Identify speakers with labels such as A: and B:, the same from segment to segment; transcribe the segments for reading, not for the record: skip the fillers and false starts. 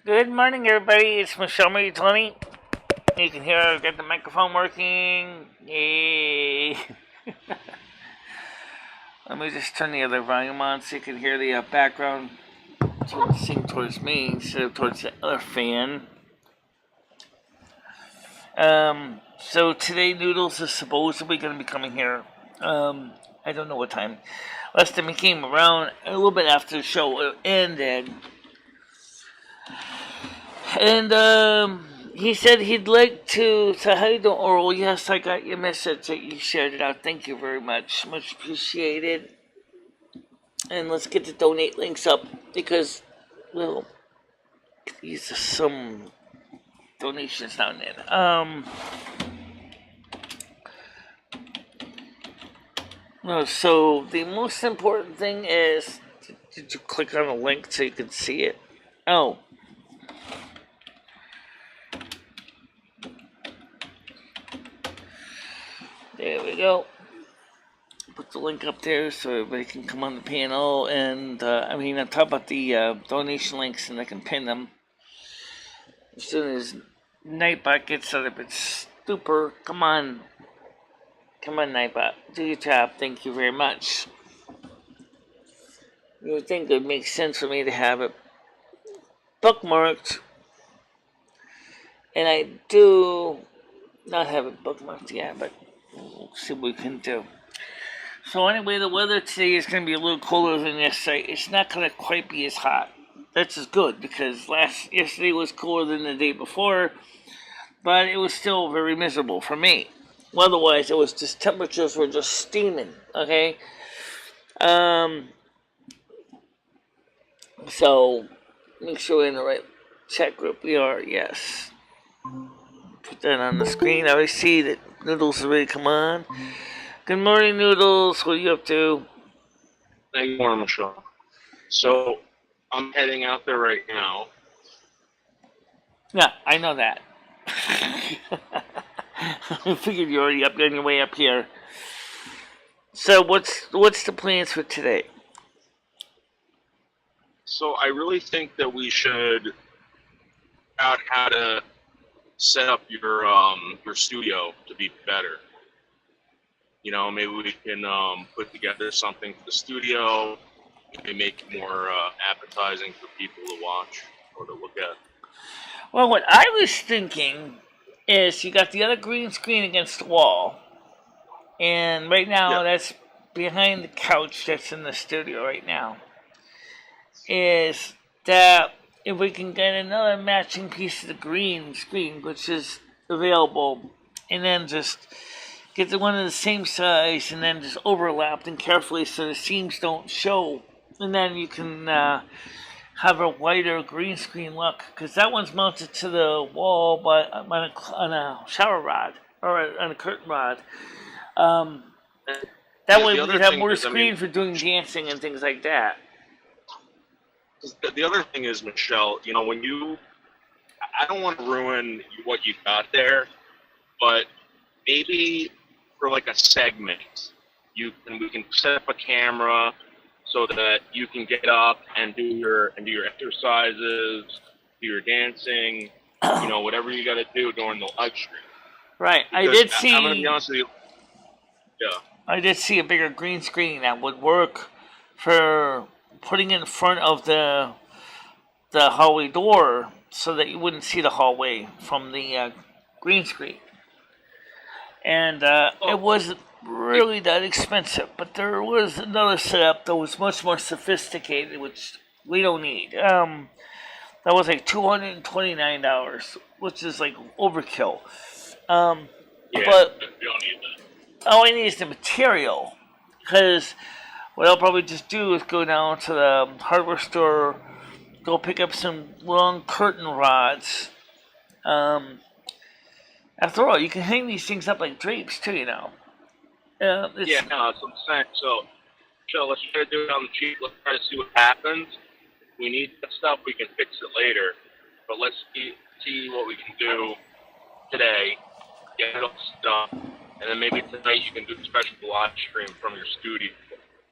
A: Good morning, everybody. It's MicheleMarieDalene. You can hear I've got the microphone working. Yay! Let me just turn the other volume on so you can hear the background sing towards me instead of towards the other fan. So today Noodles is supposedly going to be coming here. I don't know what time. Last time he came around a little bit after the show ended. And he said he'd like to say hi to Oral. Yes, I got your message that you shared it out. Thank you very much. Much appreciated. And let's get the donate links up because, well, these are some donations down there. No, so the most important thing is, did you click on the link so you can see it? Oh. There we go. Put the link up there so everybody can come on the panel. And, on top of the donation links, and I can pin them. As soon as Nightbot gets set up, it's super. Come on. Come on, Nightbot. Do your job. Thank you very much. You would think it would make sense for me to have it bookmarked. And I do not have it bookmarked yet, but we'll see what we can do. So anyway, the weather today is going to be a little colder than yesterday. It's not going to quite be as hot. That's just good because yesterday was cooler than the day before, but it was still very miserable for me. Otherwise, it was just temperatures were just steaming. Okay. So make sure we're in the right chat group. We are, yes. Put that on the screen. I already see that Noodles is ready to come on. Good morning, Noodles. What are you up to?
B: Good morning, Michelle. So, I'm heading out there right now.
A: Yeah, I know that. I figured you're already up on your way up here. So, what's the plans for today?
B: So, I really think that we should figure out how to set up your studio to be better. You know, maybe we can put together something for the studio, maybe make it more appetizing for people to watch or to look at.
A: Well, what I was thinking is you got the other green screen against the wall, and right now that's behind the couch that's in the studio right now. Is that if we can get another matching piece of the green screen, which is available, and then just get the one of the same size and then just overlap them carefully so the seams don't show. And then you can have a wider green screen look. Because that one's mounted to the wall but on a shower rod or on a curtain rod. That way we could have more screen for doing dancing and things like that.
B: The other thing is, Michelle, you know, I don't want to ruin what you got there, but maybe for like a segment, we can set up a camera so that you can get up and do your exercises, do your dancing, you know, whatever you got to do during the live stream.
A: Right.
B: Because I'm gonna be honest with you. Yeah.
A: I did see a bigger green screen that would work for putting it in front of the hallway door so that you wouldn't see the hallway from the green screen. And it wasn't really that expensive, but there was another setup that was much more sophisticated, which we don't need. That was like $229, which is like overkill.
B: But we don't need that.
A: All I need is the material, because what I'll probably just do is go down to the hardware store, go pick up some long curtain rods. After all, you can hang these things up like drapes too, you know.
B: That's what I'm saying. So let's try to do it on the cheap. Let's try to see what happens. If we need that stuff, we can fix it later. But let's see what we can do today. Get it all set, and then maybe tonight you can do a special live stream from your studio.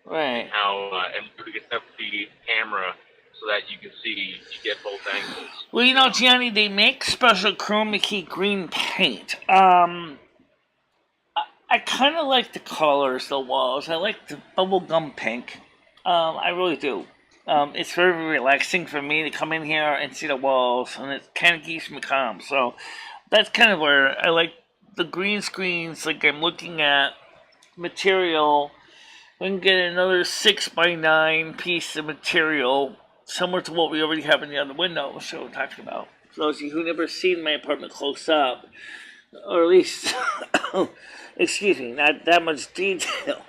A: Right.
B: And we can set up the camera so that you can see, you get both angles.
A: Well, Gianni, they make special chroma key green paint. I kind of like the colors, the walls. I like the bubblegum pink. I really do. It's very relaxing for me to come in here and see the walls, and it kind of keeps me calm. So that's kind of where I like the green screens. Like I'm looking at material. We can get another 6x9 piece of material, similar to what we already have in the other window. So we're talking about. For those of you who never seen my apartment close up, or at least, excuse me, not that much detail.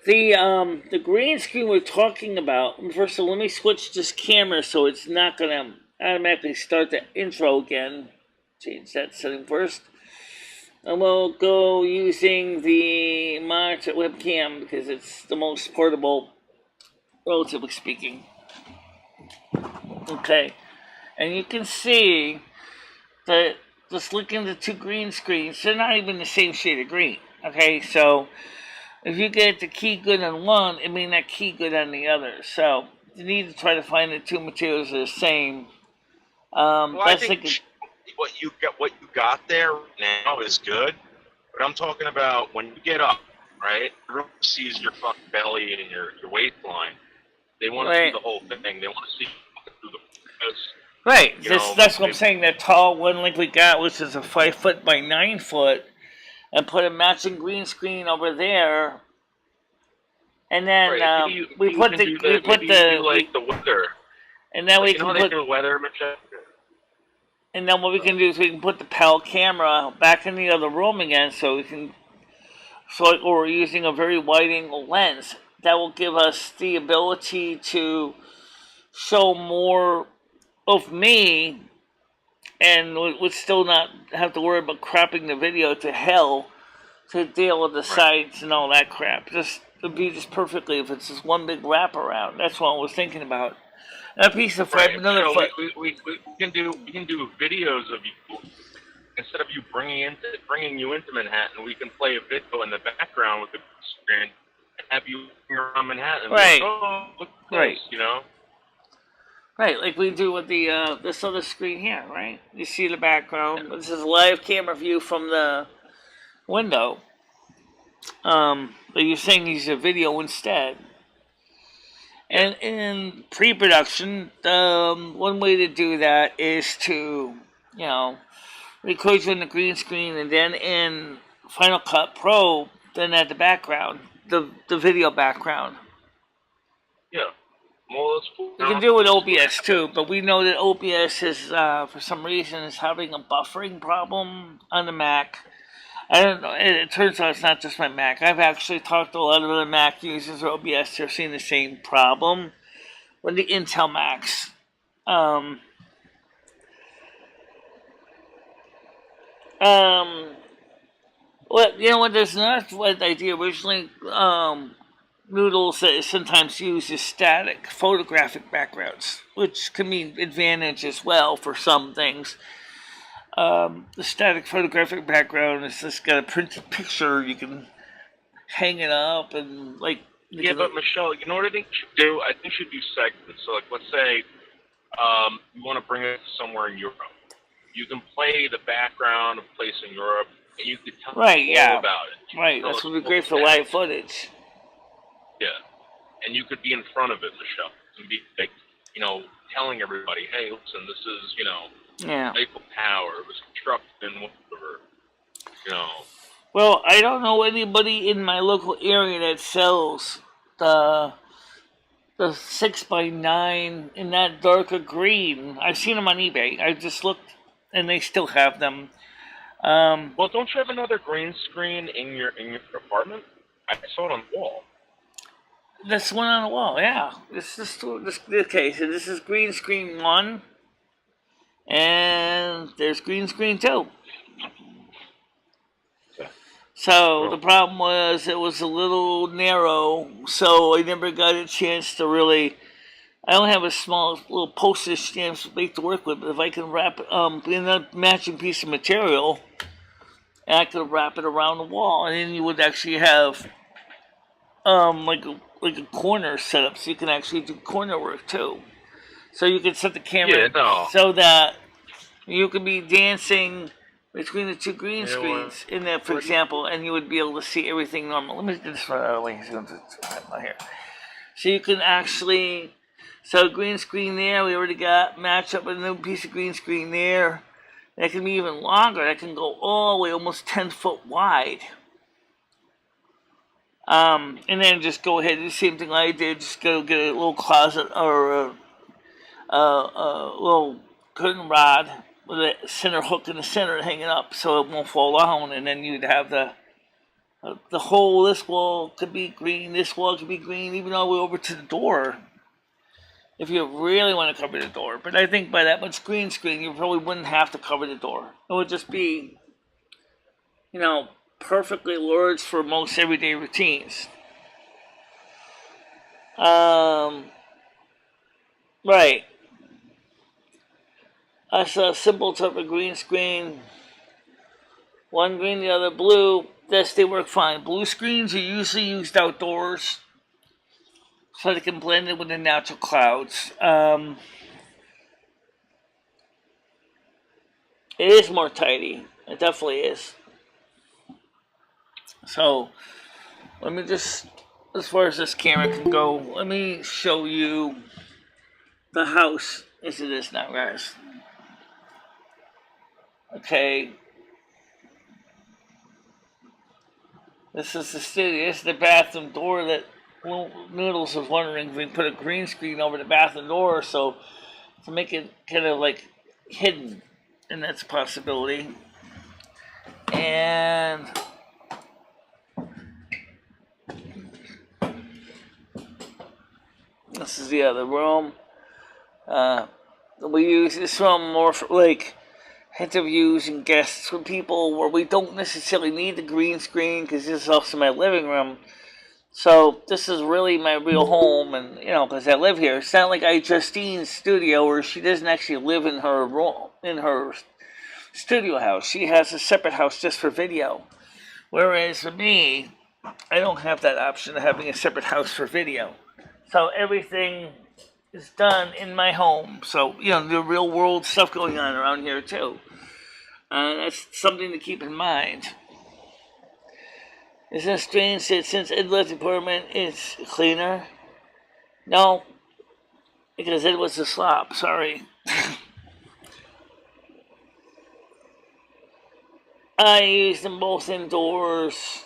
A: The green screen we're talking about. First of all, let me switch this camera so it's not gonna automatically start the intro again. Change that setting first. And we'll go using the monitor webcam because it's the most portable, relatively speaking. Okay, and you can see that just looking at the two green screens, they're not even the same shade of green. Okay, so if you get the key good on one, it may not key good on the other. So you need to try to find the two materials are the same.
B: Well, I think what you got there now is good, but I'm talking about when you get up, right? Everyone sees your fucking belly and your waistline. They want to see the whole thing. They want to see through the windows.
A: Right. That's what I'm saying. That tall one like we got, which is a 5 foot by 9 foot, and put a matching green screen over there. And then we put the
B: weather.
A: And then we can put
B: the weather, Michelle.
A: And then what we can do is we can put the PAL camera back in the other room again, so we're using a very wide angle lens that will give us the ability to show more of me, and would still not have to worry about cropping the video to hell to deal with the sides and all that crap. It'd be just perfectly if it's just one big wraparound. That's what I was thinking about. A piece of another foot.
B: We can do videos of you instead of you bringing you into Manhattan. We can play a video in the background with the screen and have you around Manhattan.
A: Right.
B: Look close,
A: Right, like we do with the this other screen here, right? You see the background. This is a live camera view from the window. But you're saying use a video instead. And in pre-production, one way to do that is to, record you on the green screen, and then in Final Cut Pro, then add the background, the video background.
B: Yeah. Well,
A: you can do it with OBS too, but we know that OBS is, for some reason, is having a buffering problem on the Mac. I don't know. It turns out it's not just my Mac. I've actually talked to a lot of other Mac users of OBS. They're seeing the same problem with the Intel Macs. Well, there's another idea originally. Noodles that is sometimes used as static photographic backgrounds, which can be advantage as well for some things. The static photographic background is just got a printed picture. You can hang it up and
B: but Michelle, what I think you should do? I think you should do segments. So, let's say you want to bring it somewhere in Europe. You can play the background of a place in Europe, and you could tell people about it.
A: Right, that's would be great for live footage.
B: Yeah, and you could be in front of it, Michelle, and be like, telling everybody, hey, listen, this is, Eiffel Tower. It was constructed in whatever,
A: Well, I don't know anybody in my local area that sells the 6x9 in that darker green. I've seen them on eBay. I just looked, and they still have them.
B: Well, don't you have another green screen in your apartment? I saw it on the wall.
A: This one on the wall, yeah. Okay, so this is green screen 1. And there's green screen 2. So the problem was it was a little narrow, so I never got a chance to really. I only have a small little postage stamp to work with, but if I can wrap it in a matching piece of material, and I could wrap it around the wall, and then you would actually have like a corner set up, so you can actually do corner work too. So you can set the camera so that you could be dancing between the two green screens in there, for example, and you would be able to see everything normal. Let me get this one out of the way. Here. So you can actually, so green screen there, we already got match up with a new piece of green screen there. That can be even longer. That can go all the way almost 10 foot wide. And then just go ahead and do the same thing I did. Just go get a little closet or a little curtain rod with a center hook in the center hanging up so it won't fall down. And then you'd have the whole, this wall could be green, this wall could be green, even all the way over to the door. If you really want to cover the door. But I think by that much green screen, you probably wouldn't have to cover the door. It would just be, perfectly large for most everyday routines. Right. That's a simple type of green screen. One green, the other blue. Yes, they work fine. Blue screens are usually used outdoors so they can blend in with the natural clouds. It is more tidy. It definitely is. So, let me just, as far as this camera can go, let me show you the house as it is now, guys. Okay. This is the studio. This is the bathroom door that Noodles was wondering if we can put a green screen over the bathroom door so to make it kind of like hidden. And that's a possibility. And this is the other room. We use this room more for like interviews and guests with people where we don't necessarily need the green screen because this is also my living room. So this is really my real home, and because I live here. It's not like Justine's studio where she doesn't actually live in her room, in her studio house. She has a separate house just for video. Whereas for me, I don't have that option of having a separate house for video. So everything is done in my home. So, the real world stuff going on around here too. That's something to keep in mind. Isn't it strange that since Ed left the apartment, it's cleaner? No, because Ed was a slop. Sorry. I use them both indoors.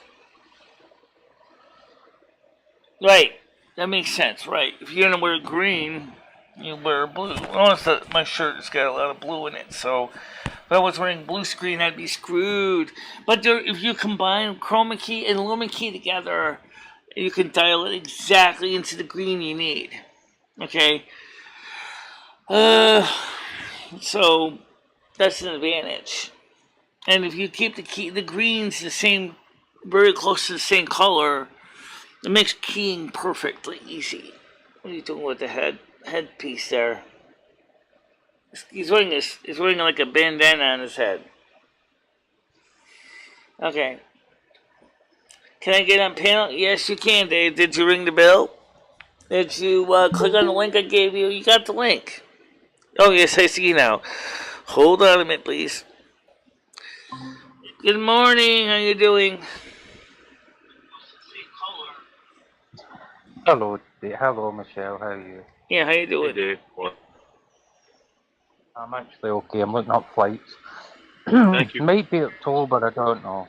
A: Right. That makes sense, right? If you're gonna wear green, you wear blue. Notice that my shirt has got a lot of blue in it, so if I was wearing blue screen, I'd be screwed. But if you combine chroma key and lumen key together, you can dial it exactly into the green you need. Okay? So that's an advantage. And if you keep the greens the same, very close to the same color, it makes keying perfectly easy. What are you doing with the headpiece there? He's wearing like a bandana on his head. Okay. Can I get on panel? Yes, you can, Dave. Did you ring the bell? Did you click on the link I gave you? You got the link. Oh, yes, I see now. Hold on a minute, please. Good morning. How you doing?
C: Hello, Michelle. How are you?
A: Yeah, how you doing?
B: Hey, Dave. What?
C: I'm actually okay. I'm looking up flights.
B: Thank you.
C: Might be October, I don't know.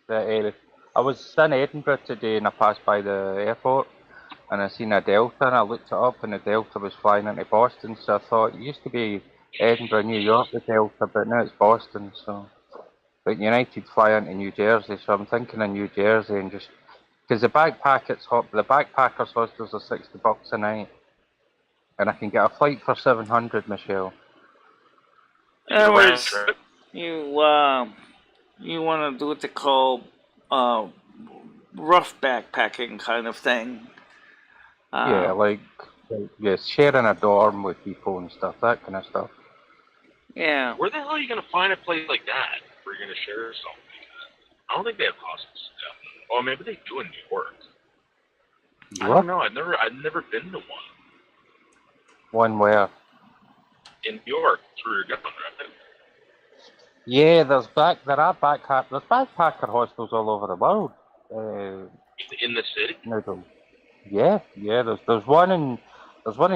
C: I was in Edinburgh today and I passed by the airport and I seen a Delta and I looked it up and the Delta was flying into Boston, so I thought it used to be Edinburgh, New York, the Delta, but now it's Boston, so. But United fly into New Jersey, so I'm thinking of New Jersey and just, because the backpackers hostels are $60 a night. And I can get a flight for 700, Michelle.
A: In other words, you want to do what they call rough backpacking kind of thing.
C: Yeah, like sharing a dorm with people and stuff, that kind of stuff.
A: Yeah.
B: Where the hell are you going to find a place like that where you're going to share something? I don't think they have hostels. Or maybe they do in New York. I don't know. I've never been to one.
C: One where?
B: In New York, that's where you're going, right?
C: Yeah, there's backpacker hostels all over the world.
B: In the city?
C: Noodle. Yeah. There's one in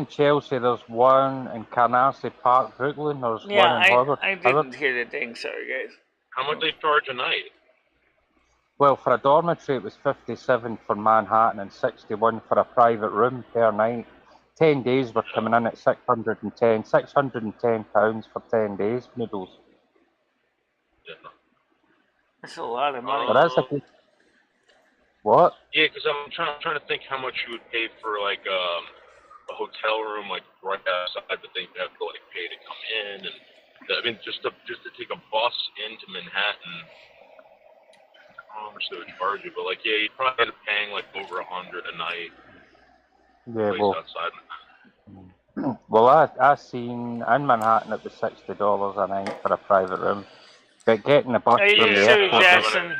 C: Chelsea. There's one in Canarsie Park, Brooklyn. There's
A: Yeah,
C: one in Harvard.
A: I didn't hear the thing. Sorry, guys.
B: How much they charge a night?
C: Well, for a dormitory, it was 57 for Manhattan and 61 for a private room per night. 10 days were coming in at £610 for 10 days. Noodles.
B: Yeah.
A: That's a lot of money.
C: But that's a good. What?
B: Yeah, because I'm trying to think how much you would pay for like a hotel room, like right outside, but then you have to like pay to come in, and I mean just to take a bus into Manhattan. I don't know how much they would charge you, but like yeah, you'd probably end up paying like over $100 a night.
C: Yeah, well.
B: Outside Manhattan.
C: Well, I seen in Manhattan it was $60 a night for a private room, but getting the bus
A: Are
C: from
A: you
C: the
A: sure,
C: airport.
A: Jackson?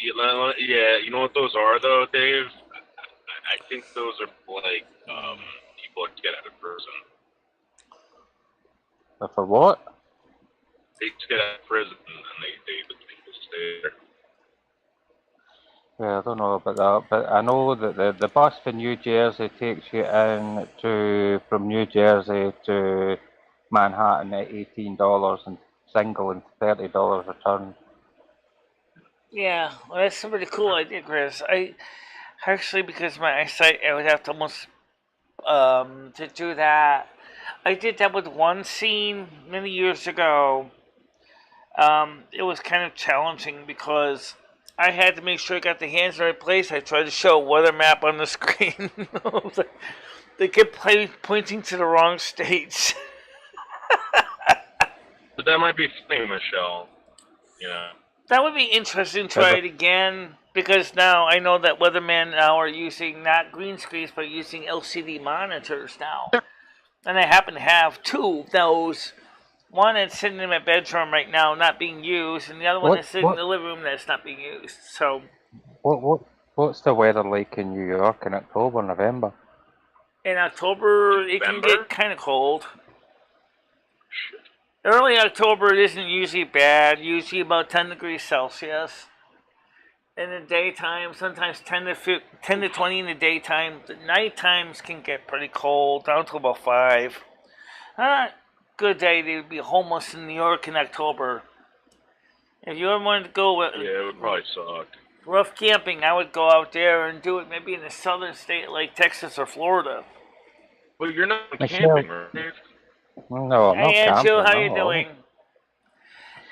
B: Yeah, you know what those are though, Dave? I think those are like people that get out of prison.
C: For what?
B: They just get out of prison and the people stay there.
C: Yeah, I don't know about that, but I know that the bus from New Jersey takes you from New Jersey to Manhattan at $18 and single and $30 return.
A: Yeah, well, that's a pretty cool idea, Chris. I actually, because of my eyesight, I would have to almost to do that. I did that with one scene many years ago. It was kind of challenging because I had to make sure I got the hands in the right place. I tried to show a weather map on the screen. They kept pointing to the wrong states.
B: But that might be funny, Michelle. Yeah.
A: That would be interesting to try it again, because now I know that weathermen now are using not green screens, but using LCD monitors now. And I happen to have two of those. One that's sitting in my bedroom right now, not being used, and the other one is sitting in the living room that's not being used. So,
C: what's the weather like in New York in October, November?
A: In October, it can get kind of cold. Early October, it isn't usually bad. Usually about 10 degrees Celsius. In the daytime, sometimes 10 to 20 in the daytime. The night times can get pretty cold, down to about 5. Good day to be homeless in New York in October. If you ever wanted to go
B: yeah, it would probably suck.
A: Rough camping, I would go out there and do it maybe in a southern state like Texas or Florida.
B: Well, you're not camping, right?
C: No, I'm not
A: hey, Andrew,
C: camping.
A: how you doing?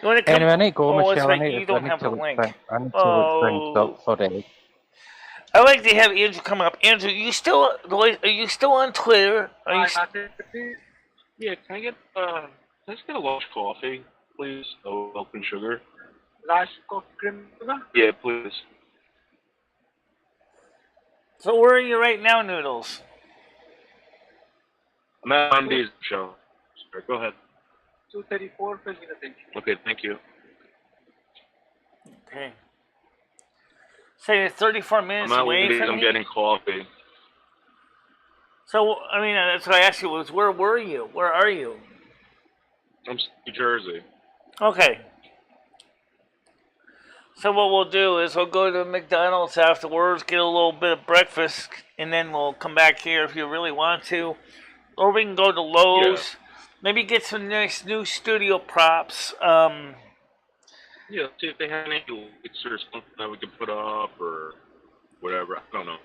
A: You want to come?
C: Anyway, I need to go, Michelle.
A: Right,
C: I need to look things up for it.
B: Oh.
A: I like to have Andrew come up. Andrew, are you still on Twitter?
B: Yeah, can I just get a large coffee, please? No milk and sugar.
D: Large coffee cream sugar?
B: Yeah, please.
A: So where are you right now, Noodles?
B: I'm at Mondays show. Sorry, go ahead.
D: 234 President.
B: Okay, thank you.
A: Okay. So you're 34 minutes
B: I'm at
A: away
B: Wendy's,
A: from
B: I'm
A: me?
B: getting coffee.
A: So, I mean, that's what I asked you was, where were you? Where are you?
B: I'm New Jersey.
A: Okay. So what we'll do is we'll go to McDonald's afterwards, get a little bit of breakfast, and then we'll come back here if you really want to. Or we can go to Lowe's, maybe get some nice new studio props.
B: Yeah, see if they have any lights or something that we can put up or whatever. I don't know.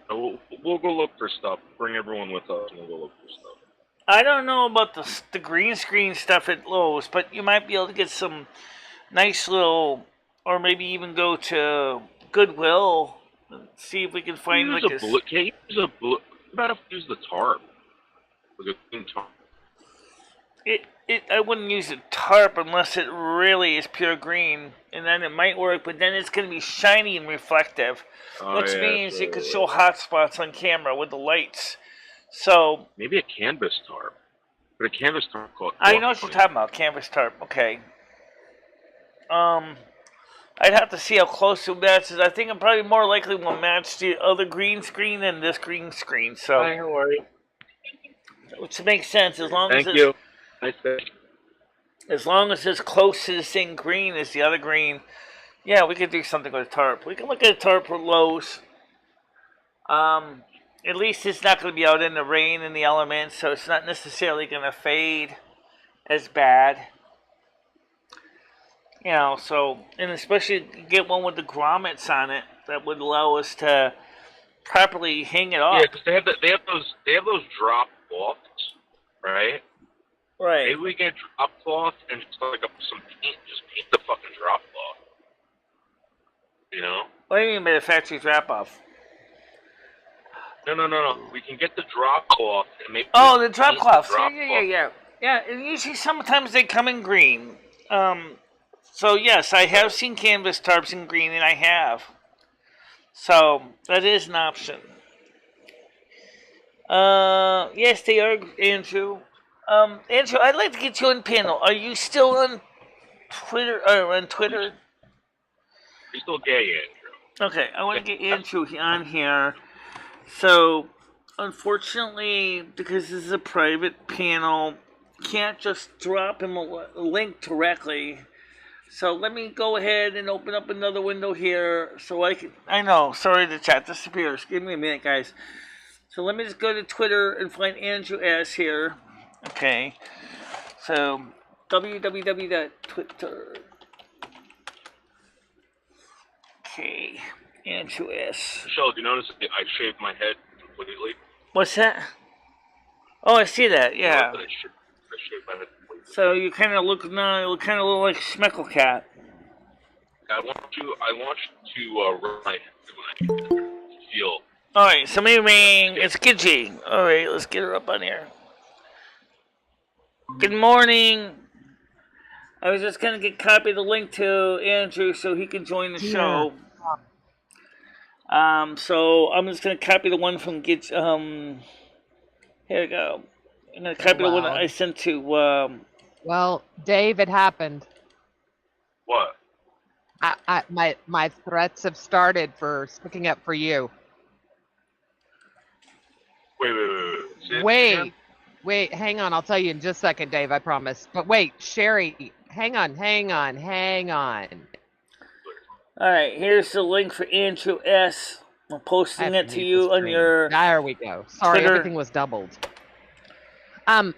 B: We'll go look for stuff. Bring everyone with us and we'll go look for stuff.
A: I don't know about the green screen stuff at Lowe's, but you might be able to get some nice little, or maybe even go to Goodwill and see if we can find like this.
B: Can you use a bullet? What about if we use the tarp? Like a green tarp?
A: I wouldn't use a tarp unless it really is pure green, and then it might work, but then it's going to be shiny and reflective, which means it could show hot spots on camera with the lights. So
B: maybe a canvas tarp. But a canvas tarp called.
A: I know what you're talking about, canvas tarp. Okay. I'd have to see how close it matches. I think it probably more likely will match the other green screen than this green screen. So.
D: Hi, how are you?
A: which makes sense as long as
B: Thank you. Nice day.
A: as long as it's close to the same green as the other green. Yeah, we could do something with a tarp. We can look at a tarp for Lowe's. At least it's not going to be out in the rain and the elements, so it's not necessarily going to fade as bad. You know, so, and especially get one with the grommets on it that would allow us to properly hang it off.
B: Yeah, because they have those drop cloths, right?
A: Right.
B: Maybe we get drop cloth and just like some paint, just paint the fucking drop cloth. You know?
A: What do you mean by the factory drop off?
B: No. We can get the drop cloth and maybe.
A: Oh, the drop cloths.
B: Yeah.
A: Yeah, and usually sometimes they come in green. So yes, I have seen canvas tarps in green, and I have. So that is an option. Yes, they are, Andrew. Andrew, I'd like to get you on panel. Are you still on Twitter?
B: You're still gay, Andrew.
A: Okay, I want to get Andrew on here. So, unfortunately, because this is a private panel, can't just drop him a link directly. So let me go ahead and open up another window here so I know, sorry the chat disappears. Give me a minute, guys. So let me just go to Twitter and find Andrew S here. Okay. So www.twitter. Okay. Andrew S.
B: Michelle, do you notice I shaved my head completely?
A: What's that? Oh, I see that. Yeah.
B: I shaved my head completely.
A: So you kind of look now. You kind of look like Schmeckle Cat.
B: I want you to run my head when I feel.
A: All right. Somebody ring. It's Gidgy. All right. Let's get her up on here. Good morning. I was just gonna copy the link to Andrew so he can join the show. So I'm just gonna copy the one from Gidge. Here we go. I'm gonna copy the one that I sent to.
E: Well, Dave, it happened.
B: What?
E: My threats have started for sticking up for you. Wait, hang on. I'll tell you in just a second, Dave, I promise. But wait, Sherry, hang on.
A: All right, here's the link for Andrew S. I'm posting it to you on your.
E: There we go. Sorry,
A: Twitter.
E: Everything was doubled.
A: All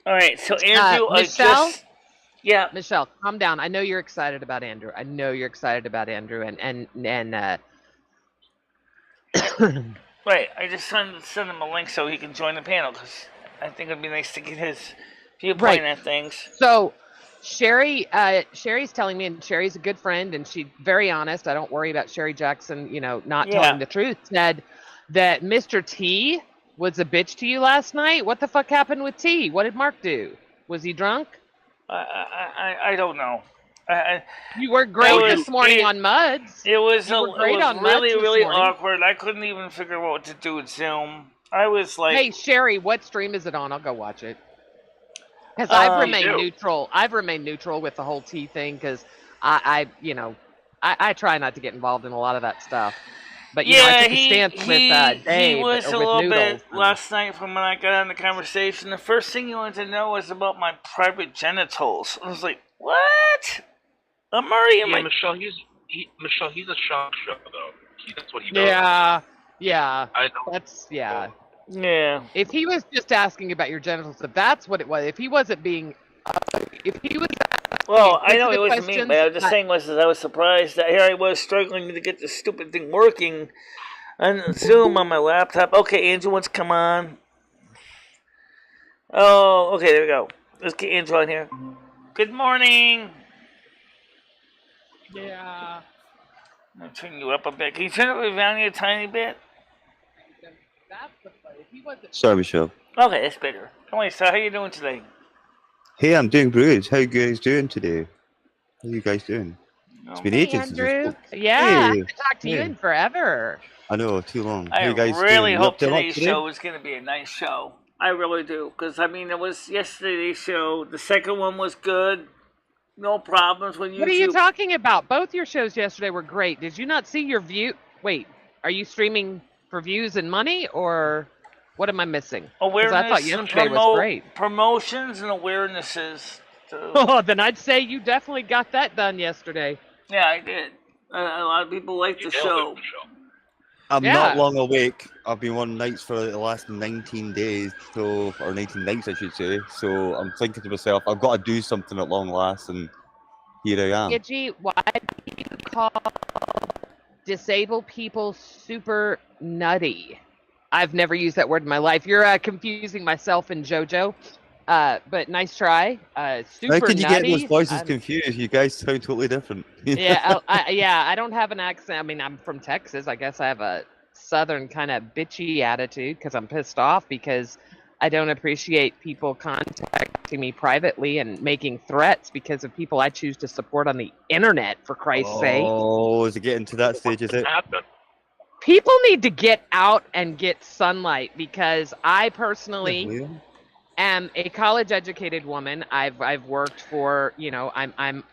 A: right, so Andrew,
E: Michelle?
A: Yeah.
E: Michelle, calm down. I know you're excited about Andrew. and
A: Right, I just sent him a link so he can join the panel because I think it'd be nice to get his viewpoint on things.
E: So, Sherry's telling me, and Sherry's a good friend, and she's very honest. I don't worry about Sherry Jackson, not telling the truth. Said that Mr. T was a bitch to you last night. What the fuck happened with T? What did Mark do? Was he drunk?
A: I don't know.
E: You were great this morning on Muds.
A: It was really awkward. I couldn't even figure out what to do with Zoom. I was like,
E: "Hey Sherry, what stream is it on? I'll go watch it." Because I've remained neutral. I've remained neutral with the whole T thing because I try not to get involved in a lot of that stuff. But I took a stance with Dave.
A: He was a little bit last night from when I got on the conversation. The first thing he wanted to know was about my private genitals. I was like, what?
B: Michelle, he's a shock show though. That's what he does.
E: Yeah.
A: Yeah.
E: If he was just asking about your genitals, if that's what it was, if he wasn't being, if he was.
A: Well, I know it wasn't me, but I was just saying I was surprised that here I was struggling to get this stupid thing working on Zoom on my laptop. Okay, Andrew wants to come on. Oh, okay, there we go. Let's get Andrew on here. Good morning.
E: Yeah.
A: I'm going to turn you up a bit. Can you turn it down a tiny bit?
F: Sorry, Michelle.
A: Okay, that's better. Come on, so how are you doing today?
F: Hey, I'm doing good. How you guys doing today? How are you guys doing? It's been ages
E: Andrew.
F: since
E: I haven't talked to you in forever.
F: I know, too long.
A: I
F: How you guys
A: really
F: doing?
A: hope today's show is going to be a nice show. I really do. Because, it was yesterday's show. The second one was good. No problems when you.
E: What are you talking about? Both your shows yesterday were great. Did you not see your view? Wait, are you streaming for views and money or? What am I missing? Because
A: Awareness
E: I thought
A: and
E: yesterday was great.
A: promotions and awarenesses.
E: Oh, then I'd say you definitely got that done yesterday.
A: Yeah, I did. A lot of people like the show.
F: I'm not long awake. I've been on nights for the last 19 days, or 19 nights, I should say. So I'm thinking to myself, I've got to do something at long last, and here I am.
E: Gidgee, why do you call disabled people super nutty? I've never used that word in my life. You're confusing myself and JoJo. But nice try. Super
F: How can you
E: nutty?
F: get those voices confused? You guys sound totally different.
E: Yeah, I don't have an accent. I mean, I'm from Texas. I guess I have a southern kind of bitchy attitude because I'm pissed off because I don't appreciate people contacting me privately and making threats because of people I choose to support on the internet, for Christ's sake.
F: Oh, is it getting to that stage, is it?
E: People need to get out and get sunlight because I personally am a college-educated woman. I've worked for, I'm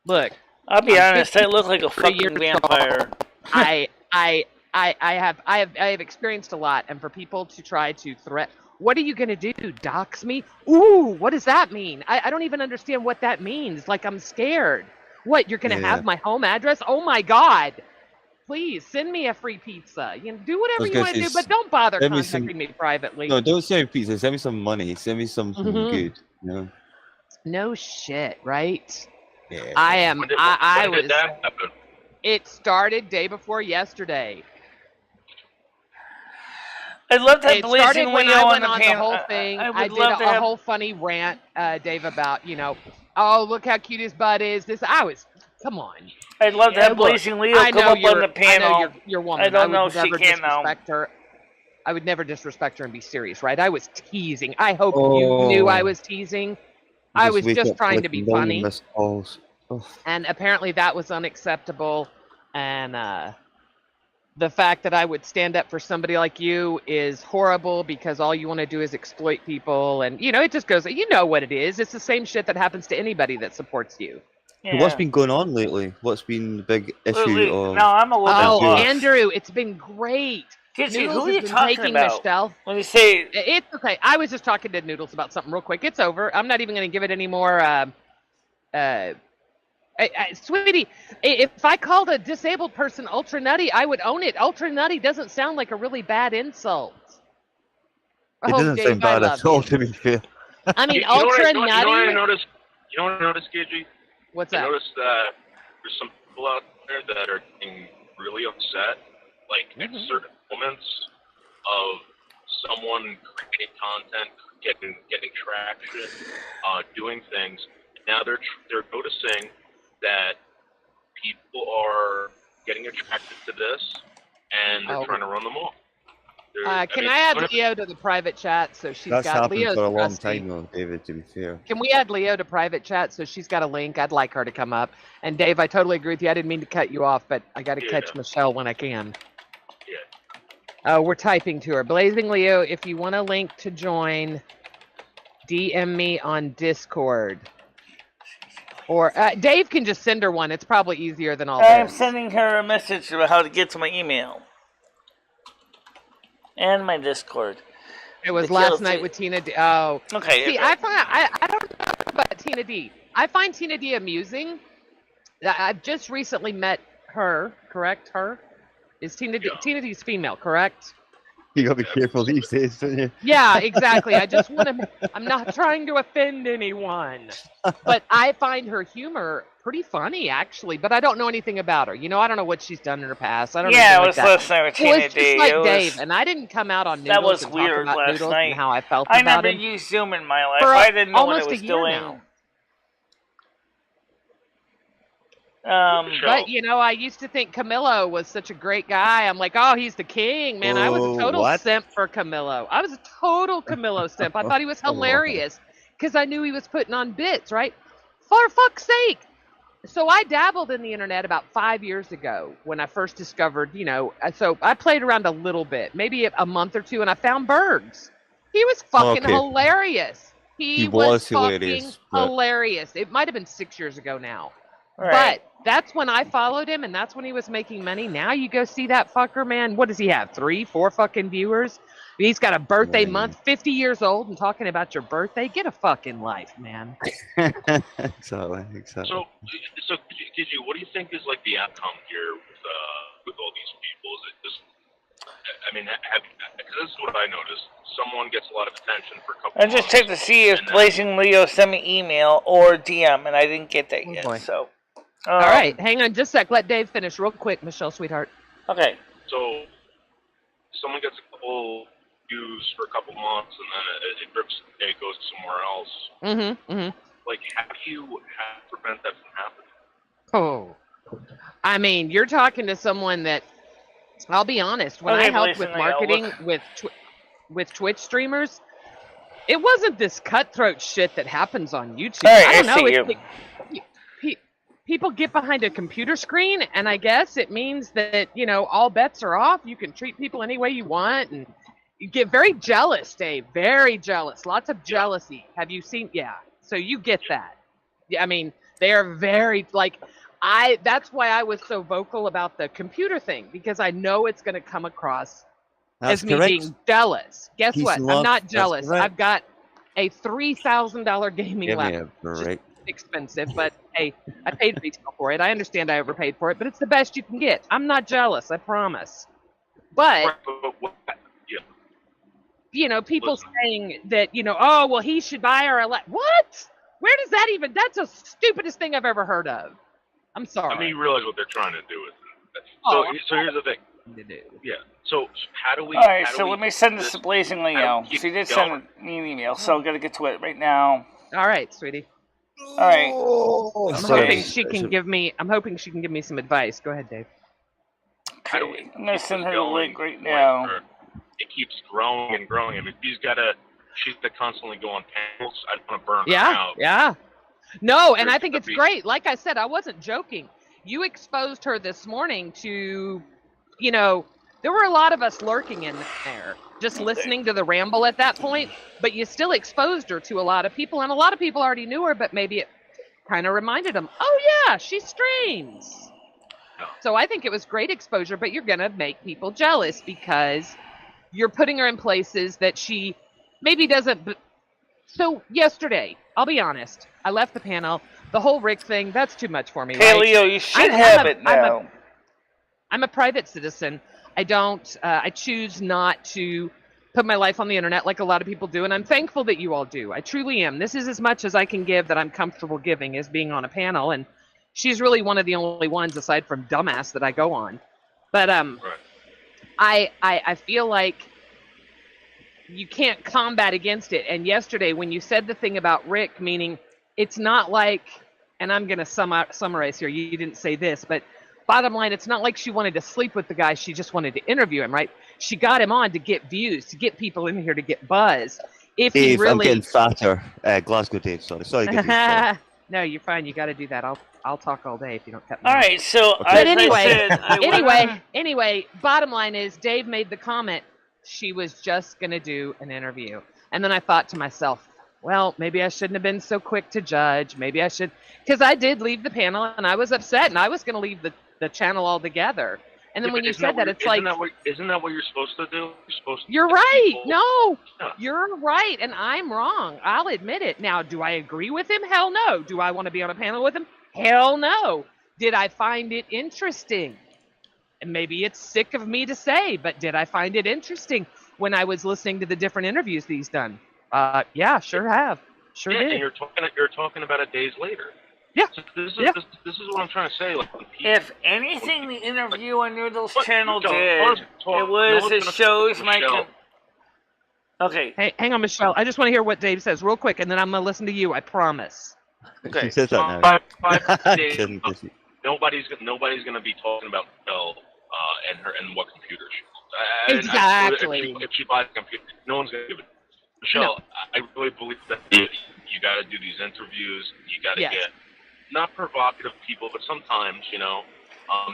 E: look.
A: I'll be honest, I look like a fucking vampire.
E: I have experienced a lot, and for people to try to threaten, what are you gonna do? Dox me? Ooh, what does that mean? I don't even understand what that means. Like, I'm scared. What, you're gonna have my home address? Oh my God. Please send me a free pizza. Do whatever you want to do, but don't bother contacting me privately.
F: No, don't send me pizza. Send me some money. Send me something good.
E: No shit, right?
F: Yeah.
E: I was. It started day before yesterday.
A: I'd love to have
E: It started when I went on the
A: panel.
E: whole thing.
A: I
E: did a whole funny rant, Dave, about oh, look how cute his butt is. Come on.
A: I'd love to have Blazing Leo come up on the panel.
E: I know you're woman.
A: I don't know if she can now.
E: I would never disrespect her and be serious, right? I was teasing. I hope you knew I was teasing. I was just trying to be funny. And apparently that was unacceptable. And the fact that I would stand up for somebody like you is horrible because all you want to do is exploit people. And, it just goes, what it is. It's the same shit that happens to anybody that supports you.
A: Yeah.
F: What's been going on lately? What's been the big issue?
A: No, I'm a little bit lost.
E: Andrew, it's been great.
A: Gidgee,
E: Noodles
A: who are you
E: has been
A: talking
E: taking
A: about?
E: Michelle.
A: When you say...
E: It's okay. I was just talking to Noodles about something real quick. It's over. I'm not even going to give it any more... sweetie, if I called a disabled person ultra nutty, I would own it. Ultra nutty doesn't sound like a really bad insult.
F: It doesn't sound bad at all, to be fair.
E: I mean, ultra nutty...
B: You know what I noticed, Gidgee?
E: What's that?
B: I noticed that there's some people out there that are getting really upset, like at certain moments of someone creating content, getting traction, doing things. Now they're noticing that people are getting attracted to this, and they're trying to run them off.
E: Can I add Leo to the private chat so she's
F: That's
E: got
F: happened
E: Leo's
F: for a long
E: trusty.
F: time though, David, to be fair.
E: Can we add Leo to private chat so she's got a link? I'd like her to come up. And Dave, I totally agree with you. I didn't mean to cut you off, but I got to catch Michelle when I can.
B: Yeah.
E: We're typing to her. Blazing Leo, if you want a link to join, DM me on Discord. Or Dave can just send her one. It's probably easier than all
A: I'm
E: this.
A: sending her a message about how to get to my email. And my Discord.
E: It was last night with Tina D. Oh.
A: Okay.
E: See, I don't know about Tina D. I find Tina D amusing. I've just recently met her, correct? Her? Is Tina D, Tina D's female, correct?
F: You gotta be careful these days, don't you?
E: Yeah, exactly. I just want to, I'm not trying to offend anyone. But I find her humor pretty funny, actually. But I don't know anything about her. I don't know what she's done in her past. I don't know.
A: Yeah, it was last night with Tina D.
E: It's just like Dave, and I didn't come out on Noodles
A: that was
E: and
A: weird
E: talk about
A: last
E: Noodles
A: night.
E: and how I felt
A: I
E: about
A: never
E: him.
A: used Zoom in my life.
E: For
A: I didn't know what
E: almost
A: it was
E: a year
A: doing.
E: now. But I used to think Camillo was such a great guy. I'm like, oh, he's the king, man. I was a total simp for Camillo. I was a total Camillo simp. I thought he was hilarious because I knew he was putting on bits, right? For fuck's sake. So I dabbled in the internet about 5 years ago when I first discovered, so I played around a little bit, maybe a month or two, and I found Bergs. He was fucking hilarious. He was fucking hilarious. It might have been 6 years ago now. But that's when I followed him, and that's when he was making money. Now you go see that fucker, man. What does he have? 3, 4 fucking viewers? He's got a birthday month, 50 years old, and talking about your birthday. Get a fucking life, man.
F: Exactly.
B: So, Kiji, what do you think is like the outcome here with all these people? Is it just, I mean, because this is what I noticed. Someone gets a lot of attention for a couple
A: I just checked to see if Blazing Leo sent me email or DM, and I didn't get that yet.
E: Boy.
A: So,
E: all right, hang on just a sec. Let Dave finish real quick, Michelle, sweetheart.
A: Okay.
B: So, someone gets a couple views for a couple months, and then it goes somewhere else. Like, how do you prevent that from happening?
E: Oh, I mean, you're talking to someone that, I'll be honest, when I helped with marketing with Twitch streamers, it wasn't this cutthroat shit that happens on YouTube. I don't know. People get behind a computer screen, and I guess it means that, you know, all bets are off. You can treat people any way you want, and you get very jealous, Dave. Very jealous. Lots of jealousy. Have you seen? Yeah. So you get that. I mean, they are very, like, that's why I was so vocal about the computer thing, because I know it's going to come across as me being jealous. Guess what? I'm not jealous. I've got a $3,000 gaming laptop. Right. Expensive, but hey, I paid retail for it. I understand I overpaid for it, but it's the best you can get. I'm not jealous, I promise. But you know, people saying that, you know, oh well, he should buy our what? Where does that even? That's the stupidest thing I've ever heard of. I'm sorry.
B: I mean, you realize what they're trying to do with it. So here's the thing. Yeah. So how do we?
A: All right. So let me send this to Blazing Leo. She did send me an email, so I'm gonna get to it right now.
E: All right, sweetie.
A: All right.
E: I'm hoping she can give me some advice. Go ahead, Dave.
A: Okay. I'm gonna send her the link right now.
B: It keeps growing and growing. I mean, she's got to constantly go on panels. I don't want to burn her out.
E: Yeah. No, and I think it's great. Like I said, I wasn't joking. You exposed her this morning to, you know, there were a lot of us lurking in there, just listening to the ramble at that point, but you still exposed her to a lot of people, and a lot of people already knew her, but maybe it kind of reminded them, oh yeah, she streams. So I think it was great exposure, but you're going to make people jealous because you're putting her in places that she maybe doesn't. So yesterday, I'll be honest, I left the panel. The whole Rick thing, that's too much for me.
A: Hey, right? Leo, you should have it now.
E: I'm a private citizen. I choose not to put my life on the internet like a lot of people do, and I'm thankful that you all do. I truly am. This is as much as I can give that I'm comfortable giving, as being on a panel, and she's really one of the only ones aside from Dumbass that I go on. But I feel like you can't combat against it. And yesterday, when you said the thing about Rick, meaning it's not like, and I'm going to summarize here, you didn't say this, but bottom line, it's not like she wanted to sleep with the guy. She just wanted to interview him, right? She got him on to get views, to get people in here to get buzz. If
F: Dave,
E: he really...
F: I'm getting fatter. Glasgow Dave, sorry.
E: No, you're fine. You got to do that. I'll talk all day if you don't cut me.
A: All right, so
E: okay. Anyway, bottom line is Dave made the comment she was just going to do an interview. And then I thought to myself, well, maybe I shouldn't have been so quick to judge. Maybe I should, because I did leave the panel and I was upset and I was going to leave the channel altogether. And then when you said that, it's like,
B: isn't that what you're supposed to do?
E: You're right. No, you're right. And I'm wrong. I'll admit it. Now, do I agree with him? Hell no. Do I want to be on a panel with him? Hell no. Did I find it interesting? And maybe it's sick of me to say, but did I find it interesting when I was listening to the different interviews that he's done? Yeah, sure have. Sure did.
B: And you're talking about it days later.
E: Yeah.
B: So this is what I'm trying to say. Like,
A: if anything, the interview on Noodle's channel did, it shows my... Okay.
E: Hey, hang on, Michelle. I just want to hear what Dave says real quick, and then I'm going to listen to you. I promise.
F: Okay. She says that now.
B: 5 days, nobody's going to be talking about Michelle and what computer she owns.
E: Exactly.
B: If she buys a computer, no one's going to give it. Michelle, no. I really believe that you got to do these interviews. You got to get not provocative people, but sometimes, you know.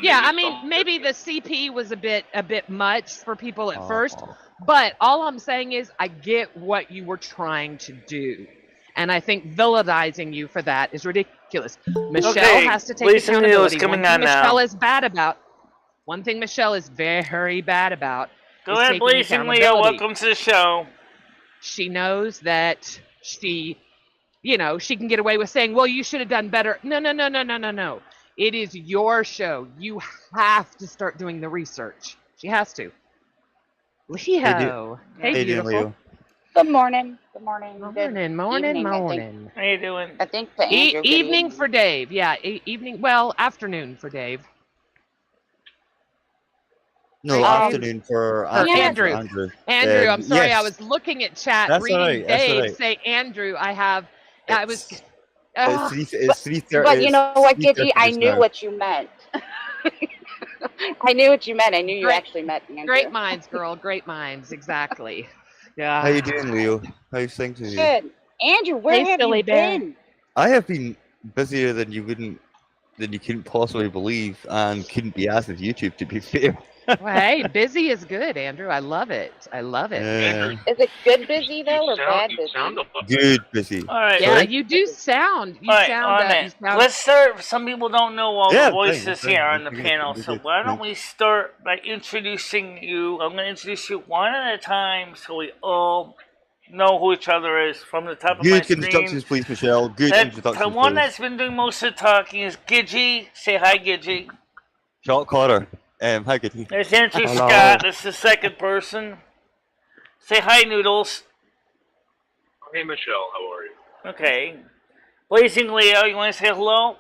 E: Yeah, I mean, maybe the CP was a bit much for people at first, but all I'm saying is I get what you were trying to do. And I think villainizing you for that is ridiculous. Michelle has to take accountability. One thing Michelle is very bad about.
A: Go ahead, Blazing Leo. Welcome to the show.
E: She knows that she can get away with saying, well, you should have done better. No. It is your show. You have to start doing the research. She has to. Leo. Hey, beautiful. Leo.
G: Good morning.
E: Morning.
A: How you doing?
G: I think
E: evening for Dave. Yeah, evening. Well, afternoon for Dave.
F: No, afternoon for
E: Andrew. Andrew, I'm sorry.
F: Yes.
E: I was looking at chat, reading Dave say Andrew. I was.
F: It's 3:30.
G: But you know what, Gidgy? I knew what you meant. I knew what you meant. I knew you actually meant Andrew.
E: Great minds, girl. Great minds. Exactly. Yeah.
F: How you doing, Leo? How's things with you?
G: Good. Andrew, where have you been?
F: I have been busier than you couldn't possibly believe, and couldn't be asked with YouTube, to be fair.
E: Well, hey, busy is good, Andrew. I love it.
G: Is it good busy though, or bad busy?
F: Good busy.
A: All right.
E: Yeah, you do sound.
A: Let's start. Some people don't know all the voices here on the panel, so why don't we start by introducing you? I'm going to introduce you one at a time, so we all know who each other is from the top of my screen.
F: Good introductions, please, Michelle. Good introductions.
A: The one that's been doing most of the talking is Gidgy. Say hi, Gidgy.
F: Shot Carter. Hi, Gidgy.
A: There's Andrew Scott. That's the second person. Say hi, Noodles.
B: Hey, Michelle. How are you?
A: Okay. Blazing Leo, you want to say hello?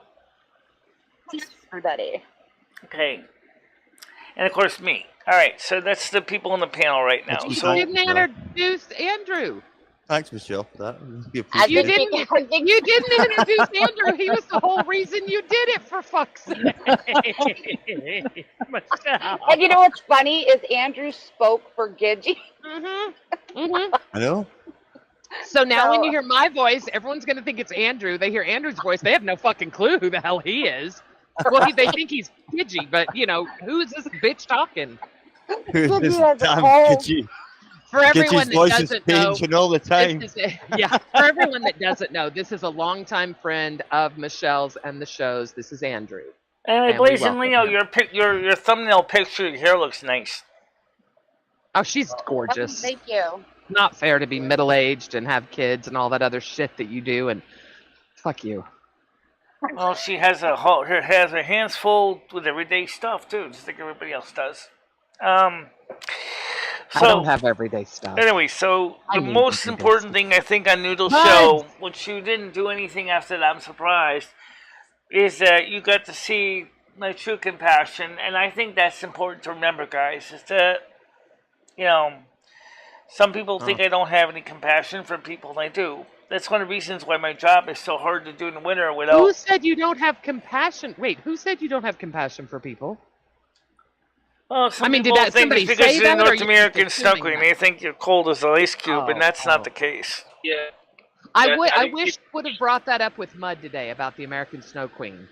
G: Everybody.
A: Okay. And of course, me. All right. So that's the people on the panel right now.
E: You didn't introduce Andrew.
F: Thanks, Michelle, for that.
E: You didn't introduce Andrew. He was the whole reason you did it, for fuck's sake.
G: And you know what's funny is Andrew spoke for Gidgy.
F: I know.
E: So now when you hear my voice, everyone's going to think it's Andrew. They hear Andrew's voice. They have no fucking clue who the hell he is. Well, they think he's Gidgy, but, who is this bitch talking?
F: Who's this damn Gidgy?
E: For everyone that doesn't know,
F: all the time.
E: For everyone that doesn't know, this is a longtime friend of Michelle's and the show's. This is Andrew.
A: Anyway, Blazing Leo, your thumbnail picture, your hair looks nice.
E: Oh, she's gorgeous.
G: Thank you.
E: Not fair to be middle-aged and have kids and all that other shit that you do, and fuck you.
A: Well, she has her hands full with everyday stuff too, just like everybody else does.
E: I don't have everyday stuff.
A: Anyway, so the most important thing I think on Noodle's show, which you didn't do anything after that, I'm surprised, is that you got to see my true compassion, and I think that's important to remember, guys, is that, some people think I don't have any compassion for people, and I do. That's one of the reasons why my job is so hard to do in the winter without...
E: Who said you don't have compassion? Wait, who said you don't have compassion for people?
A: Well, did that somebody say that? Because you're North American snow queen, they think you're cold as an ice cube, and that's not the case.
B: Yeah.
E: I wish you would have brought that up with Mud today about the American Snow Queen.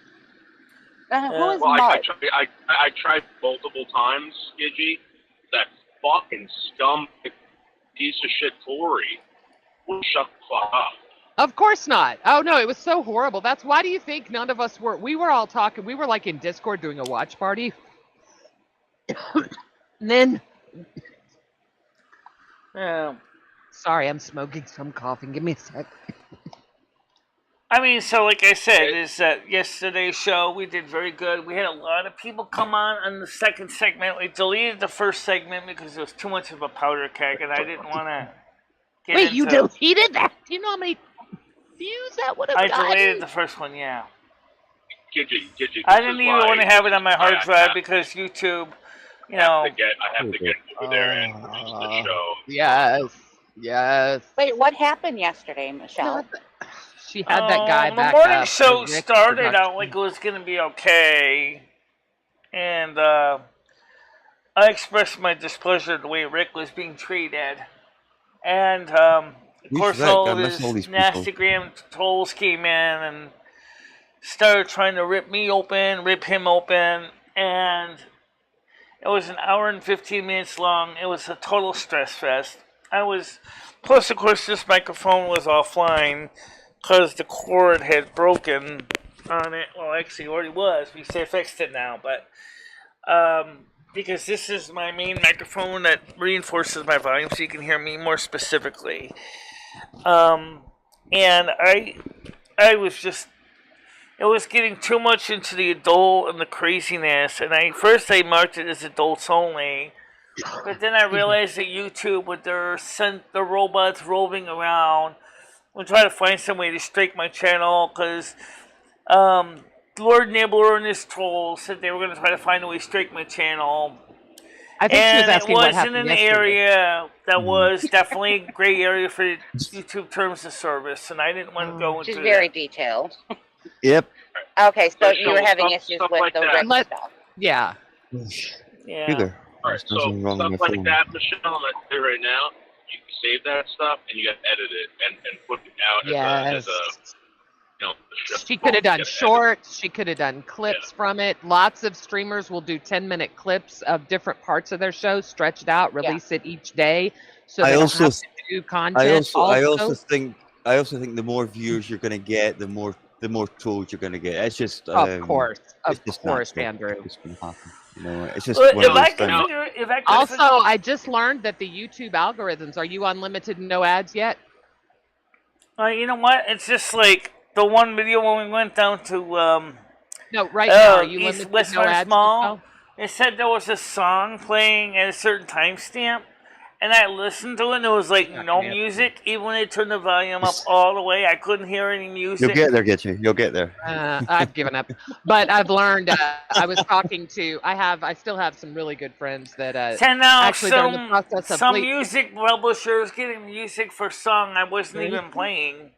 G: Who is Mud?
B: I tried multiple times, Gidgy. That fucking scum piece of shit Corey will shut the fuck up.
E: Of course not. Oh no, it was so horrible. Why do you think none of us were? We were all talking. We were like in Discord doing a watch party. And then, sorry, I'm smoking, so I'm coughing. Give me a sec.
A: So like I said, is that yesterday's show we did very good. We had a lot of people come on the second segment. We deleted the first segment because it was too much of a powder keg, and I didn't want to get
E: Wait, you deleted that? Do you know how many views that would have gotten?
A: I deleted the first one, yeah.
B: Gidgy,
A: I didn't even want to have it on my hard drive because YouTube... I
B: have to get over there and produce the show.
E: Yes.
G: Wait, what happened yesterday, Michelle?
E: She had that guy back
A: up. The morning show started out like it was going to be okay. And I expressed my displeasure the way Rick was being treated. And, of course, all of his Nastagram trolls came in and started trying to rip him open, and... It was an hour and 15 minutes long. It was a total stress fest. Plus, of course, this microphone was offline. because the cord had broken on it. Well, actually, it already was. We say fixed it now, but because this is my main microphone that reinforces my volume so you can hear me more specifically. And I was just, it was getting too much into the adult and the craziness, and I marked it as adults only, but then I realized that YouTube, with their robots roving around, will try to find some way to strike my channel, because Lord Nibbler and his trolls said they were going to try to find a way to strike my channel.
E: I think she was asking what happened
A: it wasn't an
E: yesterday.
A: area that was definitely a gray area for YouTube terms of service, and I didn't want to go into
G: Which is very detailed.
F: Yep.
G: Okay, so you were having issues with
B: like
G: the
B: that.
G: red stuff.
E: Yeah.
A: Yeah.
F: Either.
B: All right, so stuff like that, Michelle, let's do right now. You can save that stuff and you got to edit it and put it out as a you know, the show.
E: She could have done shorts. She could have done clips from it. Lots of streamers will do 10-minute clips of different parts of their show, stretch it out, release it each day, so they don't have to do content.
F: I also think the more viewers you're going to get, the more trolls you're going to get. It's just
E: of course,
F: natural.
E: Andrew.
F: It's going to happen. You know, it's just
A: Well,
F: one of those things.
E: Also, I just learned that the YouTube algorithms. Are you unlimited and no ads yet?
A: You know what? It's just like the one video when we went down to
E: no, right now. Are you
A: East
E: limited
A: West
E: no ads?
A: Mall. It said there was a song playing at a certain timestamp, and I listened to it, and it was like no music. Even when they turned the volume up all the way, I couldn't hear any music.
F: You'll get there, You'll get there.
E: I've given up, but I've learned. I was talking to. I still have some really good friends that actually they're in the process of
A: some music publishers getting music for song I wasn't even playing.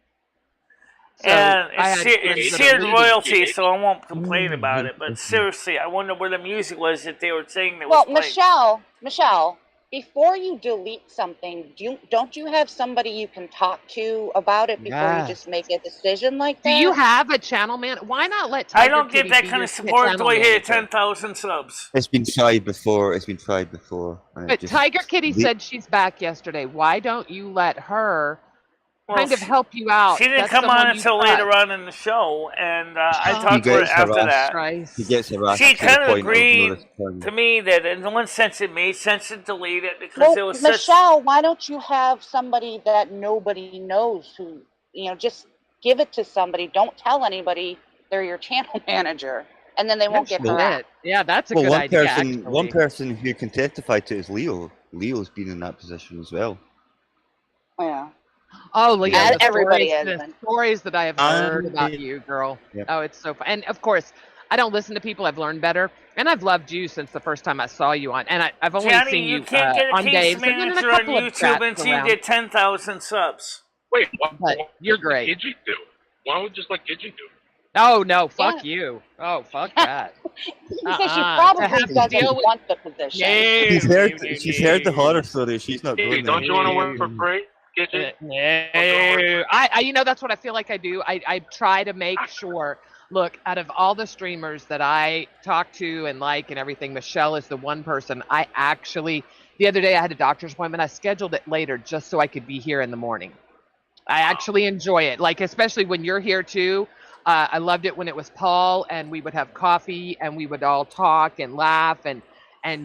A: So and it's shared royalty, so I won't complain about it. But seriously, I wonder where the music was that they were saying that was playing.
G: Michelle, before you delete something, don't you have somebody you can talk to about it before you just make a decision like that?
E: Do you have a channel man? Why not let
A: I don't get that kind of support until I hit 10,000 subs.
F: It's been tried before.
E: But Tiger Kitty said she's back yesterday. Why don't you let her kind of help you out?
A: She didn't come on until later on in the show, and I talked to her after that.
F: He gets harassed.
A: She kind of agreed to me that in one sense it made sense to delete it because it was
G: Michelle, why don't you have somebody that nobody knows who, just give it to somebody. Don't tell anybody they're your channel manager, and then they won't get harassed.
E: Yeah, that's a good idea.
F: One person who can testify to is Leo. Leo's been in that position as well.
G: Yeah.
E: Oh, Leo,
G: everybody
E: the stories that I have heard about you, girl. Yep. Oh, it's so fun. And of course, I don't listen to people. I've learned better, and I've loved you since the first time I saw you on. And I've only seen you
A: can't get
E: on
A: a
E: Dave's
A: case manager on YouTube until you get 10,000 subs.
B: Wait,
E: what
B: you're
E: great.
B: Gidget do? Why don't we just let Gidget do?
E: Oh no, fuck you. Oh fuck that.
G: He says she probably doesn't want the position.
F: She's heard the horror story. She's not going
B: Don't you want to work for free?
E: No, that's what I feel like I do. I try to make sure. Look, out of all the streamers that I talk to and like and everything, Michelle is the one person I actually. The other day I had a doctor's appointment. I scheduled it later just so I could be here in the morning. I actually enjoy it, like especially when you're here too. I loved it when it was Paul and we would have coffee and we would all talk and laugh and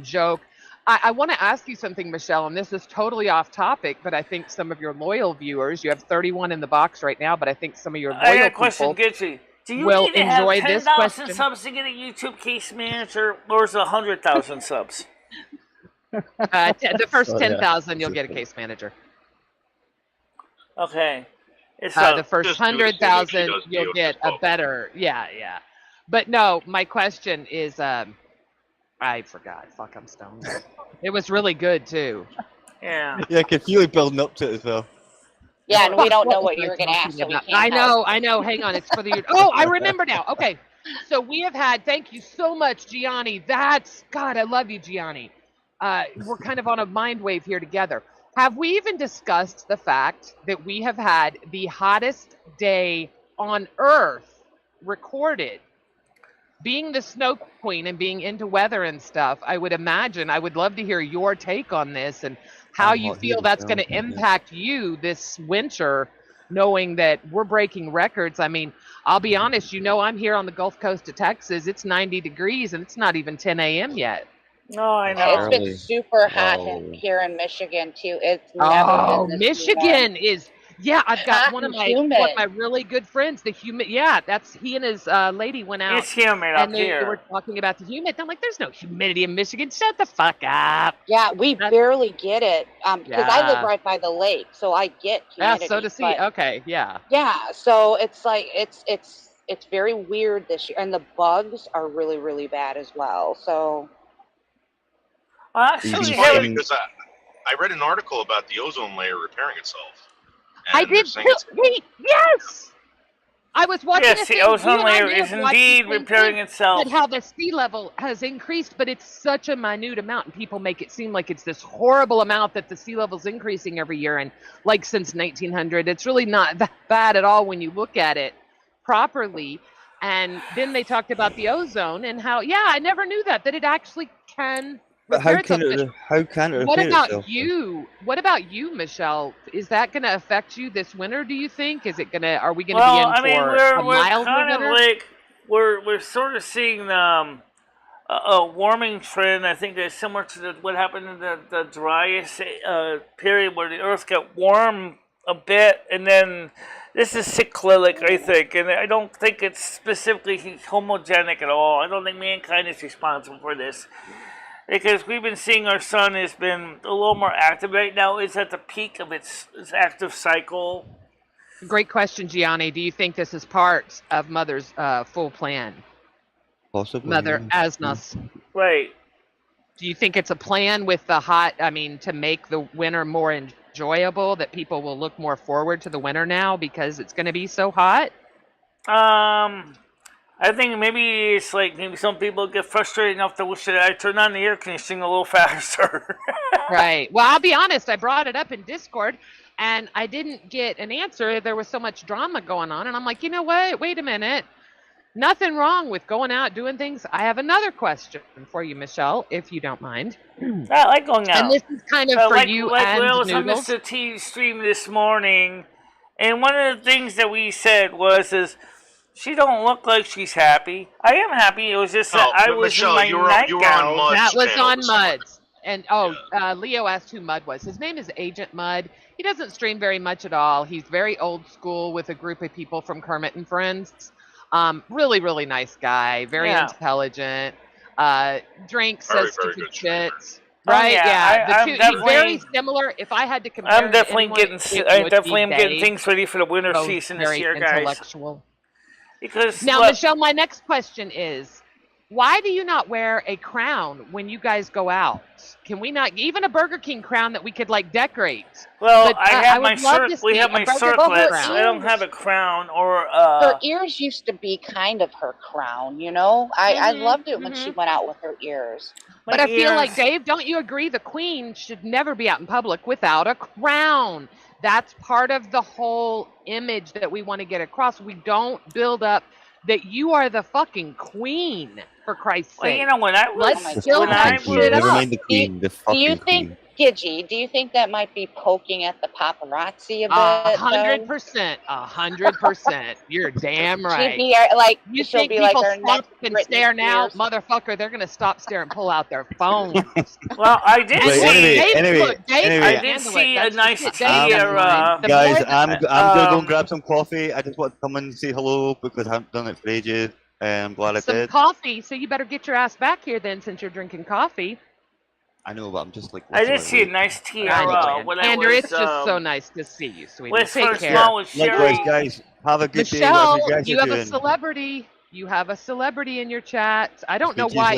E: joke. I want to ask you something, Michelle, and this is totally off topic, but I think some of your loyal viewers, you have 31 in the box right now, but I think some of your loyal
A: I got a question, Gitchy. Do you
E: will
A: need to
E: enjoy
A: have
E: this
A: 10,000
E: question.
A: subs to get a YouTube case manager, or is it 100,000 subs?
E: The first 10,000, you'll get a case manager.
A: Okay. It's
E: the first 100,000, you'll get a better, yeah. But no, my question is, I forgot. Fuck, I'm stoned. It was really good too.
A: Yeah.
F: Yeah, I can feel it building up to it as well.
G: Yeah, and we don't know what you were going to ask. So
E: I know. Hang on, it's for the. Oh, I remember now. Okay, so we have had. Thank you so much, Gianni. God, I love you, Gianni. We're kind of on a mind wave here together. Have we even discussed the fact that we have had the hottest day on Earth recorded? Being the snow queen and being into weather and stuff, I would imagine, I would love to hear your take on this and how you feel that's going to impact you this winter knowing that we're breaking records. I mean, I'll be honest, I'm here on the Gulf Coast of Texas. It's 90 degrees and it's not even 10 a.m. yet.
A: No, I know.
G: It's been super hot here in Michigan too. It's never been this
E: Michigan is. Yeah, I've got
G: hot
E: one of
G: and
E: my
G: humid.
E: really good friends. That's he and his lady went out.
A: It's humid up
E: and they
A: here.
E: were talking about the humid. I'm like, there's no humidity in Michigan. Shut the fuck up.
G: Yeah, we barely get it because I live right by the lake, so I get humidity.
E: Yeah, so does he. Okay, yeah.
G: Yeah, so it's like it's very weird this year, and the bugs are really, really bad as well. So.
B: It's funny because I read an article about the ozone layer repairing itself.
E: I did. Wait, yes. I was watching.
A: Yes, the ozone layer is indeed repairing itself.
E: And how the sea level has increased, but it's such a minute amount, and people make it seem like it's this horrible amount that the sea level's increasing every year. And like since 1900, it's really not that bad at all when you look at it properly. And then they talked about the ozone and how, I never knew that it actually can.
F: But how can it repair itself?
E: What about you, Michelle? Is that going to affect you this winter? Do you think? Are we going to be in for a mild winter?
A: We're sort of seeing a warming trend. I think that's similar to what happened in the driest period where the Earth got warm a bit, and then this is cyclic, I think, and I don't think it's specifically homogenic at all. I don't think mankind is responsible for this. Because we've been seeing our sun has been a little more active right now. It's at the peak of its active cycle.
E: Great question, Gianni. Do you think this is part of Mother's full plan?
F: Possibly.
E: Mother Asnos.
A: Right.
E: Do you think it's a plan with to make the winter more enjoyable, that people will look more forward to the winter now because it's going to be so hot?
A: I think maybe it's like maybe some people get frustrated enough to wish that I turn on the air conditioning a little faster.
E: Right. Well, I'll be honest. I brought it up in Discord, and I didn't get an answer. There was so much drama going on, and I'm like, you know what? Wait a minute. Nothing wrong with going out doing things. I have another question for you, Michelle, if you don't mind.
A: I like going out.
E: And this is kind of for you and
A: I was on
E: Noodles.
A: Mr. T's stream this morning, and one of the things that we said was she don't look like she's happy. I am happy. It was just that I was
B: Michelle,
A: in my nightgown.
E: That was on Muds. And Leo asked who Mud was. His name is Agent Mud. He doesn't stream very much at all. He's very old school with a group of people from Kermit and Friends. Really, really nice guy. Very intelligent. Drinks, says stupid shit. Right? He's very similar. If I had to compare,
A: I'm definitely getting things ready for the winter season this year, guys.
E: Intellectual.
A: Because
E: now, Michelle, my next question is, why do you not wear a crown when you guys go out? Can we not, even a Burger King crown that we could decorate?
A: Well, I have my circlets. I don't have a crown or.
G: Her ears used to be kind of her crown, I loved it when she went out with her ears.
E: But I feel like, Dave, don't you agree the Queen should never be out in public without a crown? That's part of the whole image that we want to get across. We don't build up that you are the fucking queen, for Christ's sake.
A: Well, you know, when I was...
F: Never mind the queen, the fucking
G: Do you think,
F: queen.
G: Gidgey, do you think that might be poking at the paparazzi a bit?
E: 100%. 100%. You're damn right.
G: She'd be like,
E: you
G: she'll
E: think
G: be
E: people
G: like
E: stop and stare now? Motherfucker, they're going to stop, stare, and pull out their phones.
A: Well, I did
F: I
A: did see a nice
F: tiara. Guys, I'm going to go and grab some coffee. I just want to come and say hello because I haven't done it for ages. I'm glad I did.
E: Some coffee, so you better get your ass back here then, since you're drinking coffee.
F: I know, but I'm just like...
A: I did see a nice tiara.
E: Andrew, it's just so nice to see you, sweetie. Take care.
F: Likewise, guys. Have a good
E: Michelle,
F: day.
E: you have a celebrity. You have a celebrity in your chat. I don't know why,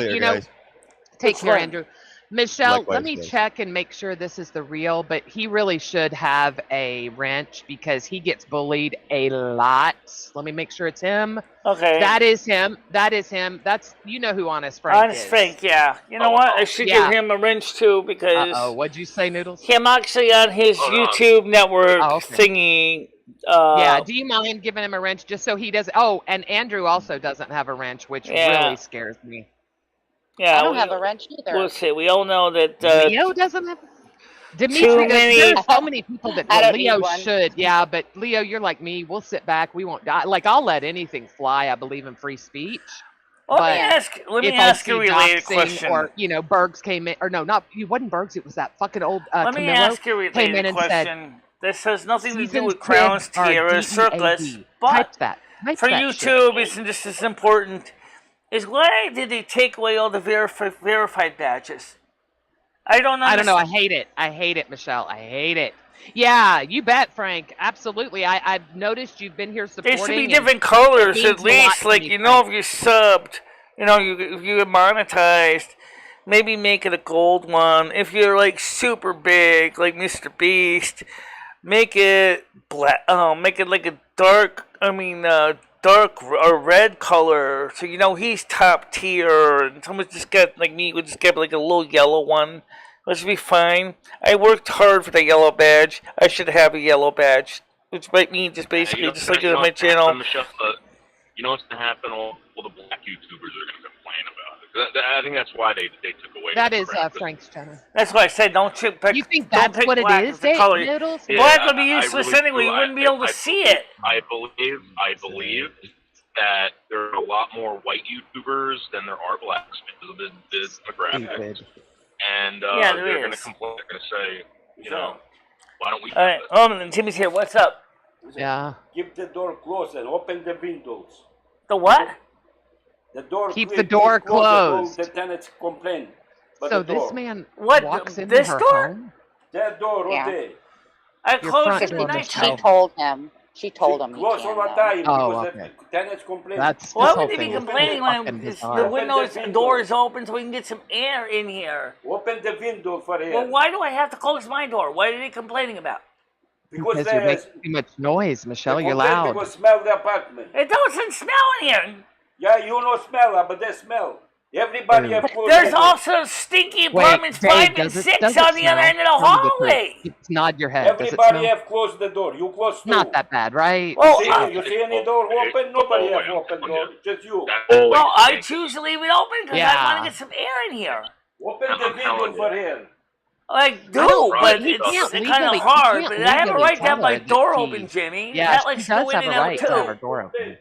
E: Take care, Andrew. Michelle, let me check and make sure this is the real, but he really should have a wrench because he gets bullied a lot. Let me make sure it's him.
A: Okay.
E: That is him. That's, who Honest Frank is.
A: Honest Frank, yeah. You know what? I should give him a wrench too because...
E: What'd you say, Noodles?
A: Him actually on his YouTube network thingy.
E: Do you mind giving him a wrench just so he does... Oh, and Andrew also doesn't have a wrench, which really scares me.
A: Yeah,
G: I don't have a wrench either.
A: We'll see. We all know that...
E: Leo doesn't have... Dimitri, there's so many people that
G: I don't
E: Leo
G: need one.
E: should. Yeah, but Leo, you're like me. We'll sit back. We won't die. Like, I'll let anything fly. I believe in free speech.
A: Let me
E: if I
A: ask
E: see
A: a related
E: doxing
A: question.
E: Or, Bergs came in. Or no, it wasn't Bergs. It was that fucking old
A: Let me
E: Camillo
A: ask a
E: came in
A: related
E: and
A: question. This has nothing to do
E: Season's
A: with crowns,
E: cribs are
A: tiaras, circlets,
E: DEAD.
A: but
E: Type that. Type
A: for
E: that
A: YouTube,
E: shit.
A: it's just as important. Is why did they take away all the verified badges? I don't understand.
E: I don't know. I hate it. I hate it, Michelle. I hate it. Yeah, you bet, Frank. Absolutely. I've noticed you've been here supporting.
A: There should be different colors at least. Like,
E: me,
A: if you subbed, if you monetized, maybe make it a gold one. If you're like super big, like Mr. Beast, make it black. Make it like a dark or red color, so he's top tier. And someone just got like me would just get like a little yellow one. That should be fine. I worked hard for the yellow badge. I should have a yellow badge, which might mean just basically just like on my channel.
B: Michelle, you know what's gonna happen? All the black YouTubers are gonna complain about it. I think that's why they took away.
E: That is Frank's channel.
A: That's why I said don't pick.
E: You think that's what it is?
A: Color.
E: Noodles?
A: Yeah, black would be useless anyway. You wouldn't be able to see it.
B: I believe that there are a lot more white YouTubers than there are blacks because of this demographic. And they're going to complain. They're going to say, why don't we?
A: All right, and Timmy's here. What's up?
E: Yeah.
H: Keep the door closed and open the windows.
A: The what?
H: The door.
E: Keep the door closed.
H: The tenants complain.
E: So this man
A: walks
E: into her home?
H: That door all day.
A: I closed it
G: Because
A: night.
G: she told him. She told him.
H: Close all the time because the tenants complain.
A: Why would they be complaining when the windows and doors open so we can get some air in here?
H: Open the window for him.
A: Well, why do I have to close my door? What are they complaining about?
H: Because
E: you're making too much noise, Michelle. You're loud.
H: Because smell the apartment.
A: It doesn't smell in here.
H: Yeah, you know smell, but they smell. Everybody have closed.
A: There's also stinky apartments 5 and 6 on the other end of the hallway.
E: Nod your head.
H: Everybody have closed the door. You close too.
E: Not that bad, right?
A: Well,
H: you see any door open? Nobody have open door. Just you.
A: Well, I choose to leave it open because I want to get some air in here.
H: Open the window for him.
A: I do, but it's kind of hard. But I have a right to have my door open, Jimmy.
E: Yeah,
A: she
E: does have a right to have her door open.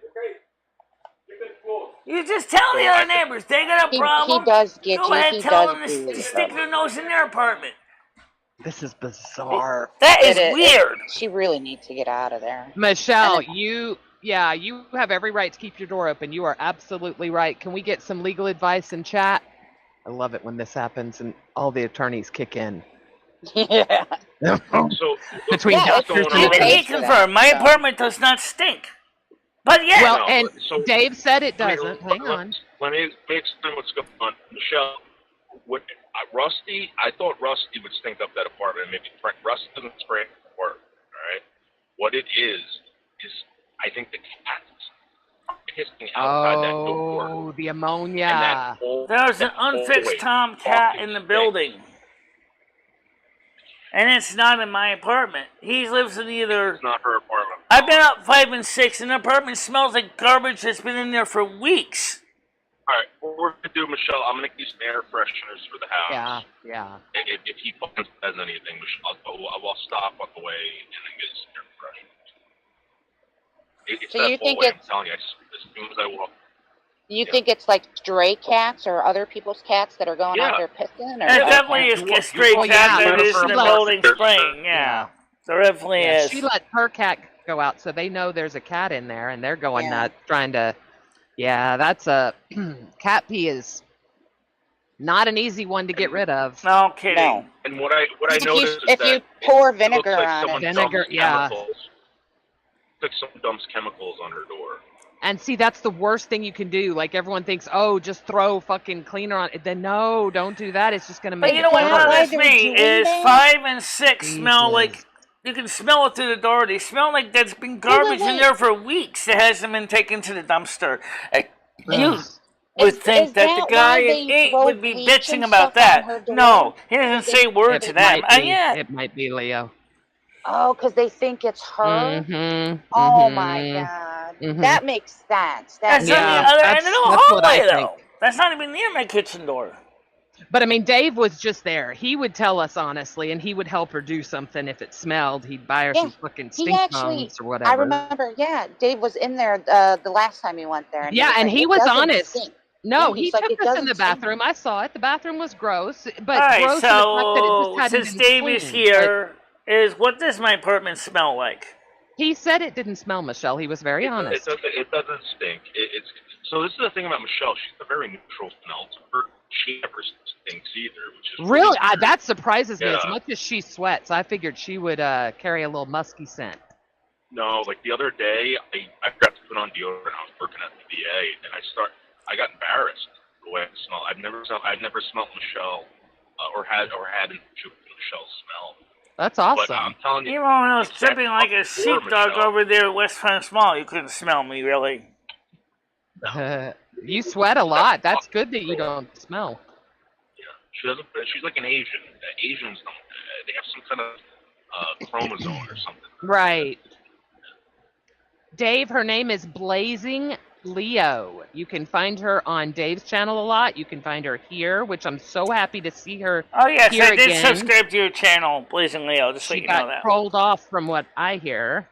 A: You just tell the other neighbors they got a problem.
G: He does get
A: Go
G: you.
A: ahead,
G: He
A: tell
G: does
A: them
G: do
A: to stick their nose in their apartment.
E: This is bizarre.
A: That is weird.
G: She really needs to get out of there.
E: Michelle, you have every right to keep your door open. You are absolutely right. Can we get some legal advice in chat? I love it when this happens and all the attorneys kick in.
G: Yeah.
B: So
E: between doctors
A: and he confirmed my apartment does not stink. But yeah.
E: Well, and Dave said it doesn't. Hang on.
B: Let me explain what's going on. Michelle, Rusty, I thought Rusty would stink up that apartment. Maybe Rusty doesn't spray it work. All right. What it is I think the cats are pissing outside that door.
E: Oh, the ammonia.
A: There's an unfixed tomcat in the building. And it's not in my apartment. He lives in either...
B: It's not her apartment.
A: I've been up 5 and 6, and the apartment smells like garbage that's been in there for weeks.
B: All right, what we're going to do, Michelle, I'm going to get some air fresheners for the house.
E: Yeah.
B: If he fucking says anything, Michelle, I'll stop on the way and then get some air fresheners. It's
G: So you think
B: I'm telling you, as soon as I walk...
G: You think it's like stray cats or other people's cats that are going out there pissing? Or
A: it definitely is a stray cat that is in the building spraying, yeah. There definitely is.
E: She let her cat go out, so they know there's a cat in there, and they're going nuts trying to... Yeah, that's a... cat pee is not an easy one to get rid of.
A: No kidding. No.
B: And what I noticed is
G: if
B: that
G: you pour vinegar
B: it looks like
G: on
B: someone
G: it.
B: dumps chemicals. Like someone dumps chemicals on her door.
E: And see, that's the worst thing you can do. Like, everyone thinks, oh, just throw fucking cleaner on it. Then, no, don't do that. It's just going to make
A: it worse. But you know what bothers me is 5 and 6 smell like, you can smell it through the door. They smell like there's been garbage in there for weeks that hasn't been taken to the dumpster. You would think that the guy at 8 would be bitching about that. No, he doesn't say a word to them.
E: It might be Leo.
G: Oh, because they think it's her?
E: Mm-hmm.
G: Oh, my God. Mm-hmm. That makes sense.
A: That's on the other end of the hallway, though. That's not even near my kitchen door.
E: But I mean, Dave was just there. He would tell us honestly, and he would help her do something if it smelled. He'd buy her some fucking stink bombs or whatever.
G: I remember, Dave was in there the last time you went there. And
E: he was honest.
G: Stink.
E: No, he took us in the bathroom. I saw it. The bathroom was gross, but
A: all right,
E: gross
A: so
E: in the fact that it just
A: since Dave is here, what does my apartment smell like?
E: He said it didn't smell, Michelle. He was very honest.
B: It doesn't stink. So this is the thing about Michelle. She's a very neutral smell to her. She never stinks either, which is
E: really that surprises me. As much as she sweats, I figured she would carry a little musky scent.
B: No, like the other day, I forgot to put on deodorant. I was working at the VA, and I got embarrassed the way I smelled. I've never smelled Michelle, or had an issue with Michelle's smell.
E: That's awesome.
B: But I'm telling you,
A: even when I was dripping like a sheepdog over there at West Front Mall, you couldn't smell me really.
E: You sweat a lot. That's good that you don't smell.
B: Yeah, she doesn't. She's like an Asian. Asians don't. They have some kind of chromosome or something.
E: Right. Dave, her name is Blazing Leo. You can find her on Dave's channel a lot. You can find her here, which I'm so happy to see her.
A: Oh yes,
E: here
A: I did
E: again.
A: subscribe to your channel, Blazing Leo. Just so you know that.
E: She got trolled off from what I hear.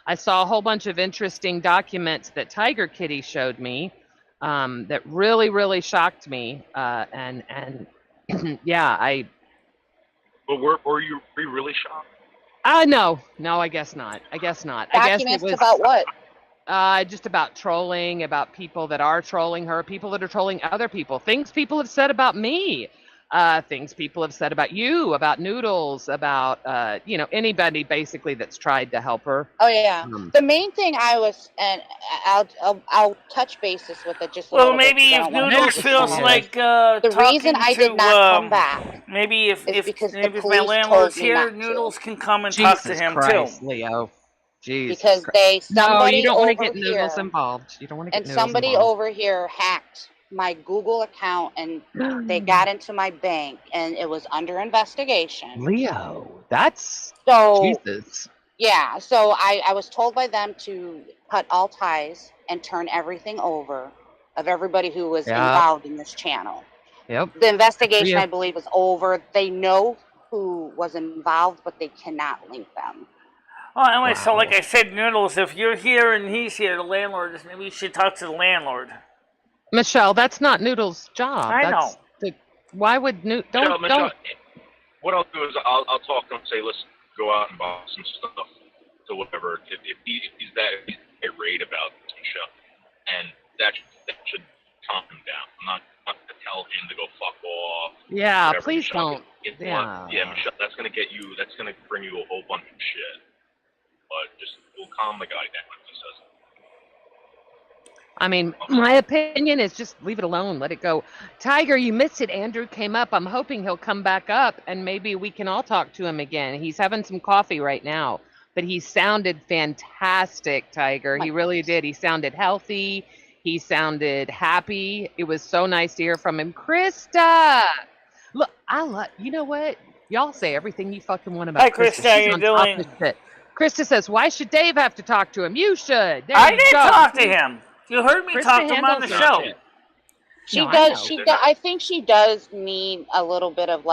E: I saw a whole bunch of interesting documents that Tiger Kitty showed me that really, really shocked me. And yeah,
B: But were you really shocked?
E: No, I guess not.
G: Documents
E: I guess it was
G: about what?
E: Just about trolling, about people that are trolling her, people that are trolling other people, things people have said about me, things people have said about you, about Noodles, about anybody basically that's tried to help her.
G: Oh yeah. The main thing and I'll touch basis with it just a little bit.
A: Well, maybe if Noodles feels like
G: the reason I did not come back.
A: Maybe if
G: the
A: my landlord's here, Noodles can come and talk to him
E: Christ,
A: too.
E: Leo. Jeez.
G: Because
E: you don't want to get Noodles involved. You don't want to get Noodles
G: somebody
E: involved.
G: over here hacked my Google account and they got into my bank and it was under investigation.
E: Leo, that's Jesus.
G: Yeah, so I was told by them to cut all ties and turn everything over of everybody who was involved in this channel.
E: Yep.
G: The investigation, I believe, is over. They know who was involved, but they cannot link them.
A: Oh, anyway, so like I said, Noodles, if you're here and he's here, the landlord, maybe you should talk to the landlord.
E: Michelle, that's not Noodles' job.
A: I know.
E: Why would
B: Michelle, what I'll do is I'll talk to him and say, listen, go out and buy some stuff to whatever. If he's that irate about this, Michelle, and that should calm him down. I'm not to tell him to go fuck off.
E: Yeah,
B: whatever,
E: please
B: Michelle.
E: don't.
B: Yeah, Michelle, that's gonna bring you a whole bunch of shit. But we'll calm the guy down if he says it.
E: I mean, my opinion is just leave it alone. Let it go. Tiger, you missed it. Andrew came up. I'm hoping he'll come back up and maybe we can all talk to him again. He's having some coffee right now, but he sounded fantastic, Tiger. He really did. He sounded healthy. He sounded happy. It was so nice to hear from him. Krista! Look, you know what? Y'all say everything you fucking want about Krista.
A: Hi, Krista. How you doing?
E: Krista says, why should Dave have to talk to him? You should.
A: I didn't talk to him. You heard me talk to him on the show.
G: I think she does need a little bit of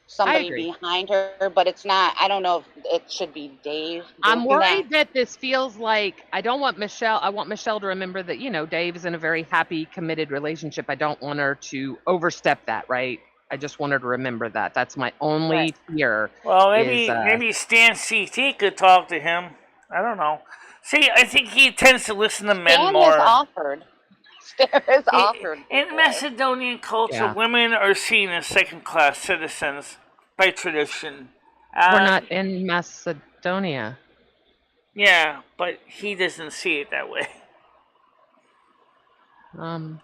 G: somebody behind her, but it's not. I don't know if it should be Dave.
E: I'm worried that this feels like I want Michelle to remember that, Dave is in a very happy, committed relationship. I don't want her to overstep that, right? I just want her to remember that. That's my only fear.
A: Well, maybe Stan CT could talk to him. I don't know. See, I think he tends to listen to men more.
G: Stan is offered.
A: In Macedonian culture, women are seen as second-class citizens by tradition.
E: We're not in Macedonia.
A: Yeah, but he doesn't see it that way.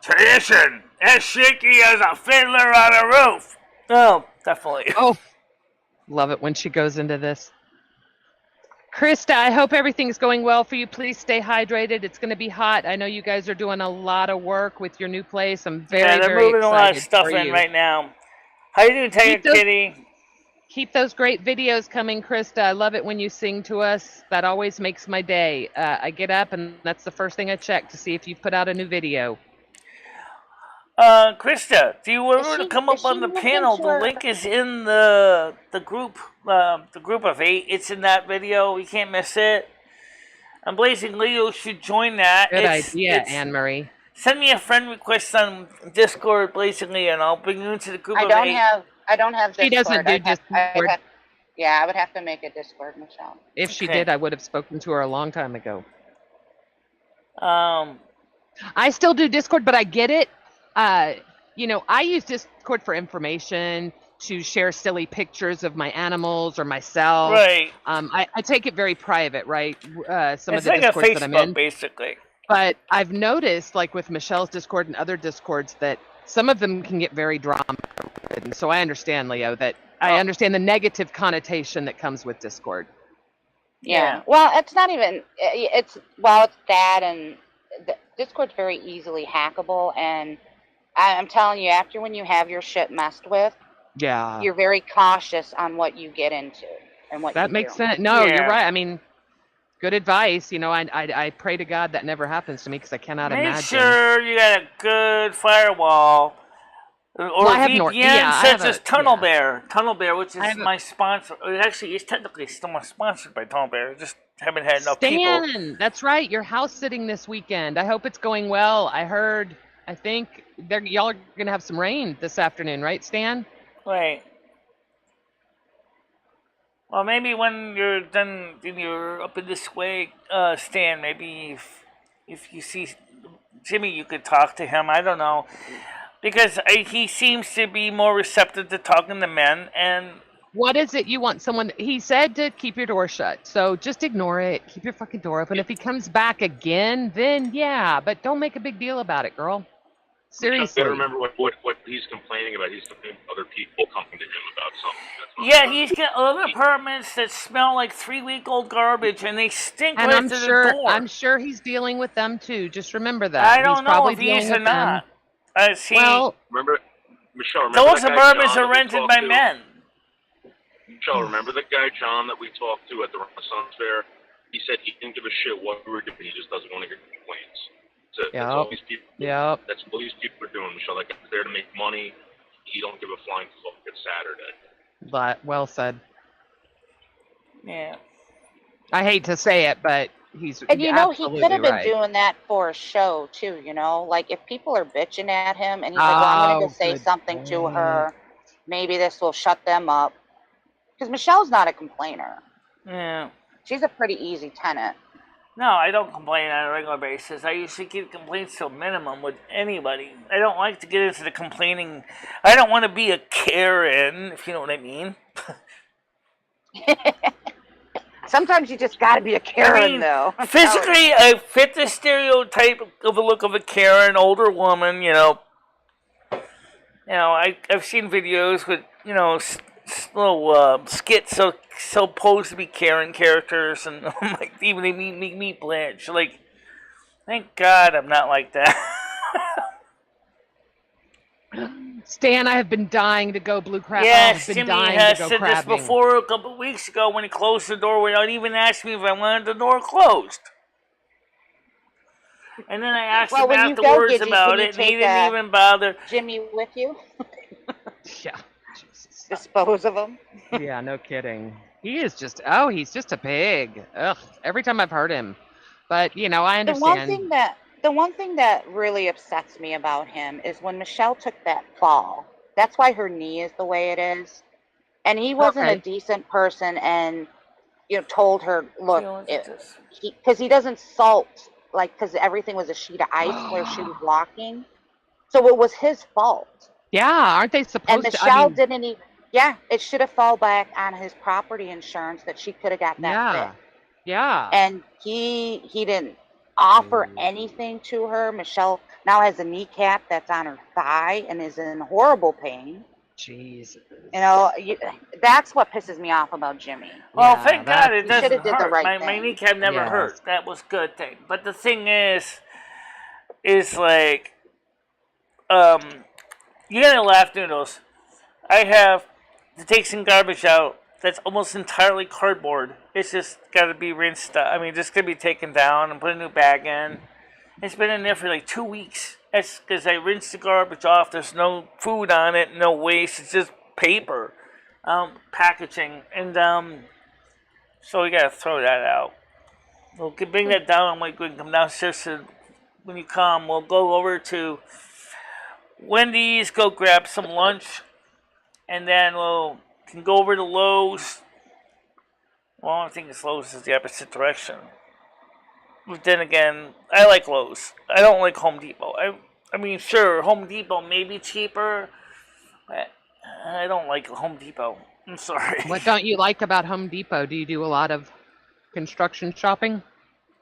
E: Tradition!
A: As shaky as a fiddler on a roof! Oh, definitely.
E: Oh, love it when she goes into this. Krista, I hope everything's going well for you. Please stay hydrated. It's going to be hot. I know you guys are doing a lot of work with your new place. I'm very, very excited.
A: Yeah, they're moving a lot of stuff in right now. How you doing, Tiger Kitty?
E: Keep those great videos coming, Krista. I love it when you sing to us. That always makes my day. I get up, and that's the first thing I check to see if you've put out a new video.
A: Krista, do you want to come up on the panel? The link is in the group of 8. It's in that video. We can't miss it. And Blazing Leo should join that.
E: Good idea, Anne-Marie.
A: Send me a friend request on Discord, Blazing Leo, and I'll bring you into the group of 8.
G: I don't have Discord.
E: She doesn't do Discord.
G: I would have to make a Discord, Michelle.
E: If she did, I would have spoken to her a long time ago. I still do Discord, but I get it. You know, I use Discord for information, to share silly pictures of my animals or myself.
A: Right.
E: I take it very private, right? Some
A: it's
E: of the
A: like
E: Discords
A: a Facebook,
E: that I'm in.
A: Basically.
E: But I've noticed, like with Michelle's Discord and other Discords, that some of them can get very drama-ridden. So I understand, Leo, that I understand the negative connotation that comes with Discord.
G: Yeah. Well, it's not even. It's that, and Discord's very easily hackable, and I'm telling you, after when you have your shit messed with, you're very cautious on what you get into and what.
E: That makes sense. No, you're right. I mean, good advice. You know, I pray to God that never happens to me because I cannot imagine.
A: Make sure you got a good firewall. Or VPN such as Tunnel Bear. Tunnel Bear, which is my sponsor. Actually, it's technically still sponsored by Tunnel Bear. Just haven't had enough people.
E: That's right. You're house sitting this weekend. I hope it's going well. I think y'all are going to have some rain this afternoon, right, Stan?
A: Right. Well, maybe when you're done, when you're up in this way, Stan, maybe if you see Jimmy, you could talk to him. I don't know. Because he seems to be more receptive to talking to men. And
E: what is it you want someone? He said to keep your door shut. So just ignore it. Keep your fucking door open. If he comes back again, then yeah. But don't make a big deal about it, girl. Seriously.
B: You gotta remember what he's complaining about. He's complaining about other people coming to him about something.
A: Yeah, he's got other apartments that smell like 3-week-old garbage, and they stink right to the door.
E: I'm sure he's dealing with them too. Just remember that.
A: I don't know if he is or not.
B: Remember, Michelle.
A: Those apartments are rented by men.
B: Michelle, remember the guy John that we talked to at the Renaissance Fair? He said he didn't give a shit what we were doing. He just doesn't want to hear complaints. That's all these people. That's what these people are doing, Michelle. Like, they're there to make money. He don't give a flying fuck. It's Saturday.
E: Well said.
A: Yeah.
E: I hate to say it, but he's
G: and you know he could have been doing that for a show too. You know, like if people are bitching at him and he's like, "Well, I'm going to say something to her. Maybe this will shut them up." Because Michelle's not a complainer.
A: Yeah.
G: She's a pretty easy tenant.
A: No, I don't complain on a regular basis. I usually keep complaints to a minimum with anybody. I don't like to get into the complaining. I don't want to be a Karen, if you know what I mean.
G: Sometimes you just got to be a Karen, though.
A: Physically, I fit the stereotype of the look of a Karen, older woman. You know, I've seen videos with little skits so posed to be Karen characters, and like even they meet Blanche. Like, thank God I'm not like that.
E: Stan, I have been dying to go blue crab.
A: Yes, Jimmy has said this before a couple of weeks ago when he closed the door without even asking me if I wanted the door closed. And then I asked him afterwards about it, and he didn't even bother.
G: Jimmy with you?
E: Yeah.
G: Dispose of him?
E: Yeah, no kidding. He is just, he's just a pig. Ugh, every time I've heard him. But, I understand.
G: The one thing that really upsets me about him is when Michelle took that fall. That's why her knee is the way it is. And he wasn't a decent person and, told her, look, because he doesn't salt, because everything was a sheet of ice where she was walking. So it was his fault.
E: Yeah, aren't they supposed to?
G: And Michelle didn't even, it should have fall back on his property insurance that she could have got that fixed.
E: Yeah.
G: And he didn't offer anything to her. Michelle now has a kneecap that's on her thigh and is in horrible pain.
E: Jesus.
G: That's what pisses me off about Jimmy.
A: Well, thank God it doesn't hurt. My kneecap never
G: Yes.
A: hurt. That was good thing. But the thing is like, you gotta laugh, Noodles. I have to take some garbage out that's almost entirely cardboard. It's just got to be rinsed out. I mean, just going to be taken down and put a new bag in. It's been in there for like 2 weeks. That's because I rinsed the garbage off. There's no food on it, no waste. It's just paper, packaging, and so we gotta throw that out. We'll bring that down when we come downstairs. So when you come, we'll go over to Wendy's, go grab some lunch, and then we'll can go over to Lowe's. Well, I don't think it's Lowe's is the opposite direction. But then again, I like Lowe's. I don't like Home Depot. I mean, sure, Home Depot may be cheaper, but I don't like Home Depot. I'm sorry.
E: What don't you like about Home Depot? Do you do a lot of construction shopping?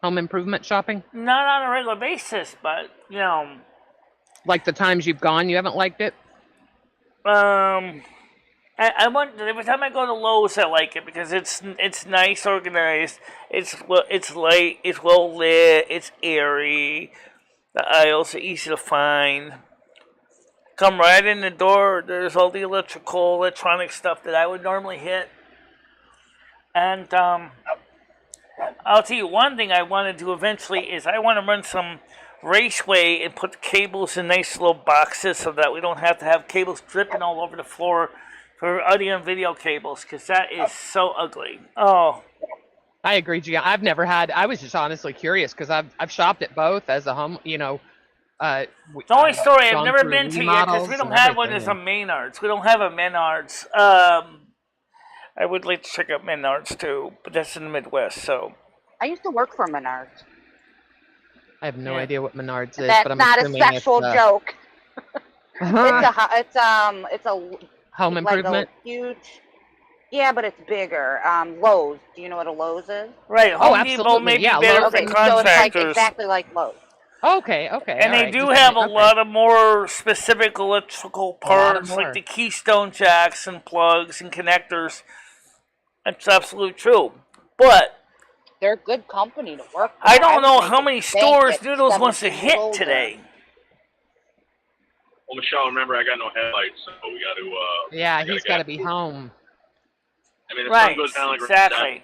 E: Home improvement shopping?
A: Not on a regular basis, but, you know.
E: Like the times you've gone, you haven't liked it?
A: I want every time I go to Lowe's, I like it because it's nice, organized. It's light, it's well lit, it's airy. The aisles are easy to find. Come right in the door. There's all the electronic stuff that I would normally hit. And I'll tell you one thing I want to do eventually is I want to run some raceway and put the cables in nice little boxes so that we don't have to have cables dripping all over the floor for audio and video cables, because that is so ugly. Oh,
E: I agree, Gia. I've never had. I was just honestly curious because I've shopped at both as a home. You know,
A: the only story I've never been to yet because we don't have one is a Maynard's. We don't have a Menards. I would like to check out Menards too, but that's in the Midwest. So
G: I used to work for Menards.
E: I have no idea what Menards is,
G: That's
E: but I'm
G: not a
E: assuming
G: sexual joke. It's a
E: home improvement.
G: Like a huge. Yeah, but it's bigger. Lowe's. Do you know what a Lowe's is?
A: Right. Home Depot may be better for contractors.
G: So it's like exactly like Lowe's.
E: Okay.
A: And they do have a lot of more specific electrical parts, like the keystone jacks and plugs and connectors. That's absolutely true. But
G: they're a good company to work for.
A: I don't know how many stores Noodles wants to hit today.
B: Well, Michelle, remember I got no headlights, so we got to.
E: Yeah, he's got to be home.
B: I mean, the sun goes down like
A: exactly.
B: I mean,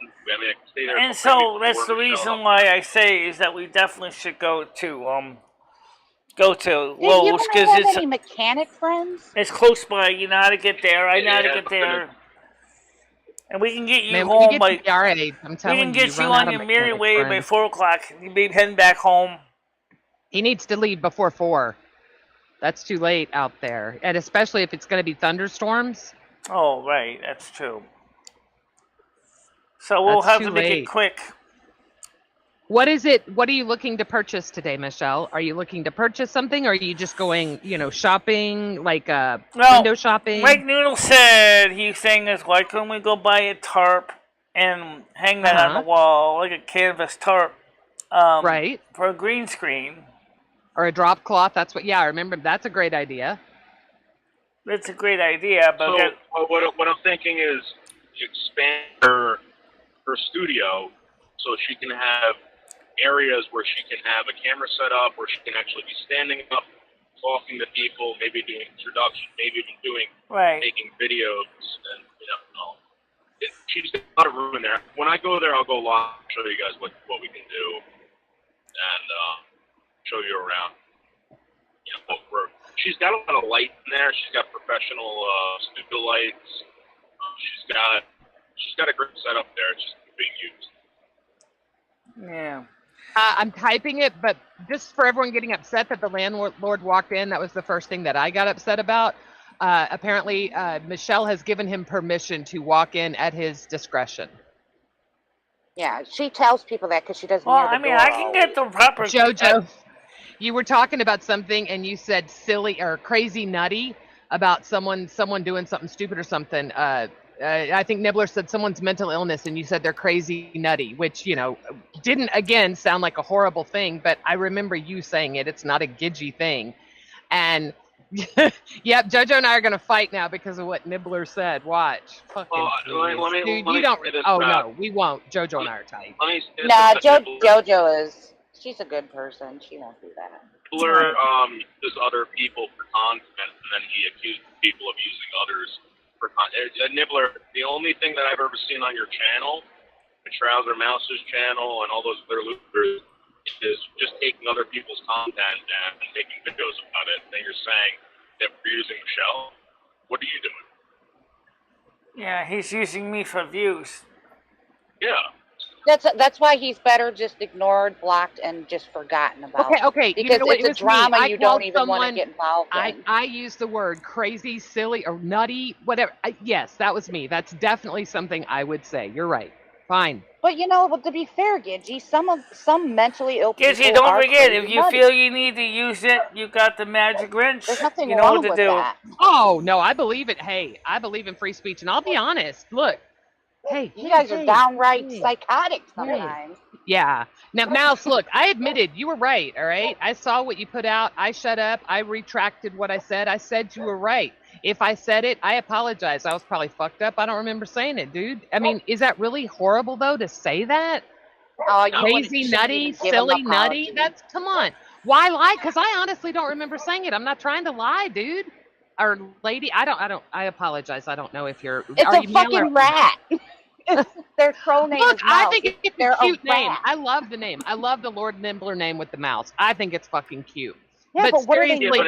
B: I can stay there.
A: And so that's the reason why I say is that we definitely should go to Lowe's because it's
G: any mechanic friends.
A: It's close by. You know how to get there. I know how to get there. And we can get you home by.
E: I'm telling
A: we can get you on your merry way by 4 o'clock. You'll be heading back home.
E: He needs to leave before 4. That's too late out there, and especially if it's going to be thunderstorms.
A: Oh, right, that's true. So we'll have to make it quick.
E: What is it? What are you looking to purchase today, Michelle? Are you looking to purchase something, or are you just going, shopping, like window shopping?
A: Like Noodle said, he's saying is, why couldn't we go buy a tarp and hang that on the wall, like a canvas tarp,
E: right,
A: for a green screen?
E: Or a drop cloth. That's what. Yeah, I remember. That's a great idea.
A: It's a great idea, but
B: so what I'm thinking is expand her studio so she can have areas where she can have a camera set up, where she can actually be standing up, talking to people, maybe doing introduction, maybe even doing making videos, and she's got a lot of room in there. When I go there, I'll go live, show you guys what we can do, and show you around. She's got a lot of light in there. She's got professional studio lights. She's got a great setup there. It's just being used.
A: Yeah.
E: I'm typing it, but just for everyone getting upset that the landlord walked in, that was the first thing that I got upset about. Apparently, Michelle has given him permission to walk in at his discretion.
G: Yeah, she tells people that because she doesn't.
A: Well, I mean, I can get the proper.
E: JoJo, you were talking about something, and you said silly or crazy nutty about someone doing something stupid or something. I think Nibbler said someone's mental illness, and you said they're crazy nutty, which, didn't, again, sound like a horrible thing, but I remember you saying it. It's not a gidgy thing. And, yep, JoJo and I are going to fight now because of what Nibbler said. Watch. No, we won't. JoJo and I are tight.
G: JoJo is, she's a good person. She won't do that.
B: Nibbler does other people for content, and then he accuses people of using others for content. Nibbler, the only thing that I've ever seen on your channel, the Trouser Mouse's channel, and all those other loopers, is just taking other people's content and making videos about it, and then you're saying that we're using Michelle. What are you doing?
A: Yeah, he's using me for views.
B: Yeah.
G: That's why he's better just ignored, blocked, and just forgotten about.
E: Okay.
G: Because
E: you know what,
G: it's a drama you don't even want to get involved
E: in. I use the word crazy, silly, or nutty, whatever. Yes, that was me. That's definitely something I would say. You're right. Fine.
G: But but to be fair, Gidgey, some mentally ill people
A: Gidgey, don't forget,
G: crazy
A: if you feel you need to use it, you got the magic wrench.
G: There's nothing
A: you know
G: wrong
A: what to
G: with
A: do.
G: that.
E: Oh no, I believe it. Hey, I believe in free speech, and I'll be honest. Look. Hey,
G: you guys are downright psychotic sometimes.
E: Yeah. Now, Mouse, look, I admitted you were right, all right? I saw what you put out. I shut up. I retracted what I said. I said you were right. If I said it, I apologize. I was probably fucked up. I don't remember saying it, dude. I mean, is that really horrible, though, to say that? Crazy, nutty, silly, nutty? Come on. Why lie? Because I honestly don't remember saying it. I'm not trying to lie, dude. Or lady, I apologize. I don't know if you're.
G: It's a fucking rat. Their troll name
E: Look,
G: is Mouse.
E: I think it's a cute name. I love the name. I love the Lord Nibbler name with the mouse. I think it's fucking cute.
G: Yeah, but what are they doing?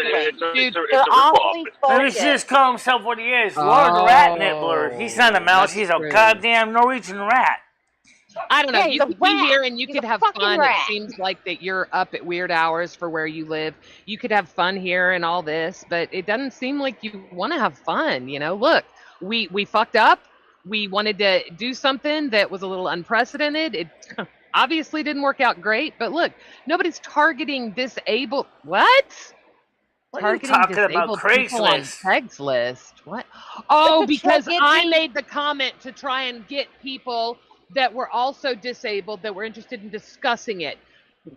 B: Dude,
G: they're awfully
A: Maybe he should just call himself what he is, Lord Rat Nibbler. He's not a mouse. He's a goddamn Norwegian rat.
E: I don't know.
G: Yeah,
E: you could be here and you
G: He's
E: could have fun.
G: rat.
E: It seems like that you're up at weird hours for where you live. You could have fun here and all this, but it doesn't seem like you want to have fun. Look, we fucked up. We wanted to do something that was a little unprecedented. It obviously didn't work out great, but look, nobody's targeting disabled. What?
A: What are you talking about? Craigslist.
E: Craigslist. What? Oh, because I made the comment to try and get people that were also disabled that were interested in discussing it,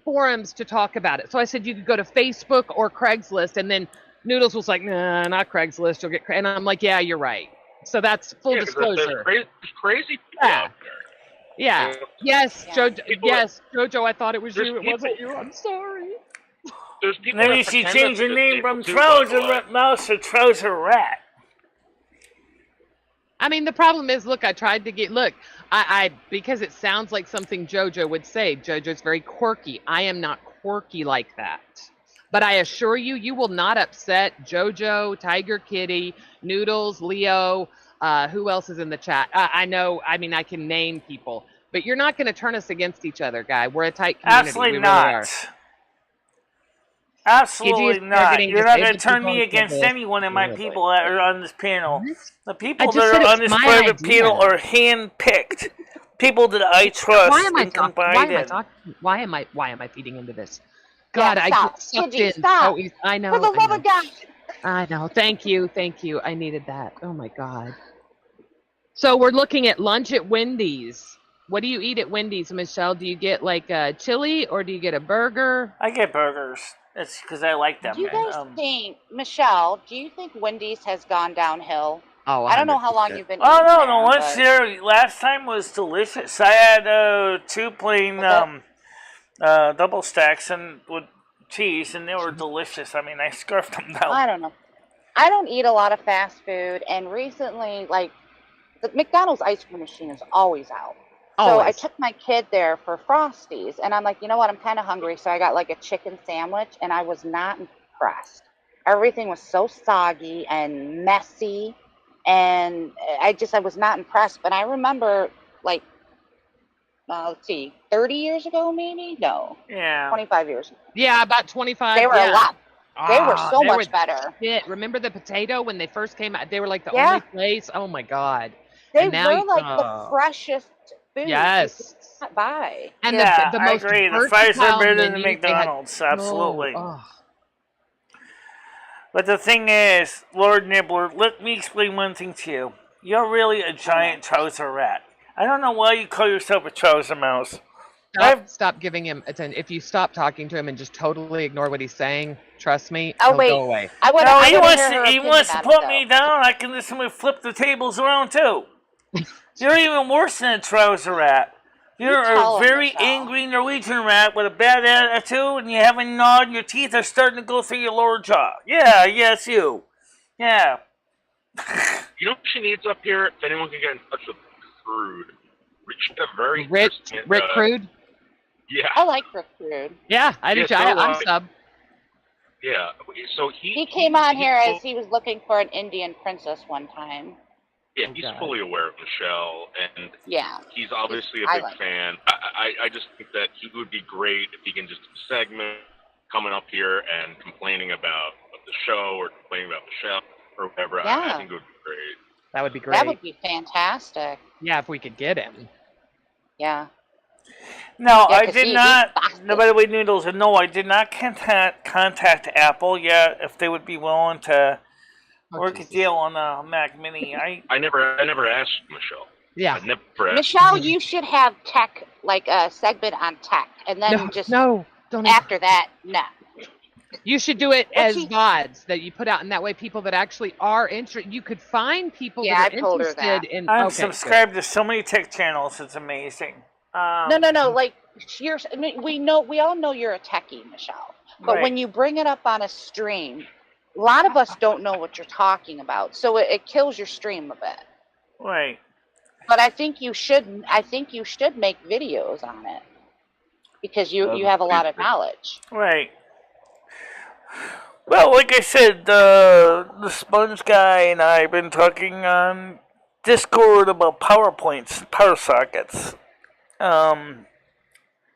E: forums to talk about it. So I said you could go to Facebook or Craigslist, and then Noodles was like, nah, not Craigslist. You'll get and I'm like, yeah, you're right. So that's full disclosure.
B: There's crazy people out there.
E: Yeah. Yes, Jojo.
B: Yes,
E: Jojo. I thought it was you. It wasn't you. I'm sorry.
B: There's people.
A: Maybe she changed her name from Trouser Mouse to Trouser Rat.
E: I mean, the problem is, look, I tried to get, I because it sounds like something JoJo would say. JoJo's very quirky. I am not quirky like that. But I assure you, you will not upset JoJo, Tiger Kitty, Noodles, Leo, who else is in the chat? I know, I mean, I can name people. But you're not going to turn us against each other, guy. We're a tight community.
A: Absolutely not. Absolutely not. You're not going to turn me against any one of my people that are on this panel. The people that are on this private panel are hand-picked. People that I trust.
E: Why am I feeding into this? God, I get sucked in.
G: Stop.
E: I know.
G: For the love of God.
E: I know. Thank you. I needed that. Oh my God. So we're looking at lunch at Wendy's. What do you eat at Wendy's, Michelle? Do you get like a chili or do you get a burger?
A: I get burgers. That's because I like them.
G: Do you guys think, Michelle, do you think Wendy's has gone downhill?
E: Oh,
G: I don't know how long you've been
A: eating
G: there,
A: no. Once there, last time was delicious. I had 2 plain double stacks and with cheese, and they were delicious. I mean, I scarfed them down.
G: I don't know. I don't eat a lot of fast food, and recently, like, the McDonald's ice cream machine is always out. So I took my kid there for Frosties, and I'm like, you know what, I'm kind of hungry, so I got like a chicken sandwich, and I was not impressed. Everything was so soggy and messy, and I was not impressed. But I remember, like, let's see, 30 years ago, maybe? No.
A: Yeah.
G: 25 years ago.
E: Yeah, about 25.
G: They were a lot. They were so much better.
E: Remember the potato when they first came out? They were like the only place. Oh my God.
G: They were like the freshest food you could not buy.
E: And
A: the
E: most
A: I agree. The fries are better than the McDonald's. Absolutely. But the thing is, Lord Nibbler, let me explain one thing to you. You're really a giant trouser rat. I don't know why you call yourself a trouser mouse.
E: Stop giving him attention. If you stop talking to him and just totally ignore what he's saying, trust me,
G: he'll
E: go away.
A: He wants to put me down. I can just flip the tables around too. You're even worse than a trouser rat. You're a very angry Norwegian rat with a bad attitude, and you haven't gnawed, and your teeth are starting to go through your lower jaw. Yeah, yes, you. Yeah.
B: You know what she needs up here? If anyone can get in touch with Crude. We should have very
E: Rick Crude?
B: Yeah.
G: I like Rick Rude.
E: Yeah, I do.
B: Yeah, so
E: I'm sub.
B: Yeah. So
G: He came on here as he was looking for an Indian princess one time.
B: Yeah, he's fully aware of Michelle, and
G: yeah,
B: he's obviously a big fan. I just think that he would be great if he can just segment coming up here and complaining about the show or complaining about Michelle or whatever.
G: Yeah.
B: I think it would be great.
E: That would be great.
G: That would be fantastic.
E: Yeah, if we could get him.
G: Yeah.
A: No, I did not. Nobody with noodles, and no, I did not contact Apple yet. If they would be willing to work a deal on a Mac Mini,
B: I never asked Michelle.
E: Yeah.
B: I never asked
G: Michelle, you should have tech, like a segment on tech, and then don't after that, no.
E: You should do it as VODs that you put out, and that way people that actually are interested, you could find people that are interested in.
A: I'm subscribed to so many tech channels. It's amazing.
G: No. Like we all know you're a techie, Michelle. But when you bring it up on a stream, a lot of us don't know what you're talking about, so it kills your stream a bit.
A: Right.
G: But I think you should. I think you should make videos on it because you have a lot of knowledge.
A: Right. Well, like I said, the Sponge guy and I have been talking on Discord about PowerPoints, power sockets.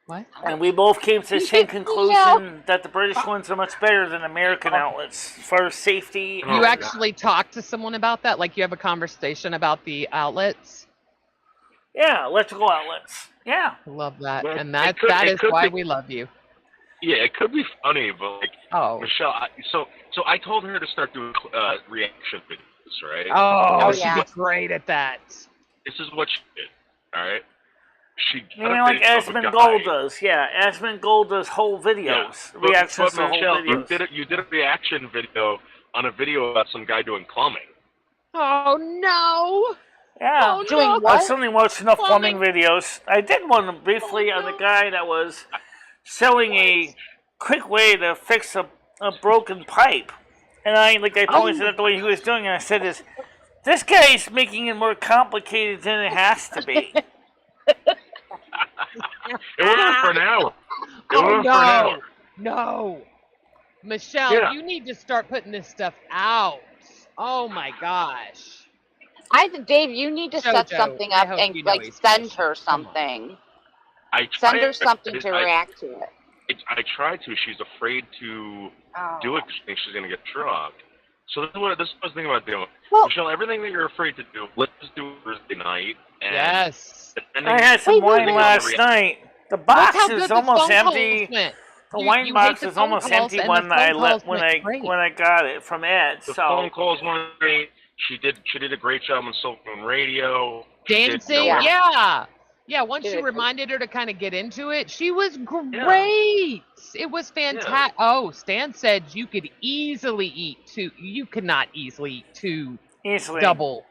E: What?
A: And we both came to the same conclusion that the British ones are much better than American outlets as far as safety.
E: You actually talk to someone about that? Like you have a conversation about the outlets?
A: Yeah, electrical outlets. Yeah.
E: I love that.
B: Well,
E: and that is why we love you.
B: Yeah, it could be funny, but like Michelle, so I told her to start doing reaction videos, right?
E: Oh, she's great at that.
B: This is what she did. All right. She
A: like Asmongold does. Yeah, Asmongold does whole videos, reactions to
B: Michelle,
A: whole videos.
B: You did a reaction video on a video about some guy doing plumbing.
E: Oh no!
A: Yeah,
G: doing what?
A: I've certainly watched enough plumbing videos. I did one briefly on the guy that was selling a quick way to fix a broken pipe, and I pointed out the way he was doing it. I said, "This guy's making it more complicated than it has to be."
B: It went on for an hour. It went on for an hour.
E: No. Michelle, you need to start putting this stuff out. Oh my gosh.
G: Dave, you need to set something up and send her something. Send her something to react to it.
B: I tried to. She's afraid to do it because she thinks she's going to get drugged. So this is what I was thinking about doing. Well, Michelle, everything that you're afraid to do, let's just do it Thursday night. And
E: yes.
A: I had some wine last night. The box is almost empty. The wine box is almost empty when I got it from Ed.
B: The phone calls weren't great. She did a great job on Silvermoon Radio.
E: Dancing, yeah. Once you reminded her to kind of get into it, she was great. It was fantastic. Yeah. Oh, Stan said you could easily eat two. You could not easily eat two.
A: Easily.
E: Double.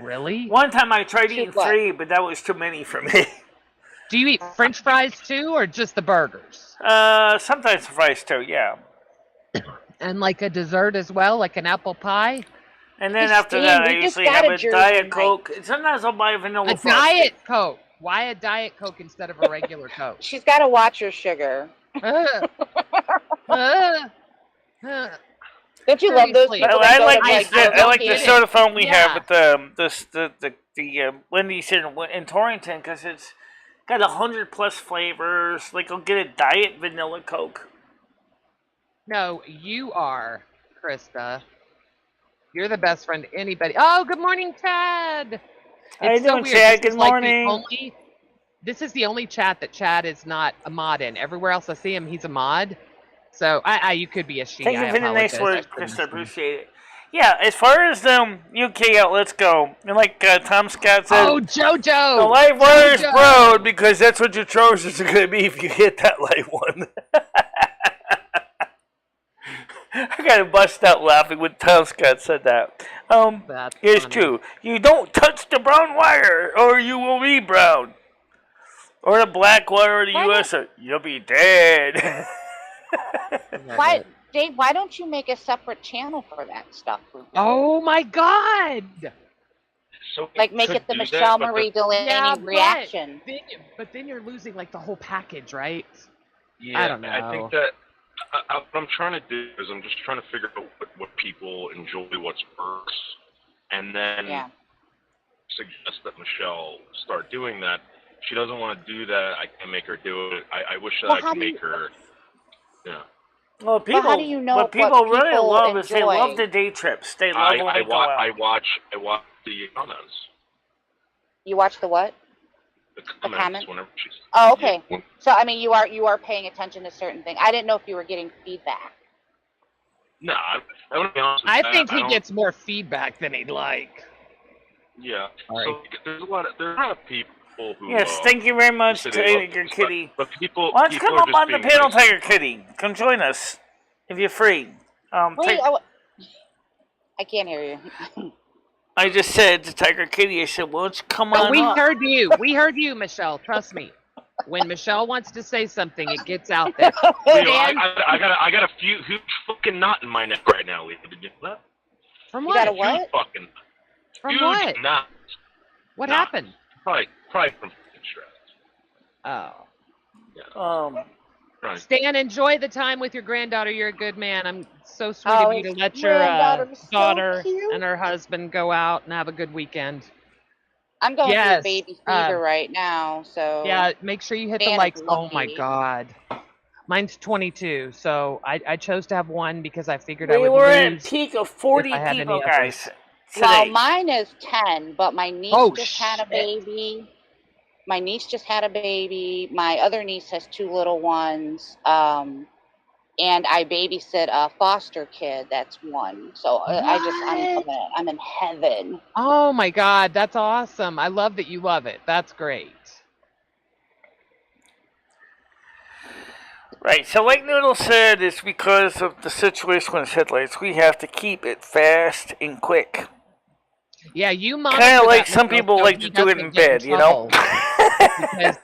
E: Really?
A: One time I tried eating 3, but that was too many for me.
E: Do you eat French fries too, or just the burgers?
A: Sometimes fries too, yeah.
E: And like a dessert as well, like an apple pie?
A: And then after that, I usually have a Diet Coke. Sometimes I'll buy a vanilla frosty.
E: Diet Coke. Why a Diet Coke instead of a regular Coke?
G: She's got to watch her sugar.
E: Don't
G: you love those people?
A: I like the soda fountain we have at the Wendy's in Torrington because it's got 100+ flavors. Like I'll get a Diet Vanilla Coke.
E: No, you are, Krista. You're the best friend to anybody. Oh, good morning, Chad.
A: How you doing, Chad? Good morning.
E: This is the only chat that Chad is not a mod in. Everywhere else I see him, he's a mod. So you could be a she.
A: Thank you for the nice words, Krista. Appreciate it. Yeah, as far as UK outlets go, and like Tom Scott said,
E: JoJo,
A: the live wire is broad because that's what your trousers are going to be if you hit that live one. I got to bust out laughing when Tom Scott said that. Here's two. You don't touch the brown wire, or you will be brown. Or the black wire of the U.S., you'll be dead.
G: Dave, why don't you make a separate channel for that stuff?
E: Oh, my God.
B: So
G: Like make it the MicheleMarieDalene reaction.
E: But then you're losing like the whole package, right?
B: Yeah,
E: I don't know.
B: I think that what I'm trying to do is I'm just trying to figure out what people enjoy, what's works, and then suggest that Michelle start doing that. If she doesn't want to do that, I can make her do it. I wish that I could make her. Yeah.
A: Well, people,
G: how do you know
A: what people
G: what
A: really
G: people
A: love is they
G: enjoy?
A: love the day trips. They love when they go out.
B: I watch the comments.
G: You watch the what?
B: The comments whenever she's.
G: Oh, okay. Yeah. So I mean, you are paying attention to certain things. I didn't know if you were getting feedback.
B: No, I want to be honest with
E: I think he gets more feedback than he'd like.
B: Yeah. So there's a lot of people who.
A: Yes, thank you very much, Tiger Kitty.
B: But people.
A: Why don't you come up on the panel, Tiger Kitty? Come join us if you're free.
G: Wait, I can't hear you.
A: I just said to Tiger Kitty, I said, "Why don't you come on
E: we
A: up?"
E: heard you. We heard you, Michelle. Trust me. When Michelle wants to say something, it gets out there.
B: Leo, I got a huge fucking knot in my neck right now, Leo. Did you know that?
E: From
G: what?
E: You
G: got a what?
B: Fucking
E: from
B: huge
E: what?
B: Knot.
E: What happened?
B: Probably from stress.
E: Oh.
B: Yeah. Right.
E: Stan, enjoy the time with your granddaughter. You're a good man. I'm so sweet of you to let your daughter and her husband go out and have a good weekend.
G: I'm going through baby fever right now, so
E: yeah, make sure you hit the likes. Oh my God, mine's 22, so I chose to have one because I figured I would
A: We were
E: lose
A: at a peak of 40 people, guys.
G: Well, mine is 10, but my niece just had a baby. My niece just had a baby. My other niece has 2 little ones. And I babysit a foster kid that's 1. So I'm in heaven.
E: Oh my God, that's awesome. I love that you love it. That's great.
A: Right, so like Noodle said, it's because of the situation with headlights. We have to keep it fast and quick.
E: Yeah, you monitor
A: kind of like
E: that,
A: some people like to do it in bed, you know?
E: Because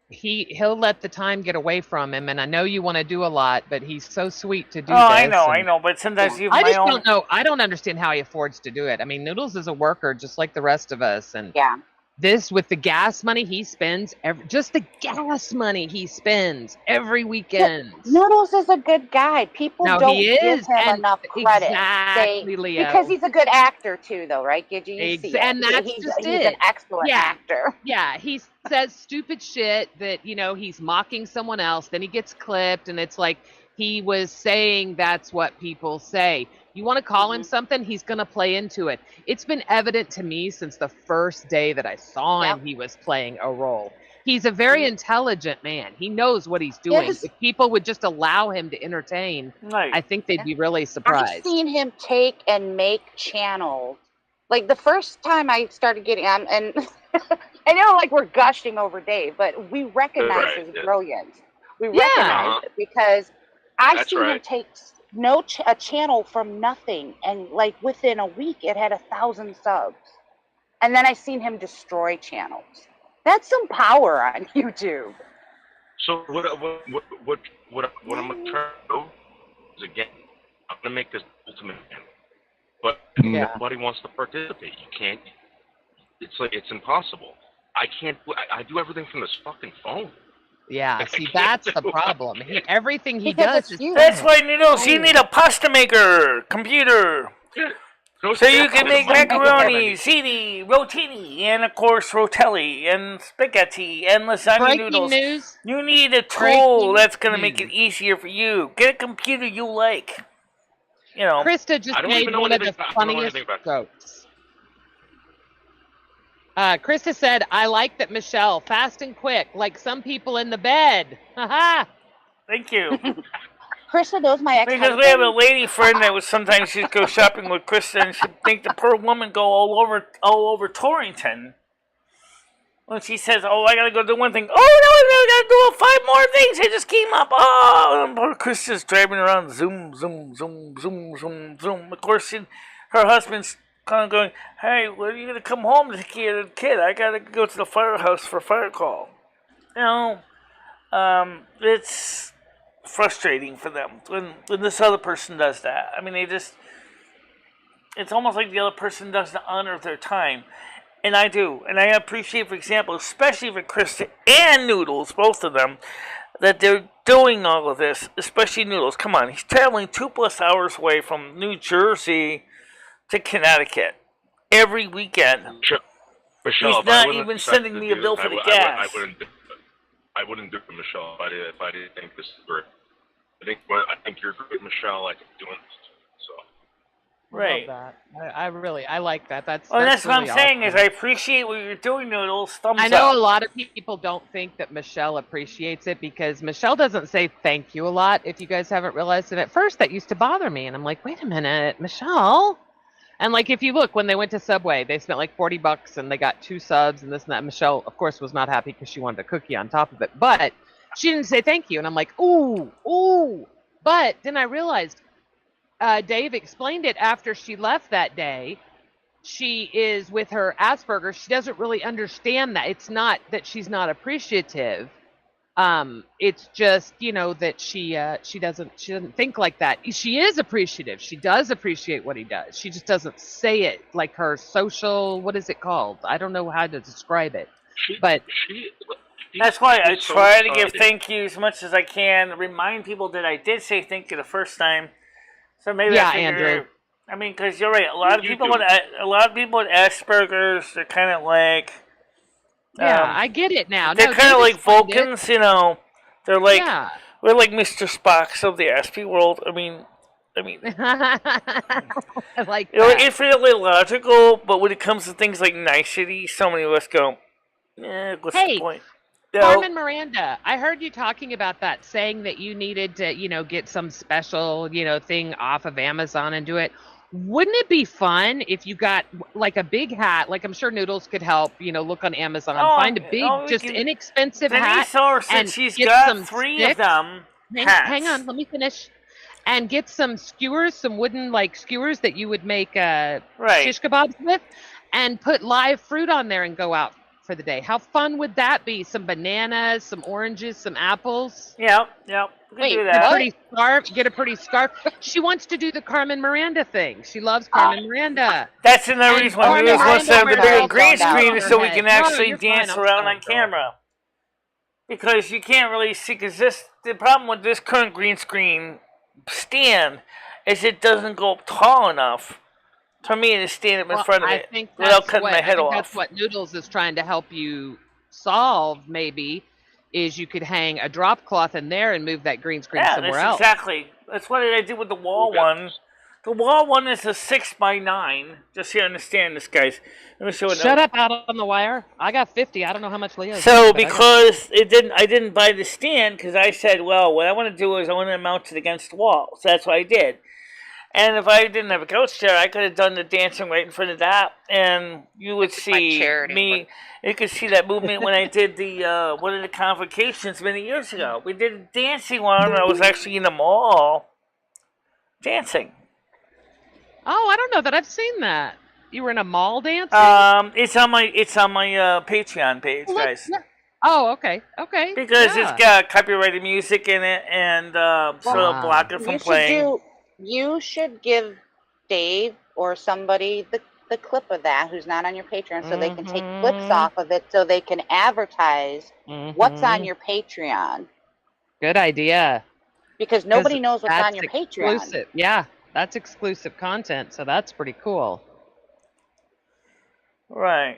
E: he'll let the time get away from him, and I know you want to do a lot, but he's so sweet to do this.
A: I know, but sometimes you have
E: don't know. I don't understand how he affords to do it. I mean, Noodles is a worker just like the rest of us, and this with the gas money he spends, just the gas money he spends every weekend.
G: Noodles is a good guy. People don't give him enough credit.
E: Exactly, Leo.
G: Because he's a good actor too, though, right? Did you see it?
E: And that's
G: he's
E: an
G: excellent actor.
E: Yeah, he says stupid shit that, he's mocking someone else. Then he gets clipped, and it's like he was saying that's what people say. You want to call him something, he's going to play into it. It's been evident to me since the first day that I saw him, he was playing a role. He's a very intelligent man. He knows what he's doing. If people would just allow him to entertain, I think they'd be really surprised.
G: I've seen him take and make channels. Like the first time I started getting on, and I know like we're gushing over Dave, but we recognize his brilliance. We recognize it because I've seen him take a channel from nothing, and like within a week it had 1,000 subs, and then I seen him destroy channels. That's some power on YouTube.
B: So what I'm gonna try to do is, again, I'm gonna make this ultimate channel, but nobody wants to participate. You can't. It's impossible. I can't. I do everything from this fucking phone.
E: Yeah, see, that's the problem. Everything he does is...
A: That's why, Noodles, you need a pasta maker, computer. So you can make macaroni, ziti, rotini, and of course rotelli, and spaghetti, and lasagna noodles. You need a tool that's going to make it easier for you. Get a computer you like.
E: Krista just made one of the funniest jokes. Krista said, I like that Michelle, fast and quick, like some people in the bed. Haha.
A: Thank you.
G: Krista knows my ex-husband.
A: Because we have a lady friend that was sometimes she'd go shopping with Krista and she'd think the poor woman go all over Torrington. When she says, I gotta go do one thing. Oh, no, I gotta do 5 more things. I just came up. Oh, and poor Krista's driving around. Zoom, zoom, zoom, zoom, zoom, zoom. Of course, her husband's kind of going, hey, when are you going to come home to take care of the kid? I got to go to the firehouse for a fire call. It's frustrating for them when this other person does that. I mean, it's almost like the other person doesn't honor their time. And I do. And I appreciate, for example, especially for Krista and Noodles, both of them, that they're doing all of this, especially Noodles. Come on, he's traveling 2+ hours away from New Jersey to Connecticut every weekend.
B: Michelle,
A: he's not even sending me a bill for the gas.
B: I wouldn't do it, Michelle, if I didn't think this is great. I think you're great, Michelle. I think doing this. So.
A: Right.
E: I love that. I like that. That's
A: what
E: really
A: I'm saying
E: awesome.
A: is I appreciate what you're doing, Noodles. Thumbs up.
E: I know a lot of people don't think that Michelle appreciates it because Michelle doesn't say thank you a lot, if you guys haven't realized. And at first that used to bother me. And I'm like, wait a minute, Michelle. And like, if you look, when they went to Subway, they spent like $40 and they got 2 subs and this and that. Michelle, of course, was not happy because she wanted a cookie on top of it. But she didn't say thank you. And I'm like, ooh. But then I realized Dave explained it after she left that day. She is with her Asperger's. She doesn't really understand that. It's not that she's not appreciative. It's just, that she doesn't think like that. She is appreciative. She does appreciate what he does. She just doesn't say it like her social, what is it called? I don't know how to describe it.
A: That's why I try to give thank you as much as I can. Remind people that I did say thank you the first time. So maybe
E: Andrew.
A: I mean, because you're right. A lot of people with Asperger's, they're kind of like.
E: I get it now.
A: They're kind of like Vulcans, They're like we're like Mr. Spocks of the Aspie world. I mean,
E: I like
A: that. It's really logical, but when it comes to things like nicety, so many of us go, what's the point?
E: Carmen Miranda, I heard you talking about that, saying that you needed to, get some special, thing off of Amazon and do it. Wouldn't it be fun if you got like a big hat? Like I'm sure Noodles could help, look on Amazon, find a big, inexpensive hat.
A: And she's got 3 of them.
E: Hang on, let me finish. And get some skewers, some wooden skewers that you would make shish kebabs with, and put live fruit on there and go out for the day. How fun would that be? Some bananas, some oranges, some apples.
A: Yep.
E: Wait,
A: do that.
E: Get a pretty scarf. She wants to do the Carmen Miranda thing. She loves Carmen Miranda.
A: That's another reason why we just want to have the bigger green screen so we can actually dance around on camera. Because you can't really see, because the problem with this current green screen stand is it doesn't go up tall enough for me to stand up in front of it without cutting my head off.
E: That's what Noodles is trying to help you solve, maybe, is you could hang a drop cloth in there and move that green screen somewhere else.
A: Exactly. That's what I did with the wall one. The wall one is a 6x9. Just so you understand this, guys. Let me show it.
E: Shut up, out on the wire. I got 50. I don't know how much Leo's.
A: So because I didn't buy the stand because I said, well, what I want to do is I want to mount it against the wall. So that's what I did. And if I didn't have a couch chair, I could have done the dancing right in front of that, and you would see me. You could see that movement when I did the one of the convocations many years ago. We did a dancing one. I was actually in the mall dancing.
E: Oh, I don't know that I've seen that. You were in a mall dancing?
A: It's on my Patreon page, guys.
E: Oh, okay.
A: Because it's got copyrighted music in it, and so it'll block it from playing.
G: You should give Dave or somebody the clip of that who's not on your Patreon so they can take clips off of it so they can advertise what's on your Patreon.
E: Good idea.
G: Because nobody knows what's on your Patreon.
E: Exclusive. Yeah, that's exclusive content, so that's pretty cool.
A: Right.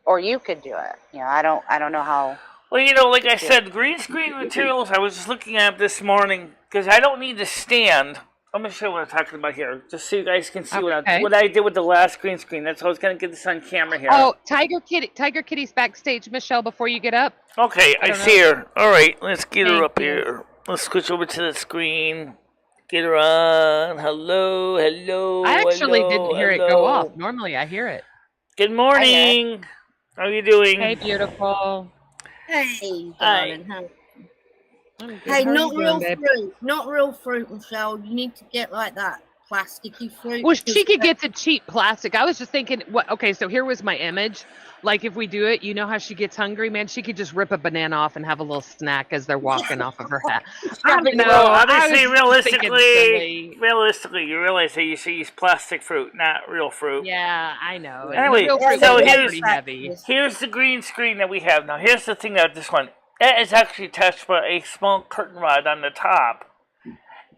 G: Or you could do it. I don't know how.
A: Well, like I said, green screen materials, I was just looking at this morning, because I don't need to stand. I'm going to show you what I'm talking about here, just so you guys can see what I did with the last green screen. That's how I was going to get this on camera here.
E: Oh, Tiger Kitty's backstage, Michelle, before you get up.
A: Okay, I see her. All right, let's get her up here. Let's switch over to the screen. Get her on. Hello.
E: I actually didn't hear it go off. Normally, I hear it.
A: Good morning. How are you doing?
E: Hey, beautiful.
I: Hey, darling. Hey, not real fruit, Michelle. You need to get like that plasticky fruit.
E: Well, she could get the cheap plastic. I was just thinking, so here was my image. Like, if we do it, you know how she gets hungry, man? She could just rip a banana off and have a little snack as they're walking off of her hat. I don't know.
A: Obviously, realistically, realistically, you realize that you should use plastic fruit, not real fruit.
E: Yeah, I know.
A: Anyway,
E: real fruit
A: so
E: was pretty heavy.
A: here's the green screen that we have. Now, here's the thing about this one. It is actually attached by a small curtain rod on the top.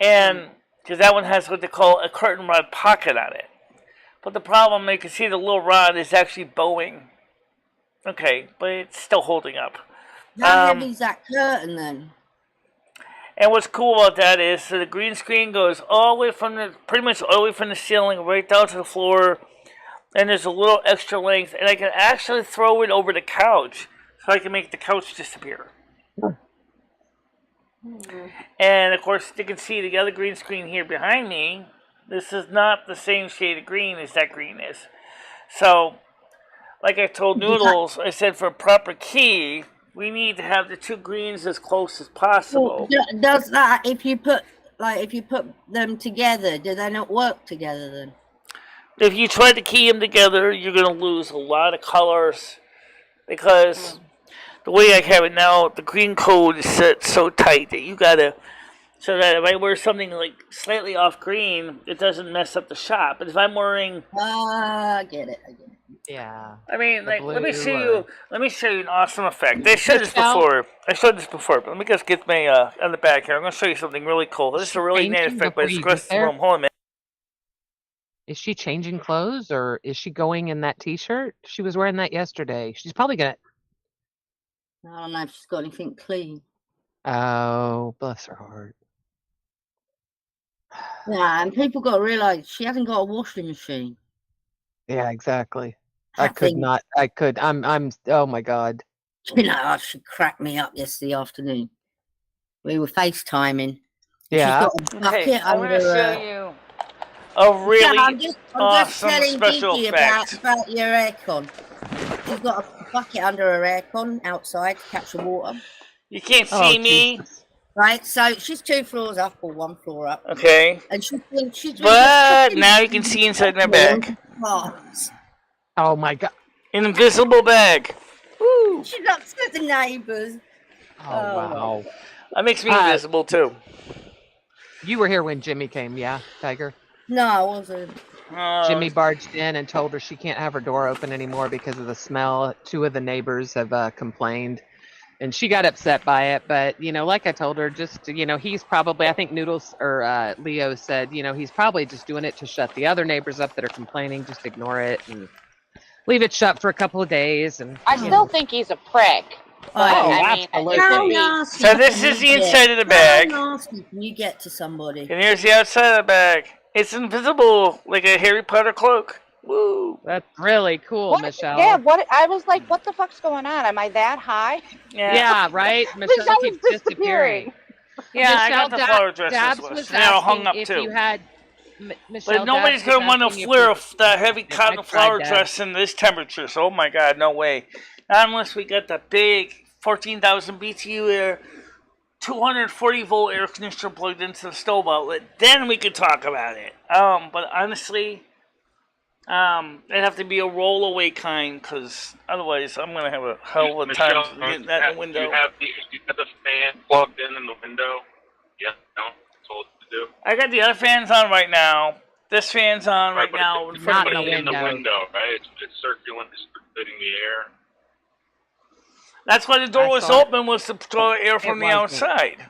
A: And, because that one has what they call a curtain rod pocket on it. But the problem, you can see the little rod is actually bowing. Okay, but it's still holding up.
I: How heavy is that curtain then?
A: And what's cool about that is so the green screen goes all the way from pretty much all the way from the ceiling right down to the floor. And there's a little extra length, and I can actually throw it over the couch, so I can make the couch disappear. And of course, you can see the other green screen here behind me. This is not the same shade of green as that green is. So, like I told Noodles, I said for a proper key, we need to have the two greens as close as possible.
I: Well, does that if you put them together, do they not work together then?
A: If you try to key them together, you're going to lose a lot of colors because the way I have it now, the green code is set so tight that you got to, so that if I wear something like slightly off green, it doesn't mess up the shot. But if I'm wearing,
I: I get it.
E: Yeah.
A: I mean, like, let me show you an awesome effect. I showed this before, but let me just get my on the back here. I'm going to show you something really cool. This is a really neat effect, but it's across the room. Hold on a minute.
E: Is she changing clothes, or is she going in that T-shirt? She was wearing that yesterday. She's probably gonna.
I: I don't know if she's got anything clean.
E: Oh, bless her heart.
I: Yeah, and people got to realise she hasn't got a washing machine.
E: Yeah, exactly. I could not. I could. I'm. Oh my God.
I: You know, she cracked me up yesterday afternoon. We were FaceTiming.
E: Yeah.
I: She's got a bucket
A: I'm
I: under
A: going to show you a really awesome special effect.
I: About your aircon. She's got a bucket under her aircon outside to catch the water.
A: You can't see me.
I: Right, so she's 2 floors up or 1 floor up.
A: Okay.
I: And she's
A: but now you can see inside my bag.
E: Oh my God.
A: An invisible bag. Woo.
I: She's upset the neighbours.
E: Oh, wow.
A: That makes me invisible too.
E: You were here when Jimmy came, yeah, Tiger?
I: No, I wasn't.
E: Jimmy barged in and told her she can't have her door open anymore because of the smell. 2 of the neighbors have complained. And she got upset by it, but, you know, like I told her, just, you know, he's probably, I think Noodles or Leo said, you know, he's probably just doing it to shut the other neighbors up that are complaining. Just ignore it and leave it shut for a couple of days. And
G: I still think he's a prick.
E: Absolutely.
A: So this is the inside of the bag.
I: How nasty can you get to somebody?
A: And here's the outside of the bag. It's invisible, like a Harry Potter cloak. Woo!
E: That's really cool, Michelle.
G: Yeah, I was like, what the fuck's going on? Am I that high?
E: Yeah, right? Michelle keeps disappearing.
A: Yeah,
E: Michelle,
A: I got the flower dresses.
E: was
A: They're hung up
E: if
A: too.
E: You had, Michelle,
A: but nobody's going to want to flare that heavy cotton flower dress in this temperature. So, oh my God, no way. Not unless we got the big 14,000 BTU air, 240 volt air conditioner plugged into the stove outlet. Then we could talk about it. But honestly, it'd have to be a roll away kind, because otherwise I'm gonna have a hell of a time getting that in the window.
B: You have the fan plugged in the window. Yeah, no, that's all to do.
A: I got the other fans on right now. This fan's on right now.
B: It's not in the window, right? It's circulating, the air.
A: That's why the door was open, was to draw air from the outside.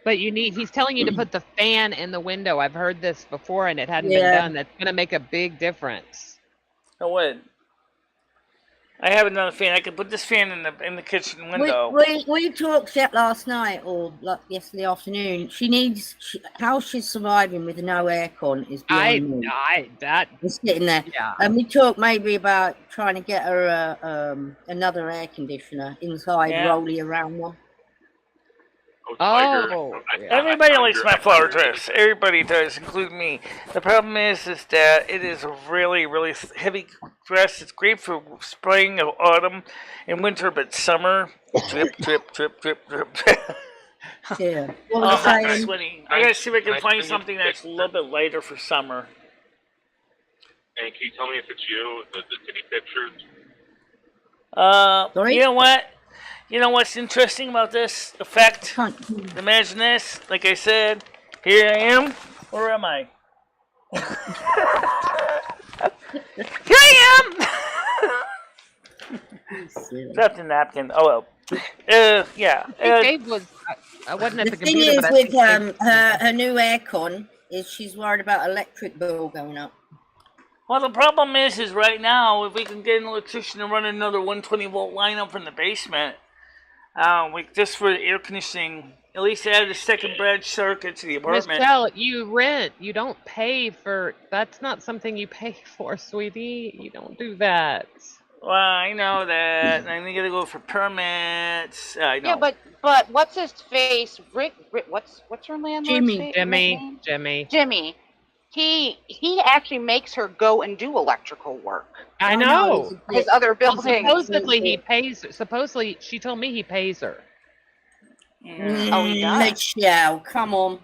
E: But he's telling you to put the fan in the window. I've heard this before and it hadn't been done. That's going to make a big difference.
A: No way. I have another fan. I can put this fan in the kitchen window.
I: We talked last night or yesterday afternoon. How she's surviving with no aircon is beyond me. We're sitting there.
E: Yeah.
I: And we talked maybe about trying to get her another air conditioner inside, rolling around one.
A: Everybody likes my flower dress. Everybody does, including me. The problem is that it is a really, really heavy dress. It's great for spring, autumn, and winter, but summer, drip, drip, drip, drip, drip.
I: Yeah.
A: I'm sweating. I gotta see if I can find something that's a little bit lighter for summer.
B: And can you tell me if it's you, the titty pictures?
A: You know what? You know what's interesting about this effect? Imagine this. Like I said, here I am. Where am I? Here I am! Dropped a napkin. Oh well. Yeah.
E: Dave was. I wasn't at the
I: thing
E: computer.
I: is
E: But
I: with her new aircon is she's worried about electric bill going up.
A: Well, the problem is right now, if we can get an electrician to run another 120-volt line up from the basement, just for the air conditioning, at least add a second branch circuit to the apartment.
E: Michelle, you rent. You don't pay for. That's not something you pay for, sweetie. You don't do that.
A: Well, I know that. And we gotta go for permits. I know.
G: Yeah, but what's his face? Rick what's your landlord's face?
E: Jimmy.
G: He actually makes her go and do electrical work.
E: I know.
G: His other building.
E: Supposedly he pays. Supposedly she told me he pays her.
G: Oh, he does.
I: Michelle, come on.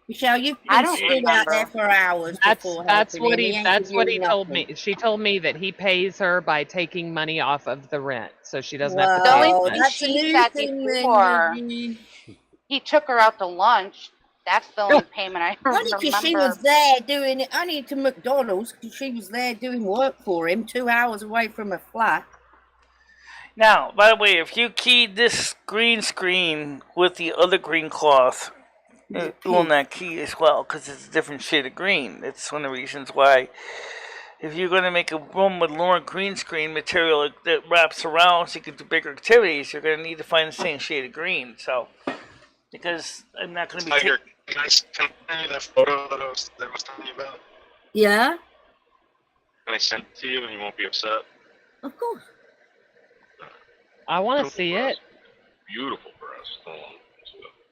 I: Michelle, you've been stood out there for hours.
E: That's what he told me. She told me that he pays her by taking money off of the rent, so she doesn't have to pay.
G: The only thing she said before, he took her out to lunch. That's the only payment I remember.
I: Only because she was there doing it. Only to McDonald's because she was there doing work for him, 2 hours away from her flat.
A: Now, by the way, if you keyed this green screen with the other green cloth, it will not key as well because it's a different shade of green. That's one of the reasons why if you're going to make a room with more green screen material that wraps around so you can do bigger activities, you're going to need to find the same shade of green. So, because I'm not going to be
B: Tiger, can I send you that photo that I was telling you about?
I: Yeah?
B: Can I send it to you and you won't be upset?
I: Of course.
E: I want to see it.
B: Beautiful breast. Hold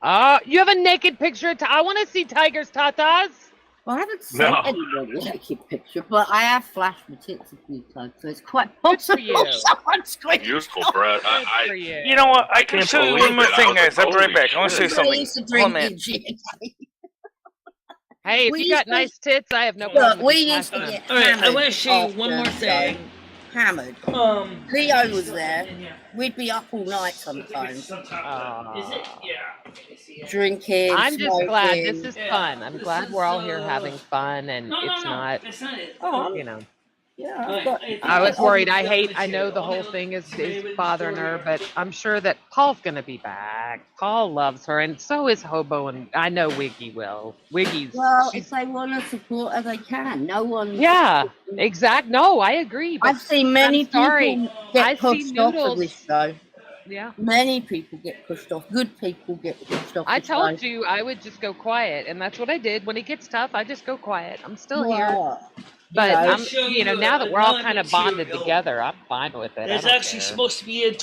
B: on.
E: You have a naked picture. I want to see Tiger's tatas.
I: Well, I haven't seen anybody a naked picture, but I have flashed my tits a few times, so it's quite possible.
B: Beautiful breast.
A: You know what? I can show you one more thing, guys. I'll be right back. I want to show you something. Hold on.
E: Hey, if you got nice tits, I have no problem.
I: Look, we used to get
A: Alright, I want to show you one more thing.
I: Hammered. Leo was there. We'd be up all night sometimes.
A: Is it? Yeah.
I: Drinking.
E: I'm just
I: smoking.
E: glad this is fun. I'm glad we're all here having fun, and it's not.
A: That's not it.
E: You know.
I: Yeah,
E: I was worried. I know the whole thing is bothering her, but I'm sure that Paul's gonna be back. Paul loves her, and so is Hobo, and I know Wiggy will.
I: If they want to support her, they can. No one.
E: Yeah, exact. No, I agree.
I: I've seen many people get pushed off of this show.
E: Yeah.
I: Many people get pushed off. Good people get pushed off.
E: I told you I would just go quiet, and that's what I did. When it gets tough, I just go quiet. I'm still here. But now that we're all kind of bonded together, I'm fine with it.
A: There's actually supposed to be a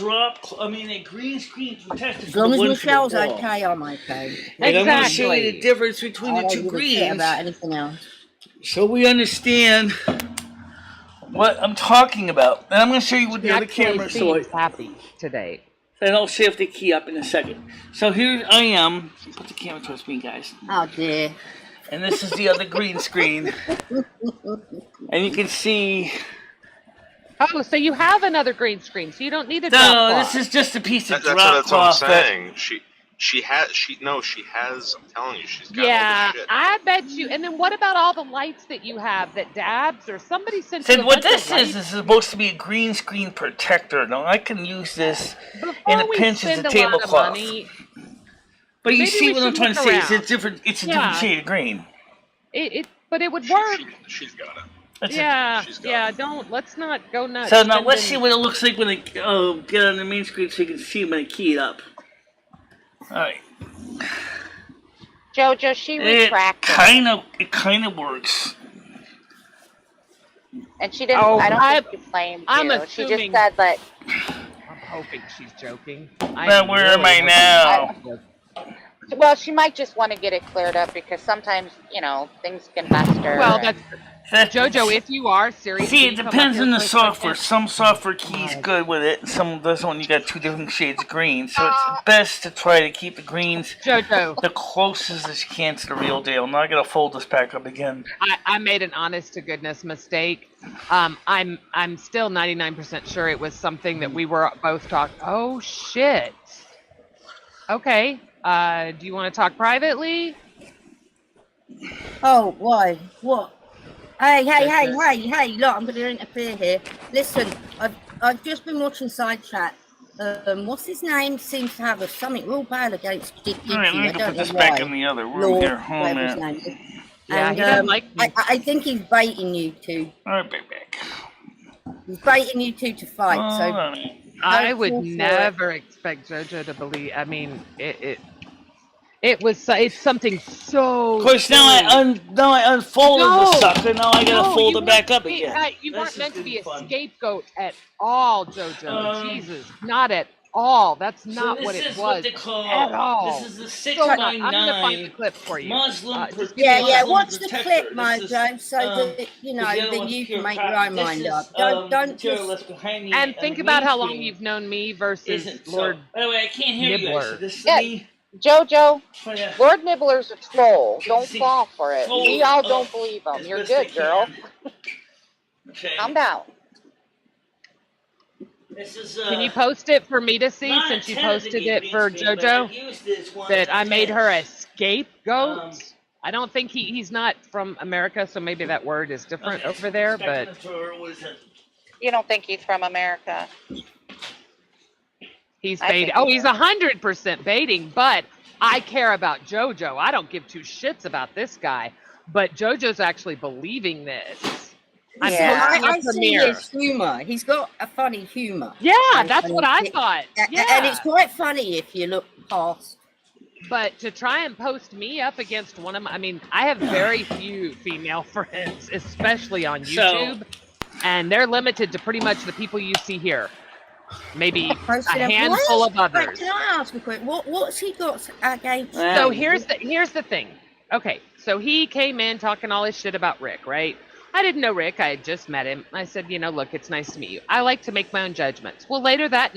A: green screen protector.
I: As long as Michelle's okay, I'm okay.
A: And I'm going to show you the difference between the two greens.
I: About anything else.
A: So we understand what I'm talking about. And I'm going to show you with the other camera.
E: So I'm happy today.
A: And I'll see if they key up in a second. So here I am. Put the camera towards me, guys.
I: Oh, dear.
A: And this is the other green screen. And you can see...
E: Oh, so you have another green screen, so you don't need a drop
A: cloth.
E: No,
A: this is just a piece of drop
B: that's
A: cloth.
B: what I'm saying. She has, I'm telling you, she's got all the shit.
E: I bet you. And then what about all the lights that you have that dabs or somebody sent you?
A: Said what this is supposed to be a green screen protector. Now I can use this in a pinch as a tablecloth. But you see what I'm trying to say? It's a different shade of green.
E: But it would work.
B: She's got it.
E: Let's not go nuts.
A: So now let's see what it looks like when I get on the main screen so you can see when I key it up. Alright.
G: Jojo, she retracted.
A: It kind of works.
G: And she didn't, I don't think she claimed to. She just said that.
E: I'm hoping she's joking.
A: But where am I now?
G: Well, she might just want to get it cleared up because sometimes, things can fester.
E: Well, Jojo, if you are serious.
A: See, it depends on the software. Some software keys good with it, and some doesn't when you got two different shades of green. So it's best to try to keep the greens the closest as you can to the real deal. Now I gotta fold this back up again.
E: I made an honest to goodness mistake. I'm still 99% sure it was something that we were both talking. Oh shit. Okay. Do you want to talk privately?
I: Oh, why? What? Hey, look, I'm going to interfere here. Listen, I've just been watching side chat. What's his name? Seems to have something real bad against Dickie.
A: All right, let me
I: I
A: go
I: don't
A: put
I: know
A: this
I: why.
A: back in the other room
I: Lord,
A: here. Hold on a
I: whatever his
A: minute.
I: name is.
E: Yeah,
I: And
E: he doesn't like me.
I: I think he's baiting you two.
A: All right, back.
I: He's baiting you two to fight. So
E: I would never expect JoJo to believe. I mean, it's something so.
A: Of course, now I unfolded the sucker. Now I gotta fold it back up again.
E: You weren't meant to be a scapegoat at all, JoJo. Jesus, not at all. That's not what it was at all.
A: This is the 6
E: So
A: by 9
E: I'm gonna find the clip for you.
A: Muslim.
I: Watch the clip, Mojo, so that then you can make your own mind up. Don't just.
E: And think about how long you've known me versus Lord
A: By the way, I can't hear
E: Nibbler.
A: you. This is me.
G: Jojo, Lord Nibbler's a troll. Don't fall for it. We all don't believe him. You're good, girl. Calm down.
E: Can you post it for me to see, since you posted it for JoJo? That I made her a scapegoat? I don't think he's not from America, so maybe that word is different over there, but...
G: You don't think he's from America?
E: He's baiting. Oh, he's 100% baiting, but I care about JoJo. I don't give two shits about this guy, but JoJo's actually believing this.
I: I see his humor. He's got a funny humor.
E: Yeah, that's what I thought. Yeah.
I: And it's quite funny if you look past.
E: But to try and post me up against one of my, I mean, I have very few female friends, especially on YouTube, and they're limited to pretty much the people you see here. Maybe a handful of others.
I: Can I ask a quick? What's he got against?
E: So here's the thing. Okay, so he came in talking all his shit about Rick, right? I didn't know Rick. I had just met him. I said, look, it's nice to meet you. I like to make my own judgments. Well, later that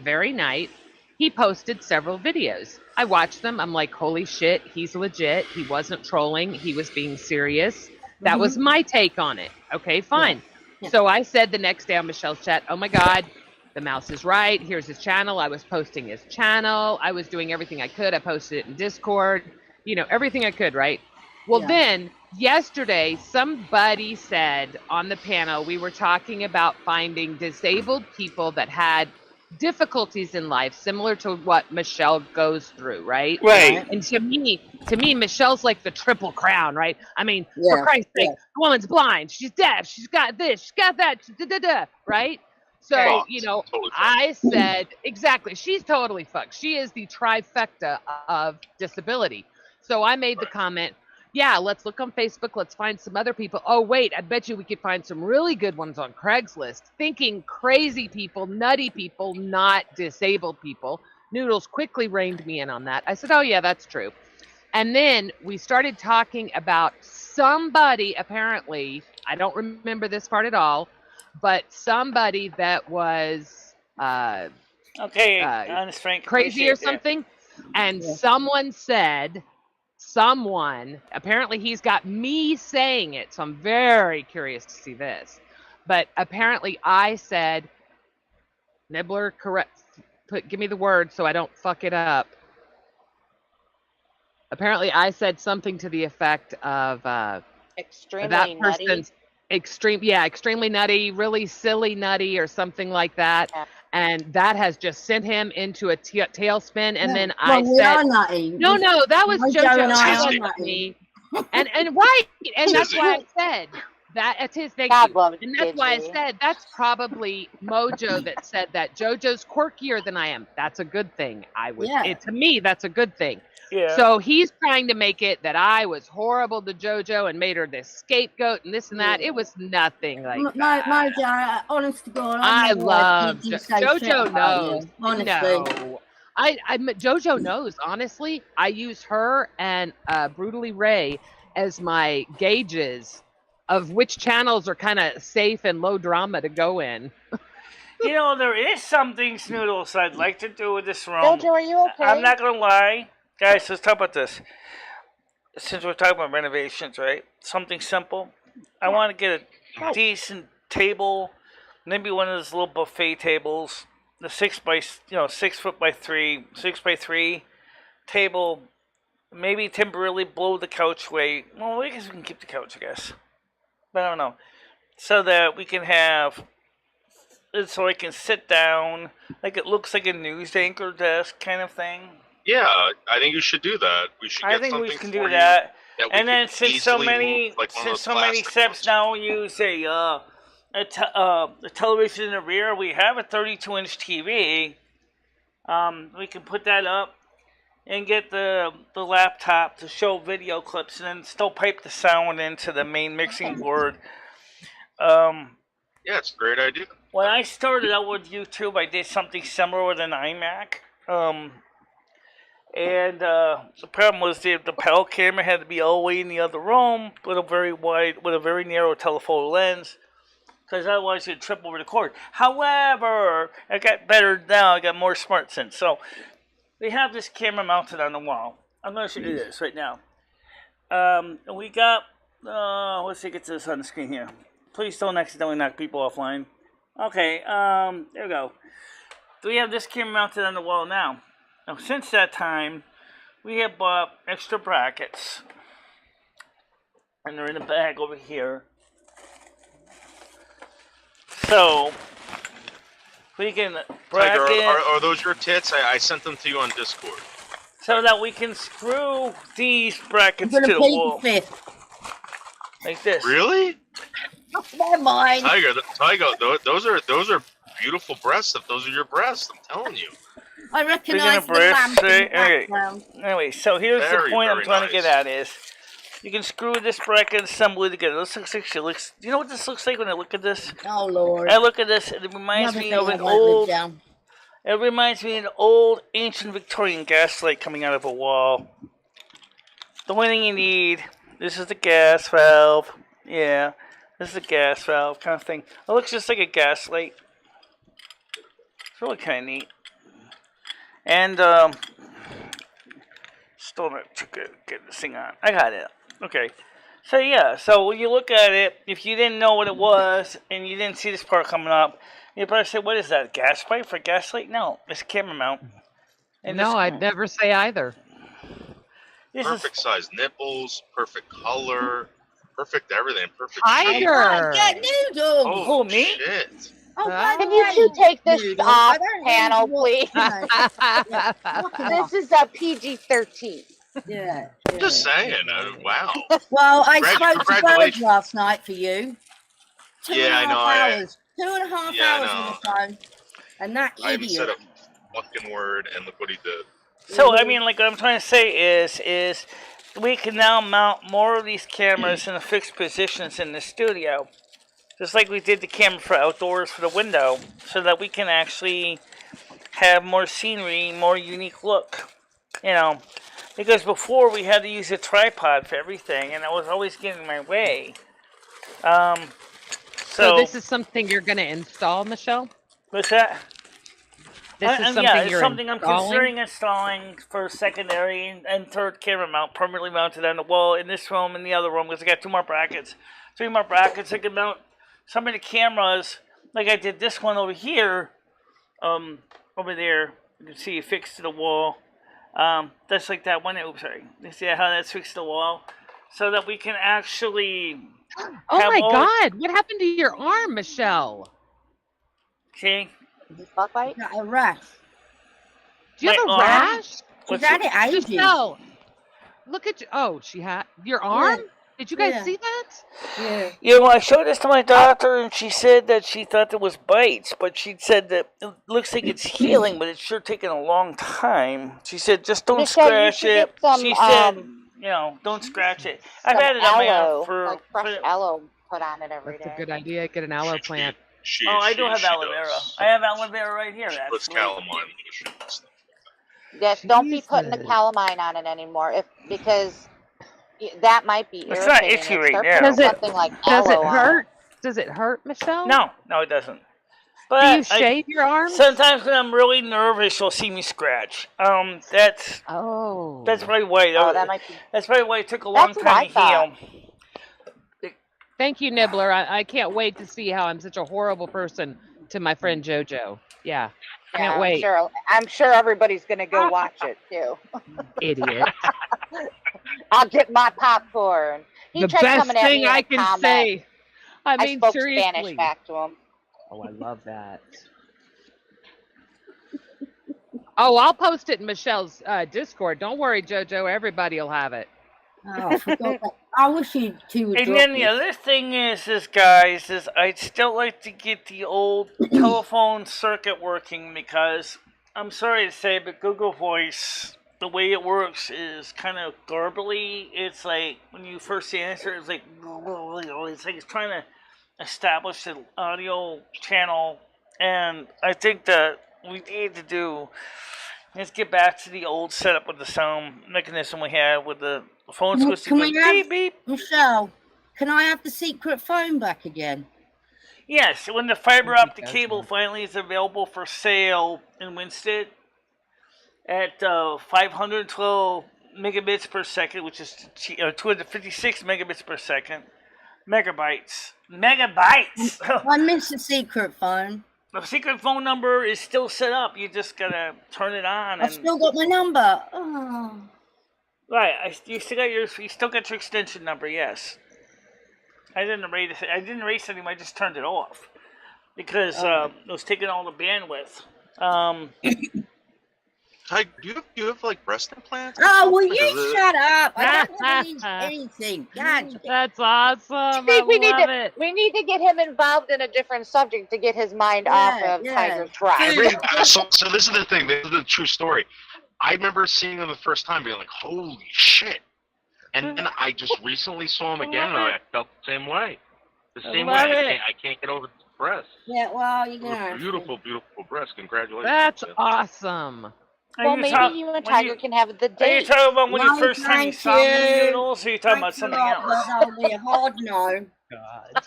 E: very night, he posted several videos. I watched them. I'm like, holy shit, he's legit. He wasn't trolling. He was being serious. That was my take on it. Okay, fine. Yeah. So I said the next day on Michelle's chat, oh my God, the mouse is right. Here's his channel. I was posting his channel. I was doing everything I could. I posted it in Discord. Everything I could, right? Well, then yesterday, somebody said on the panel, we were talking about finding disabled people that had difficulties in life, similar to what Michelle goes through, right?
A: Right.
E: And to me, Michelle's like the triple crown, right? I mean, for Christ's sake, the woman's blind, she's deaf, she's got this, she's got that, right? So, I said, exactly, she's totally fucked. She is the trifecta of disability. So I made the comment, yeah, let's look on Facebook. Let's find some other people. Oh, wait, I bet you we could find some really good ones on Craigslist. Thinking crazy people, nutty people, not disabled people. Noodles quickly reined me in on that. I said, oh, yeah, that's true. And then we started talking about somebody, apparently, I don't remember this part at all, but somebody that was
A: honest Frank,
E: crazy or something. And someone, apparently he's got me saying it, so I'm very curious to see this. But apparently I said, Nibbler, correct, give me the word so I don't fuck it up. Apparently I said something to the effect of
G: extremely nutty.
E: Extremely nutty, really silly nutty or something like that. Yeah. And that has just sent him into a tailspin. And then I said, no, that was JoJo. That wasn't me. And right. And that's why I said that. It's his thing. And that's why I said that's probably Mojo that said that. JoJo's quirkier than I am. That's a good thing. To me, that's a good thing. Yeah. So he's trying to make it that I was horrible to JoJo and made her this scapegoat and this and that. It was nothing like that.
I: Mojo, honest to God,
E: I love JoJo knows.
I: Honestly.
E: No. JoJo knows, honestly. I use her and Brutally Ray as my gauges of which channels are kind of safe and low drama to go in.
A: There is something, Snoodles, I'd like to do with this room.
G: JoJo, are you okay?
A: I'm not going to lie. Guys, let's talk about this. Since we're talking about renovations, right? Something simple. I want to get a decent table, maybe one of those little buffet tables, the 6 foot by 3 table, maybe temporarily blow the couch away. Well, I guess we can keep the couch, I guess. But I don't know. So that we can have, so I can sit down, like it looks like a news anchor desk kind of thing.
B: Yeah, I think you should do that. We should get something
A: we can
B: for
A: do that.
B: that
A: And then since so many steps now use a television in the rear, we have a 32-inch TV. We can put that up and get the laptop to show video clips, and then still pipe the sound into the main mixing board.
B: Yeah, it's a great idea.
A: When I started out with YouTube, I did something similar with an iMac. And the problem was the panel camera had to be all the way in the other room with a very narrow telephoto lens, because otherwise you'd trip over the cord. However, it got better now. I got more smart sense. So we have this camera mounted on the wall. I'm going to show you this right now. And we got, let's see, get this on the screen here. Please don't accidentally knock people offline. Okay, there we go. So we have this camera mounted on the wall now. Now, since that time, we have bought extra brackets, and they're in a bag over here. So we can bracket.
B: Tiger, are those your tits? I sent them to you on Discord.
A: So that we can screw these brackets to the wall, like this.
B: Really?
I: Never mind.
B: Tiger, those are beautiful breasts. If those are your breasts, I'm telling you.
I: I recognize the lamp in the background.
A: Anyway, so here's the point I'm trying to get at is, you can screw this bracket assembly together. This looks like do you know what this looks like when I look at this?
I: Oh Lord!
A: I look at this, and it reminds me of an old. It reminds me of an old ancient Victorian gas light coming out of a wall. The only thing you need, this is the gas valve. Yeah, this is the gas valve kind of thing. It looks just like a gas light. It's really kind of neat. And, still not too good get this thing on. I got it. Okay. So, yeah. So, when you look at it, if you didn't know what it was, and you didn't see this part coming up, you'd probably say, what is that, a gas pipe for gas light? No, it's a camera mount. And
E: no, I'd never say either.
B: Perfect size nipples, perfect color, perfect everything, perfect
E: shape.
I: Tiger! Get noodles!
A: Oh, me?
B: Shit.
G: Oh, can you two take this off panel, please? This is a PG-13.
I: Yeah.
B: Just saying. Wow.
I: Well, I spoke to Bird last night for you. 2.5 hours. 2.5 hours on the phone. And that idiot.
B: I haven't said a fucking word, and look what he did.
A: So, I mean, like, what I'm trying to say is we can now mount more of these cameras in the fixed positions in the studio. Just like we did the camera for outdoors for the window, so that we can actually have more scenery, more unique look. You know, because before we had to use a tripod for everything, and that was always getting in my way.
E: So this is something you're going to install, Michelle?
A: What's that?
E: This is something
A: it's something I'm considering installing for secondary and third camera mount, permanently mounted on the wall in this room and the other room, because I got 2 more brackets. 3 more brackets I can mount some of the cameras, like I did this one over here, over there. You can see it fixed to the wall. That's like that one. Oops, sorry. You see how that's fixed to the wall, so that we can actually.
E: Oh my God! What happened to your arm, Michelle?
A: See?
G: Bug bite?
I: Got a rash.
E: Do you have a rash?
I: She's had it ages.
E: No. Look at you. Oh, she had your arm. Yeah. Did you guys see that?
I: Yeah.
A: You know, I showed this to my doctor, and she said that she thought it was bites, but she said that it looks like it's healing, but it's sure taking a long time. She said, just don't scratch it. She said, you know, don't scratch it. I've had it on my arm for
G: fresh aloe put on it every day.
E: That's a good idea. Get an aloe plant.
A: I do have aloe vera. I have aloe vera right here.
B: She puts calamine lotion.
G: Yes, don't be putting the calamine on it anymore, because that might be irritating.
A: It's not itchy right now.
E: Does
G: it
E: hurt? Does it hurt, Michelle?
A: No, it doesn't. But
E: do you shave your arms?
A: Sometimes when I'm really nervous, you'll see me scratch. That's probably why. That's probably why it took a long time to heal.
E: Thank you, Nibbler. I can't wait to see how I'm such a horrible person to my friend JoJo. Yeah. Can't wait.
G: I'm sure everybody's going to go watch it, too.
E: Idiot.
G: I'll get my popcorn. He
E: the
G: tried
E: best
G: coming at
E: thing
G: me in
E: I
G: a
E: can
G: comment.
E: say. I
G: I
E: mean,
G: spoke
E: seriously.
G: Spanish back to him.
E: Oh, I love that. Oh, I'll post it in Michelle's Discord. Don't worry, JoJo. Everybody will have it.
I: Oh, I forgot that. I wish you two would
A: And
I: drop
A: then the
I: this.
A: other thing is guys, I'd still like to get the old telephone circuit working because I'm sorry to say, but Google Voice, the way it works is kind of garbly. It's like when you first answer, it's like it's trying to establish an audio channel, and I think that we need to do. Let's get back to the old setup with the sound mechanism we had with the phone switch.
I: Can we have,
A: beep, beep.
I: Michelle, can I have the secret phone back again?
A: Yes, when the fiber optic cable finally is available for sale in Winston at 512 megabits per second, which is 256 megabits per second. Megabytes.
I: I miss the secret phone.
A: The secret phone number is still set up. You just gotta turn it on.
I: I've still got my number. Oh.
A: Right, you still got your extension number. Yes. I didn't erase it anymore. I just turned it off because it was taking all the bandwidth.
B: Hi, do you have like breast implants?
I: Oh, will you shut up? I don't believe anything. God,
E: that's awesome. I
G: we need to get him involved in a different subject to get his mind off of Tiger Tribe.
B: So this is the thing. This is the true story. I remember seeing him the first time, being like, "Holy shit!" And then I just recently saw him again, and I felt the same way. The same way. I can't get over the breast.
I: Yeah, well, you're gonna.
B: Beautiful, beautiful breast. Congratulations.
E: That's awesome.
G: Well, maybe you and Tiger can have the date.
A: Are you talking about when you first time you saw me, Noodles, or are you talking about something else?
I: That'll be a hard no.
E: God.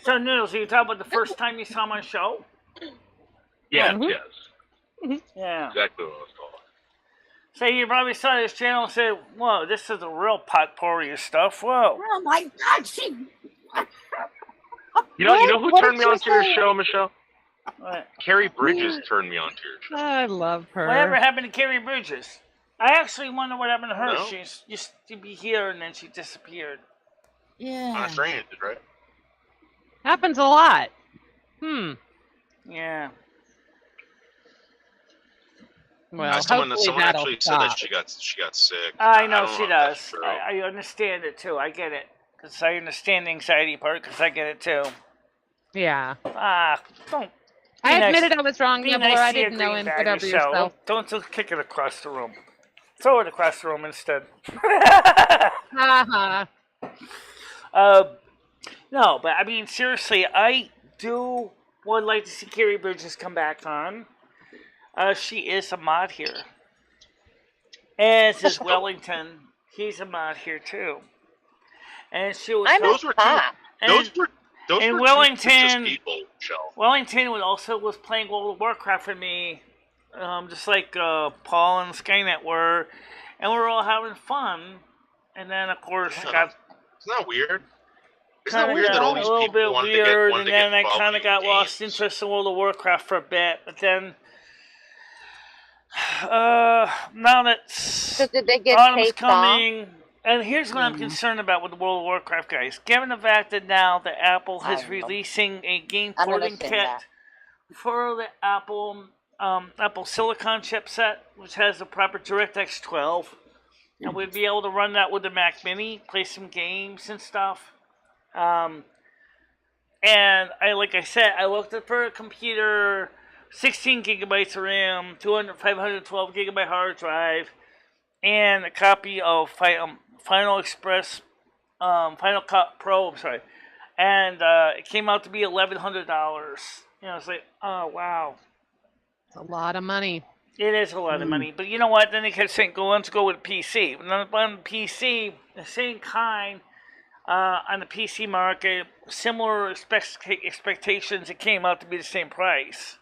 A: So, Noodles, are you talking about the first time you saw my show?
B: Yeah,
A: Mm-hmm.
B: yes.
A: Yeah.
B: Exactly what I was talking.
A: So you probably saw this channel and said, whoa, this is a real potpourri of stuff. Whoa.
I: Oh, my God.
B: You know who turned me on to your show, Michelle?
A: What?
B: Carrie Bridges turned me on to your show.
E: I love her.
A: Whatever happened to Carrie Bridges? I actually wonder what happened to her.
B: No.
A: She used to be here and then she disappeared.
I: Yeah.
B: Strange, right?
E: Happens a lot.
A: Yeah.
E: Well,
B: someone actually said that she got sick.
A: I know she does. I understand it too. I get it. Because I understand the anxiety part because I get it too.
E: Yeah.
A: Don't.
E: I admitted I was wrong, Nibbler.
A: Nice
E: I didn't know him. Get over yourself.
A: Don't just kick it across the room. Throw it across the room instead. No, but I mean, seriously, I would like to see Carrie Bridges come back on. She is a mod here. As is Wellington. He's a mod here too. And she was.
B: Those were
A: Wellington,
B: people, Michelle.
A: Wellington was playing World of Warcraft with me, just like Paul and Skynet were, and we were all having fun. And then, of course,
B: Isn't that weird? Isn't that weird that all these
A: a little
B: people
A: bit
B: wanted
A: weird,
B: to
A: and
B: get
A: then I
B: involved
A: kind of
B: in
A: got
B: games?
A: lost interest in World of Warcraft for a bit. But then, now that
G: did they get
A: autumn's coming. And here's what I'm concerned about with the World of Warcraft guys. Given the fact that now the Apple is releasing a game porting kit for the Apple Silicon chipset, which has the proper DirectX 12, and we'd be able to run that with the Mac Mini, play some games and stuff. And like I said, I looked up for a computer, 16 gigabytes of RAM, 512 gigabyte hard drive, and a copy of Final Cut Pro. I'm sorry, and it came out to be $1,100. It's like, oh wow,
E: it's a lot of money.
A: It is a lot of money, but you know what? Then they kept saying, let's go with PC. And then on PC, the same kind on the PC market, similar expectations. It came out to be the same price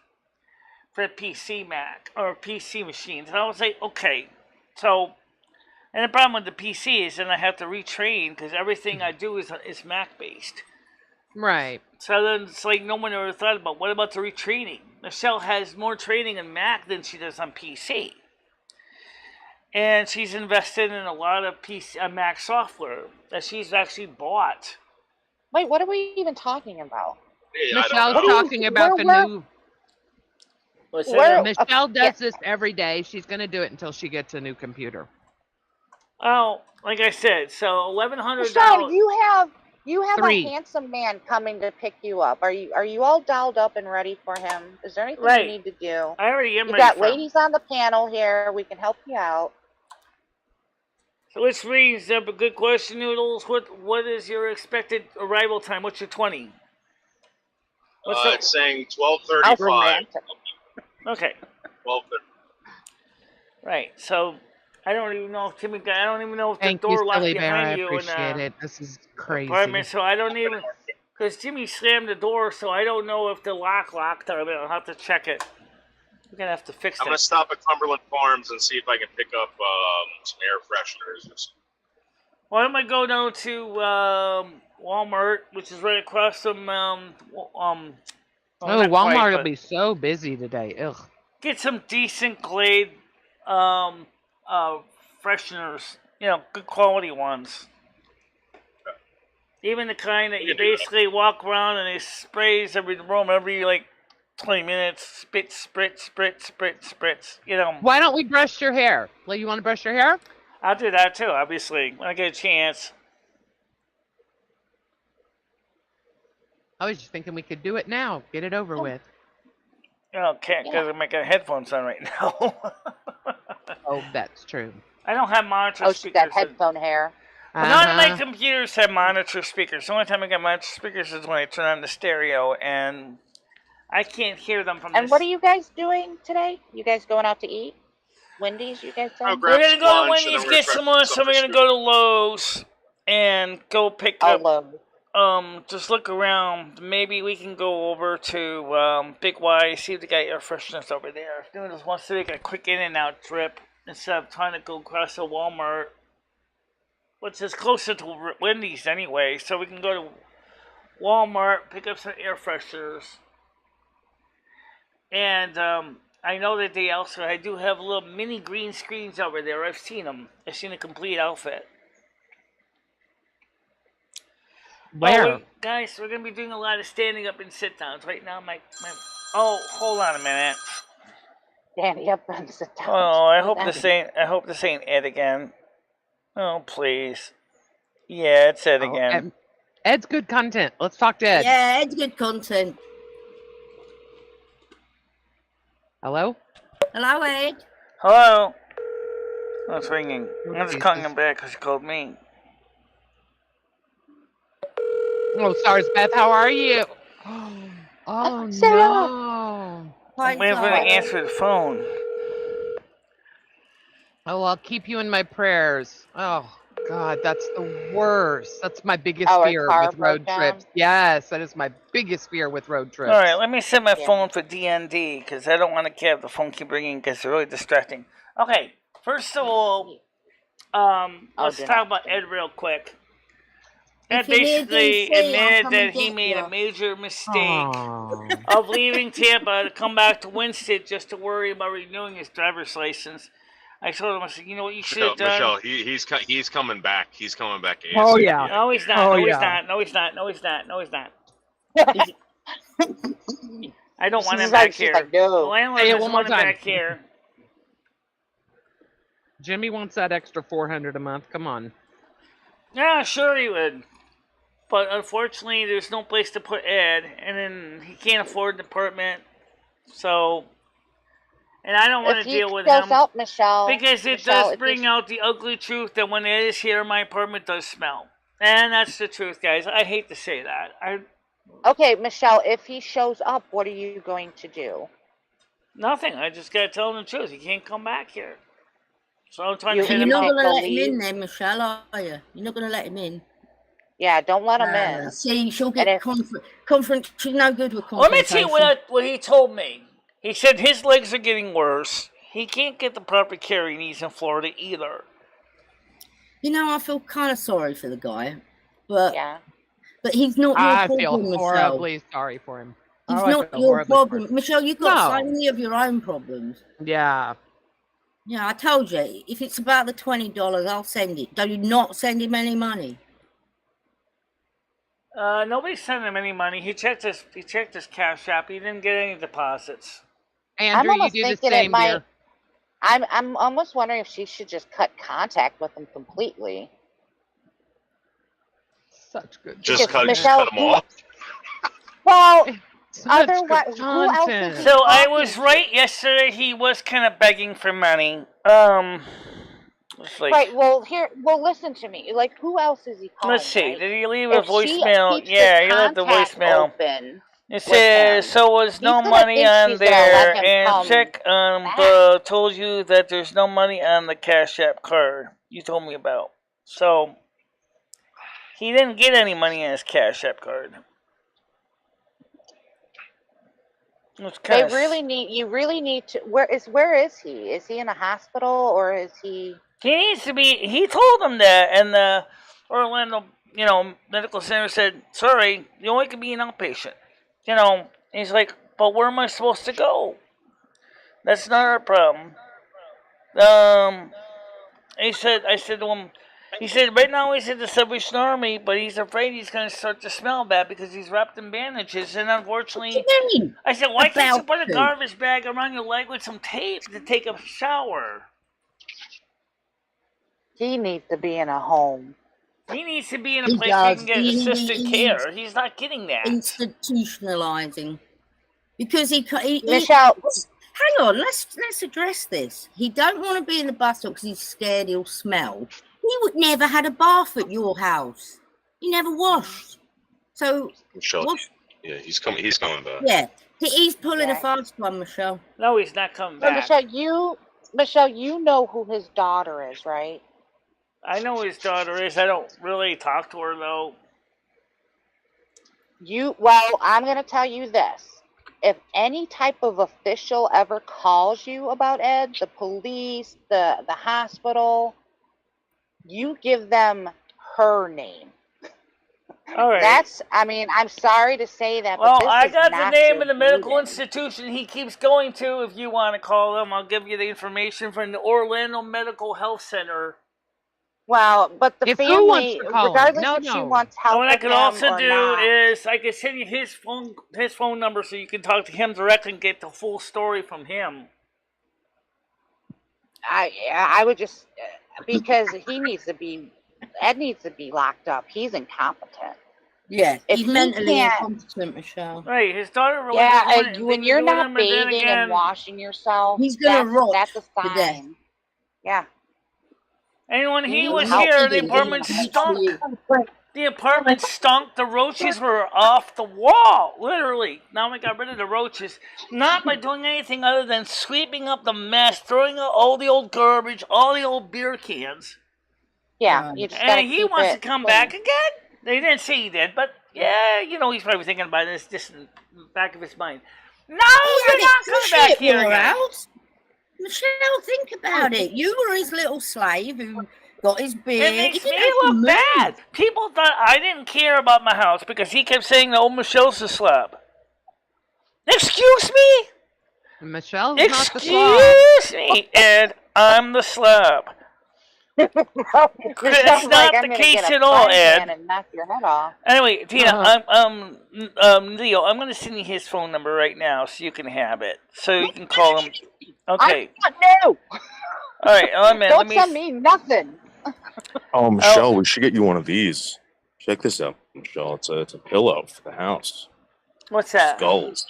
A: for a PC Mac or PC machines, and I was like, okay, so. And the problem with the PC is then I have to retrain because everything I do is Mac based.
E: Right.
A: So then it's like no one ever thought about what about the retraining? Michelle has more training in Mac than she does on PC. and she's invested in a lot of Mac software that she's actually bought.
G: Wait, what are we even talking about?
E: Michelle's talking about the new. Michelle does this every day. She's going to do it until she gets a new computer.
A: Oh, like I said, so $1,100.
G: Michelle, you have a handsome man coming to pick you up. Are you all dialed up and ready for him? Is there anything you need to do?
A: I already am.
G: You got ladies on the panel here. We can help you out.
A: So let's raise up a good question, Noodles. What is your expected arrival time? What's your 20?
B: It's saying 12:35.
A: Okay.
B: 12:30.
A: Right. So I don't even know if Timmy. I don't even know if the
E: Thank
A: door
E: you,
A: locked
E: Silly Bear.
A: behind
E: I
A: you.
E: appreciate it. This is crazy.
A: Apartment, so I don't even, because Jimmy slammed the door, so I don't know if the locked. I'll have to check it. We're gonna have to fix it.
B: I'm gonna stop at Cumberland Farms and see if I can pick up some air fresheners or something.
A: Why don't I go down to Walmart, which is right across from
E: Walmart will be so busy today. Ugh.
A: Get some decent Glade fresheners, good quality ones. Even the kind that you basically walk around and it sprays every room every like 20 minutes. Spritz.
E: Why don't we brush your hair? You want to brush your hair?
A: I'll do that too, obviously, when I get a chance.
E: I was just thinking we could do it now. Get it over with.
A: Oh, can't because I'm making headphones on right now.
E: Oh, that's true.
A: I don't have monitor speakers.
G: Oh, she got headphone hair.
A: Well, none of my computers have monitor speakers. The only time I get monitor speakers is when I turn on the stereo, and I can't hear them from this.
G: And what are you guys doing today? You guys going out to eat? Wendy's, you guys saying?
A: We're going to go to Wendy's, get some lunch, so we're going to go to Lowe's and go pick up. Just look around. Maybe we can go over to Big Y, see if they got air fresheners over there. If anyone just wants to make a quick in and out trip instead of trying to go across to Walmart, which is closer to Wendy's anyway, so we can go to Walmart, pick up some air fresheners. And I know that I do have little mini green screens over there. I've seen them. I've seen a complete outfit.
E: Where?
A: Guys, we're going to be doing a lot of standing up and sit downs. Right now, hold on a minute.
G: Standing up and sit down.
A: Oh, I hope this ain't Ed again. Oh, please. Yeah, it's Ed again.
E: Ed's good content. Let's talk to Ed.
I: Yeah, Ed's good content.
E: Hello?
I: Hello, Ed.
A: Hello. Oh, it's ringing. I'm just calling him back because he called me.
E: Oh, sorry, Beth. How are you? Oh, no.
A: I'm waiting for him to answer the phone.
E: Oh, I'll keep you in my prayers. Oh, God, that's the worst. That's my biggest fear with road trips. Yes, that is my biggest fear with road trips.
A: All right, let me set my phone for DND because I don't want to have the phone keep ringing because it's really distracting. Okay, first of all, let's talk about Ed real quick. Ed basically admitted that he made a major mistake of leaving Tampa to come back to Winston just to worry about renewing his driver's license. I told him, I said, you know what you should have done?
B: Michelle, he's coming back. He's coming back. ASAP.
E: Oh, yeah.
A: No, he's not.
E: Oh,
A: no, he's
E: yeah.
A: not. No, he's not. No, he's not. No, he's not. I don't want him back here.
G: Like, no.
A: The landlord doesn't want him back here.
E: Jimmy wants that extra $400 a month. Come on.
A: Yeah, sure he would. But unfortunately, there's no place to put Ed, and then he can't afford an apartment. So, and I don't want to deal with him.
G: Up, Michelle,
A: because it does bring out the ugly truth that when Ed is here, my apartment does smell. And that's the truth, guys. I hate to say that.
G: Okay, Michelle, if he shows up, what are you going to do?
A: Nothing. I just got to tell him the truth. He can't come back here. So I'm trying to
I: You're not going to let him in then, Michelle, are you? You're not going to let him in.
G: Yeah, don't let him in.
I: See, she'll get confront. She's no good with confrontation.
A: Let me tell you what he told me. He said his legs are getting worse. He can't get the proper care he needs in Florida either.
I: You know, I feel kind of sorry for the guy, but he's not your problem,
E: Michelle. I feel horribly sorry for him.
I: He's not your problem. Michelle, you've got so many of your own problems.
E: Yeah.
I: Yeah, I told you. If it's about the $20, I'll send it. Do you not send him any money?
A: Nobody sent him any money. He checked his cash app. He didn't get any deposits.
E: Andrew, you do the same, dear.
G: I'm almost wondering if she should just cut contact with him completely.
E: Such good.
B: Just cut them off.
G: Well, otherwise, who else is he
A: So I
G: talking
A: was
G: to?
A: right yesterday. He was kind of begging for money. Like,
G: right. Well, listen to me. Like, who else is he calling?
A: let's see.
G: Right?
A: Did he leave a
G: If she
A: voicemail?
G: keeps
A: Yeah,
G: the
A: he left the
G: contact
A: voicemail.
G: open
A: It
G: with
A: says,
G: him,
A: so was
G: he's
A: no
G: gonna
A: money
G: think
A: on
G: she's gonna let
A: there,
G: him
A: and
G: come
A: check
G: back.
A: told you that there's no money on the Cash App card you told me about. So he didn't get any money on his Cash App card.
G: They really need. You really need to. Where is he? Is he in a hospital or is he?
A: He needs to be. He told them that, and the Orlando, medical center said, "Sorry, you only can be an outpatient." And he's like, "But where am I supposed to go? That's not our problem." I said to him, he said, right now he's in the Salvation Army, but he's afraid he's going to start to smell bad because he's wrapped in bandages. And unfortunately, I said, why can't you put a garbage bag around your leg with some tape to take a shower?
G: He needs to be in a home.
A: He needs to be in a place where he can get assisted care. He's not getting that.
I: Institutionalizing. Because he
G: Michelle,
I: hang on, let's address this. He don't want to be in the bus stop because he's scared he'll smell. He would never had a bath at your house. He never washed. So
B: Michelle, yeah, he's coming back.
I: Yeah, he's pulling a fast one, Michelle.
A: No, he's not coming back.
G: Michelle, you know who his daughter is, right?
A: I know who his daughter is. I don't really talk to her though.
G: Well, I'm going to tell you this. If any type of official ever calls you about Ed, the police, the hospital, you give them her name.
A: All right.
G: I'm sorry to say that.
A: Well,
G: but
A: I got the name of the medical
G: meeting.
A: institution he keeps going to. If you want to call them, I'll give you the information from the Orlando Medical Health Center.
G: Well, but the family, regardless if she wants help
A: what I could also do
G: not.
A: is I could send you his phone number so you can talk to him directly and get the full story from him.
G: I would just because Ed needs to be locked up. He's incompetent.
I: Yeah, he's mentally
G: can't-
I: incompetent, Michelle.
A: Right, his daughter really
G: when you're not bathing and washing yourself,
I: he's gonna rot
G: that's a
I: to death.
G: sign. Yeah.
A: And when he was here, the apartment stunk. The apartment stunk. The roaches were off the wall, literally. Now we got rid of the roaches, not by doing anything other than sweeping up the mess, throwing out all the old garbage, all the old beer cans.
G: Yeah, you just gotta
A: and he
G: keep
A: wants
G: it
A: to come
G: clean.
A: back again. They didn't say he did, but yeah, he's probably thinking about this just in the back of his mind. No, you're not coming back here again.
I: Michelle, think about it. You were his little slave who got his beard.
A: It makes me look bad. People thought I didn't care about my house because he kept saying, "Oh, Michelle's a slob." Excuse me?
E: Michelle's not the slob.
A: Excuse me, Ed. I'm the slob. That's not the case at all, Ed.
G: And knock your head off.
A: Anyway, Tina, Leo, I'm going to send you his phone number right now so you can have it. So you can call him. Okay.
G: No.
A: All right,
G: Don't send me nothing.
J: Oh, Michelle, we should get you one of these. Check this out, Michelle. It's a pillow for the house.
A: What's that?
J: Skulls.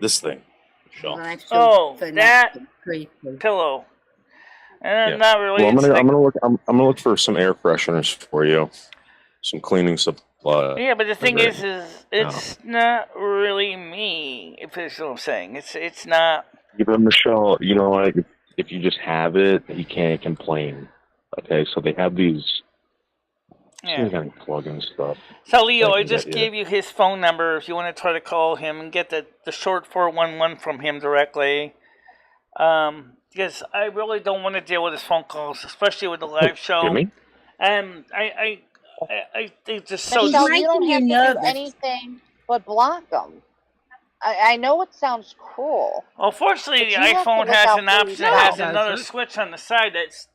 J: This thing, Michelle.
A: Oh, that pillow. And not really.
J: Well, I'm gonna look for some air fresheners for you, some cleaning supplies.
A: Yeah, but the thing is it's not really me. If that's what I'm saying, it's not.
J: Yeah, but Michelle, you know, like if you just have it, you can't complain. Okay, so they have these.
A: Yeah.
J: Kind of plug-in stuff.
A: So Leo, I just gave you his phone number if you want to try to call him and get the short 411 from him directly. Because I really don't want to deal with his phone calls, especially with the live show.
J: Jimmy?
A: I think just so.
G: Michelle, you don't have to do anything but block them. I know it sounds cruel.
A: Well, fortunately, the
G: But you have to
A: iPhone
G: look
A: has
G: out
A: an
G: for
A: option that
G: yourself.
A: has another
E: doesn't.
A: switch on the side that's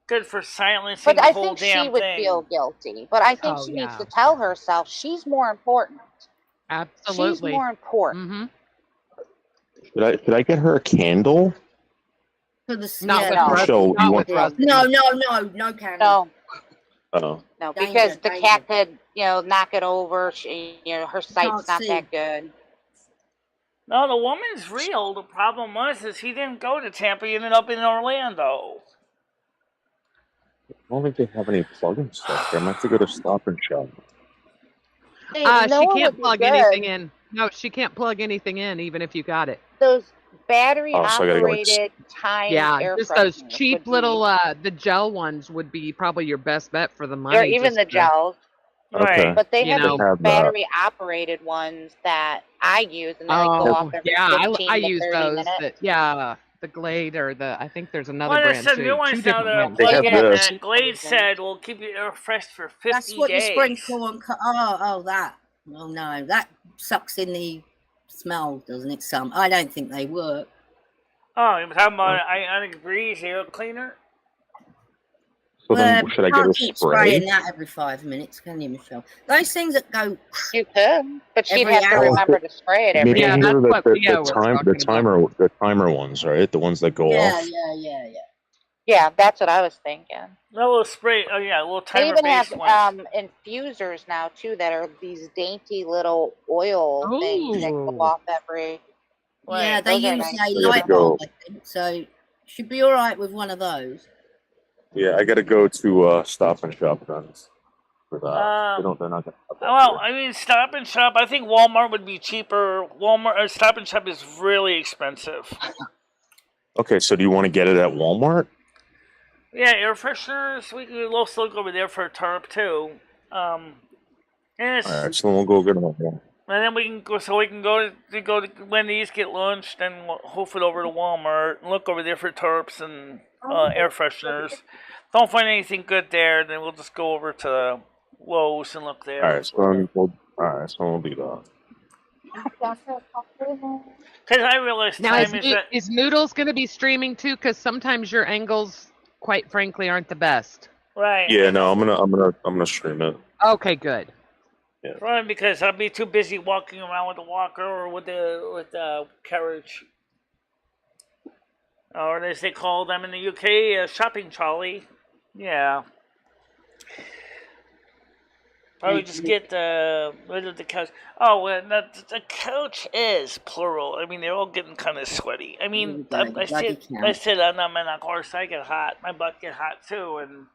A: good for silencing
G: But
A: the
G: I
A: whole
G: think she
A: damn
G: would
A: thing.
G: feel guilty. But I think
E: Oh,
G: she needs
E: yeah.
G: to tell herself she's more important.
E: Absolutely.
G: She's more important.
E: Mm-hmm.
J: Could I get her a candle?
I: For the
E: Not with
G: No.
E: Rusty.
J: Michelle, you
E: Not
J: want?
E: with Rusty.
I: No candle.
G: No,
J: Oh,
G: because the
I: Danger.
G: cat could, knock it over. She, her sight's
I: can't
G: not
I: see.
G: that good.
A: No, the woman's real. The problem is he didn't go to Tampa. He ended up in Orlando.
J: I don't think they have any plug-in stuff. I might have to go to Stop and Shop.
G: Hey,
E: She can't plug anything in. No, she can't plug anything in, even if you got it.
G: Those battery
J: Oh, so I gotta go
G: operated timed
E: Yeah,
G: air
E: just those
G: fresheners
E: cheap
G: would be-
E: little, the gel ones would be probably your best bet for the money.
G: or even
E: just
G: the
E: to-
G: gels.
J: Okay.
G: But they
E: You
G: have
E: know.
J: They have
G: battery operated ones that I use, and then they go
E: Oh,
G: off every
E: yeah,
G: 15
E: I
G: to
E: use
G: 30
E: those.
G: minutes.
E: That, yeah, the Glade or the, I think there's another
A: Well, there's
E: brand
A: some
E: too.
A: new ones
E: 2
A: now
E: different
A: that are
E: brands.
J: They have
A: plug-in
J: this.
A: that Glade said will keep you air fresh for 50
I: That's what
A: days.
I: you sprinkle on. Oh, that. Oh no, that sucks in the smell, doesn't it? I don't think they work.
A: Oh, you're talking about ionic breeze air cleaner?
J: So then, should I get her
I: keep
J: spray?
I: spraying that every 5 minutes, can you, Michelle? Those things that go.
G: You could, but she'd
I: Every
G: have to
I: hour.
G: remember to spray it every
J: Maybe
E: Yeah,
J: these
E: that's
J: are
E: what Leo was
J: the
E: talking
J: the timer ones, right? The ones that go off.
I: Yeah.
G: Yeah, that's what I was thinking.
A: No, little spray. Oh yeah, a little
G: They even have
A: timer-based ones.
G: infusers now too that are these dainty little oil things that go
E: Ooh.
G: off every.
I: Yeah,
G: Right,
I: they
G: those are
I: use
G: nice.
I: a
J: gotta
I: light
J: go.
I: bulb, I think, so should be all right with one of those.
J: Yeah, I got to go to Stop and Shop then for that. They're not gonna have that
A: Well,
J: here.
A: I mean, Stop and Shop. I think Walmart would be cheaper. Stop and Shop is really expensive.
J: Okay, so do you want to get it at Walmart?
A: Yeah, air fresheners. We'll also go over there for a tarp too. And it's,
J: All right, so then we'll go get them at Walmart.
A: and then we can go. So we can go to Wendy's, get lunch, then we'll hoof it over to Walmart and look over there for tarps and air fresheners. Don't find anything good there, then we'll just go over to Lowe's and look there.
J: All right, so we'll do that.
A: Because I realize
E: Now,
A: time
E: is Noodles going to be streaming too? Because sometimes your angles, quite frankly, aren't the best.
A: right.
J: Yeah, no, I'm gonna stream it.
E: Okay, good.
J: Yeah.
A: Probably because I'll be too busy walking around with the walker or with the carriage. Or as they call them in the UK, a shopping trolley. Yeah. Probably just get rid of the couch. Oh, well, the couch is plural. I mean, they're all getting kind of sweaty. I mean, I sit on them, and of course I get hot. My butt get hot too, and.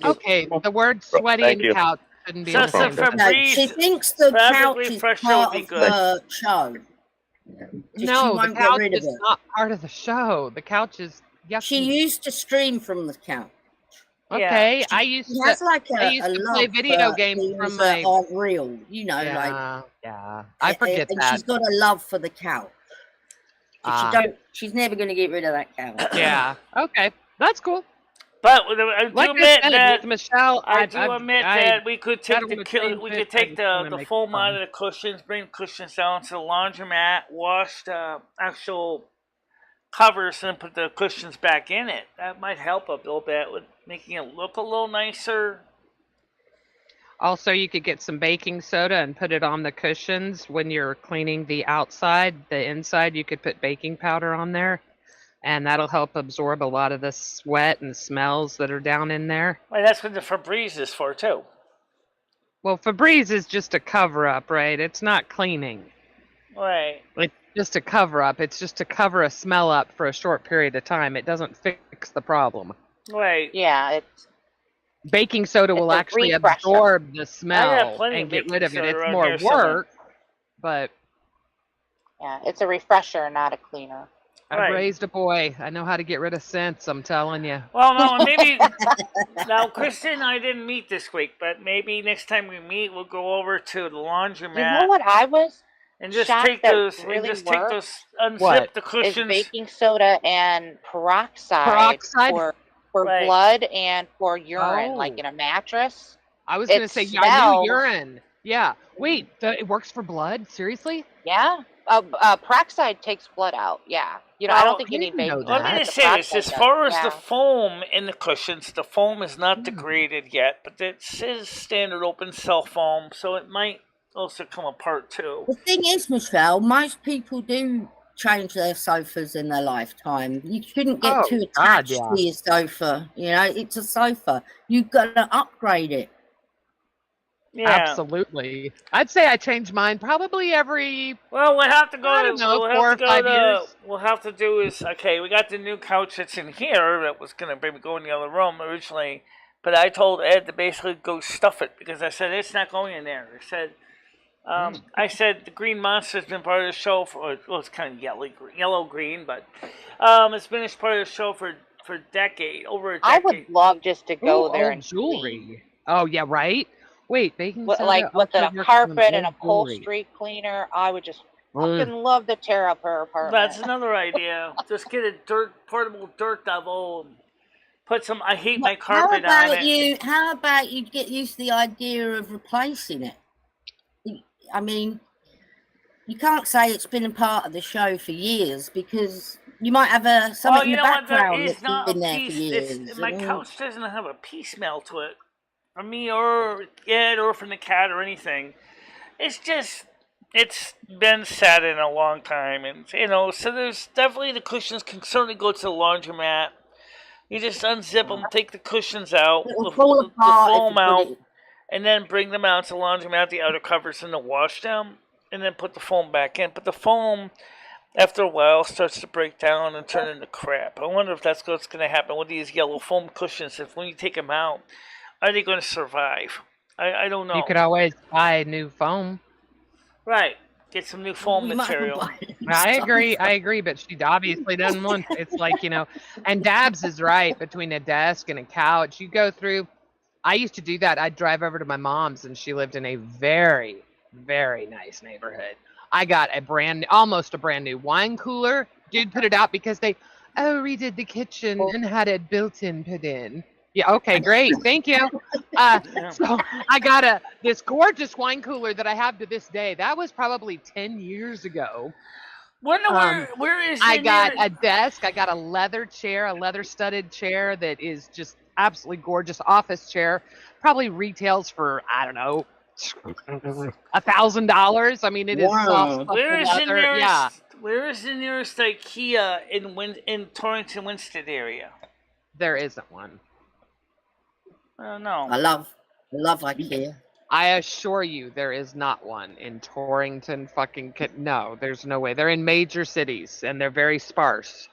E: Okay, the word sweaty
J: Thank
E: and
J: you.
E: couch shouldn't be
A: So,
E: on the same.
I: No, she thinks the couch
A: Fabric
I: is
A: refresher
I: part
A: would be
I: of
A: good.
I: the show. She
E: No, the
I: won't get
E: couch
I: rid of
E: is
I: it.
E: not part of the show. The couch is yucky.
I: She used to stream from the couch.
E: Okay,
A: Yeah.
E: I used
I: She has
E: to.
I: like
E: I used to play
I: love
E: video
I: for
E: games
I: things
E: from
I: that
E: my.
I: aren't real,
E: Yeah, I forget
I: and
E: that.
I: she's got a love for the couch. She's never going to get rid of that couch.
E: Yeah. Okay, that's cool.
A: But I do
E: Like
A: admit
E: I said,
A: that
E: with Michelle,
A: I do admit that we could take
E: don't wanna change
A: we
E: it,
A: could
E: I
A: take
E: just wanna
A: the
E: make
A: foam
E: it
A: out
E: fun.
A: of the cushions, bring the cushions down to the laundromat, wash the actual covers, and put the cushions back in it. That might help a little bit with making it look a little nicer.
E: Also, you could get some baking soda and put it on the cushions when you're cleaning the outside. The inside, you could put baking powder on there, and that'll help absorb a lot of the sweat and smells that are down in there.
A: Well, that's what the Febreze is for too.
E: Well, Febreze is just a cover-up, right? It's not cleaning.
A: Right.
E: It's just a cover-up. It's just to cover a smell up for a short period of time. It doesn't fix the problem.
A: Right.
G: Yeah, it's
E: Baking soda will
G: a
E: actually
G: refresher.
E: absorb the
A: I got
E: smell
A: plenty
E: and
A: of
E: get
A: baking
E: rid of it.
A: soda
E: It's
A: around
E: more
A: here somewhere.
E: work, but
G: it's a refresher, not a cleaner.
E: I've
A: Right.
E: raised a boy. I know how to get rid of scents, I'm telling you.
A: Well, no, maybe now Kristen and I didn't meet this week, but maybe next time we meet, we'll go over to the laundromat.
G: You know what I was
A: and just
G: shocked
A: take
G: that
A: those
G: really
A: unzip
G: works
A: the
G: is
A: cushions.
G: baking soda and peroxide,
E: Peroxide?
G: for
A: Right.
G: blood and for urine,
E: Oh.
G: like in a mattress.
E: I was going to
G: It
E: say, yeah, I knew
G: smells-
E: urine. Yeah. Wait, it works for blood? Seriously?
G: Yeah, Peroxide takes blood out. Yeah. You know, I don't think you need baking
A: Let me just say this: as far as the foam in the cushions, the foam is not degraded yet, but it is standard open cell foam, so it might also come apart too.
I: The thing is, Michelle, most people do change their sofas in their lifetime. You shouldn't get too attached to your sofa. You know, it's a sofa. You've got to upgrade it.
A: Yeah.
E: Absolutely. I'd say I change mine probably every.
A: Well, we'll have to go.
E: I don't know, 4 or 5 years.
A: We'll have to do is okay. We got the new couch that's in here that was gonna maybe go in the other room originally, but I told Ed to basically go stuff it because I said it's not going in there. I said the Green Monster's been part of the show for it's kind of yellow green, but it's been part of the show for a decade, over a decade.
G: I would love just to go there and
E: jewelry.
G: clean.
E: Oh yeah, right. Wait, baking soda,
G: like with a carpet and
E: jewelry.
G: upholstery cleaner. I would just fucking love to tear up her apartment.
A: That's another idea. Just get a portable dirt devil. And put some. I hate my carpet on it.
I: How about you get used to the idea of replacing it? I mean, you can't say it's been a part of the show for years because you might have something in the background that's been there for years.
A: My couch doesn't have a pea smell to it. From me or Ed or from the cat or anything. It's just, it's been sat in a long time. And, so there's definitely the cushions can certainly go to the laundromat. You just unzip them, take the cushions out, the foam out, and then bring them out to the laundromat, the outer covers, and to wash them, and then put the foam back in. But the foam, after a while, starts to break down and turn into crap. I wonder if that's what's going to happen with these yellow foam cushions. If when you take them out, are they going to survive? I don't know.
E: You could always buy new foam.
A: Right. Get some new foam material.
E: I agree, but she obviously doesn't want it's like, and Dabs is right, between a desk and a couch. You go through, I used to do that. I'd drive over to my mom's and she lived in a very, very nice neighborhood. I got almost a brand new wine cooler. Dude put it out because they redid the kitchen and had it built-in put in. Yeah, okay, great. Thank you. So I got this gorgeous wine cooler that I have to this day. That was probably 10 years ago.
A: Where is
E: I got a desk. I got a leather chair, a leather-studded chair that is just absolutely gorgeous office chair. Probably retails for, I don't know, $1,000. I mean, it is soft.
A: Where is the nearest IKEA in Torrington, Winston area?
E: There isn't one.
A: I don't know.
I: I love IKEA.
E: I assure you, there is not one in Torrington. No, there's no way. They're in major cities and they're very sparse.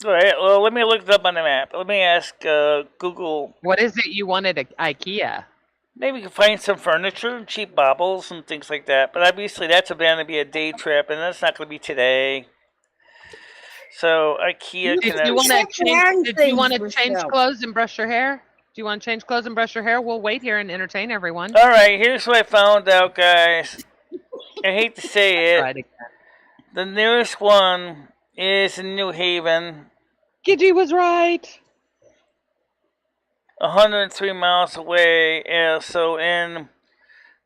A: All right. Well, let me look it up on the map. Let me ask Google.
E: What is it you wanted at IKEA?
A: Maybe you can find some furniture, cheap baubles, and things like that. But obviously, that's going to be a day trip, and that's not going to be today. So IKEA.
E: Did you want to change clothes and brush your hair? Do you want to change clothes and brush your hair? We'll wait here and entertain everyone.
A: All right, here's what I found out, guys. I hate to say it. The nearest one is in New Haven.
E: Gidgey was right.
A: 103 miles away. So in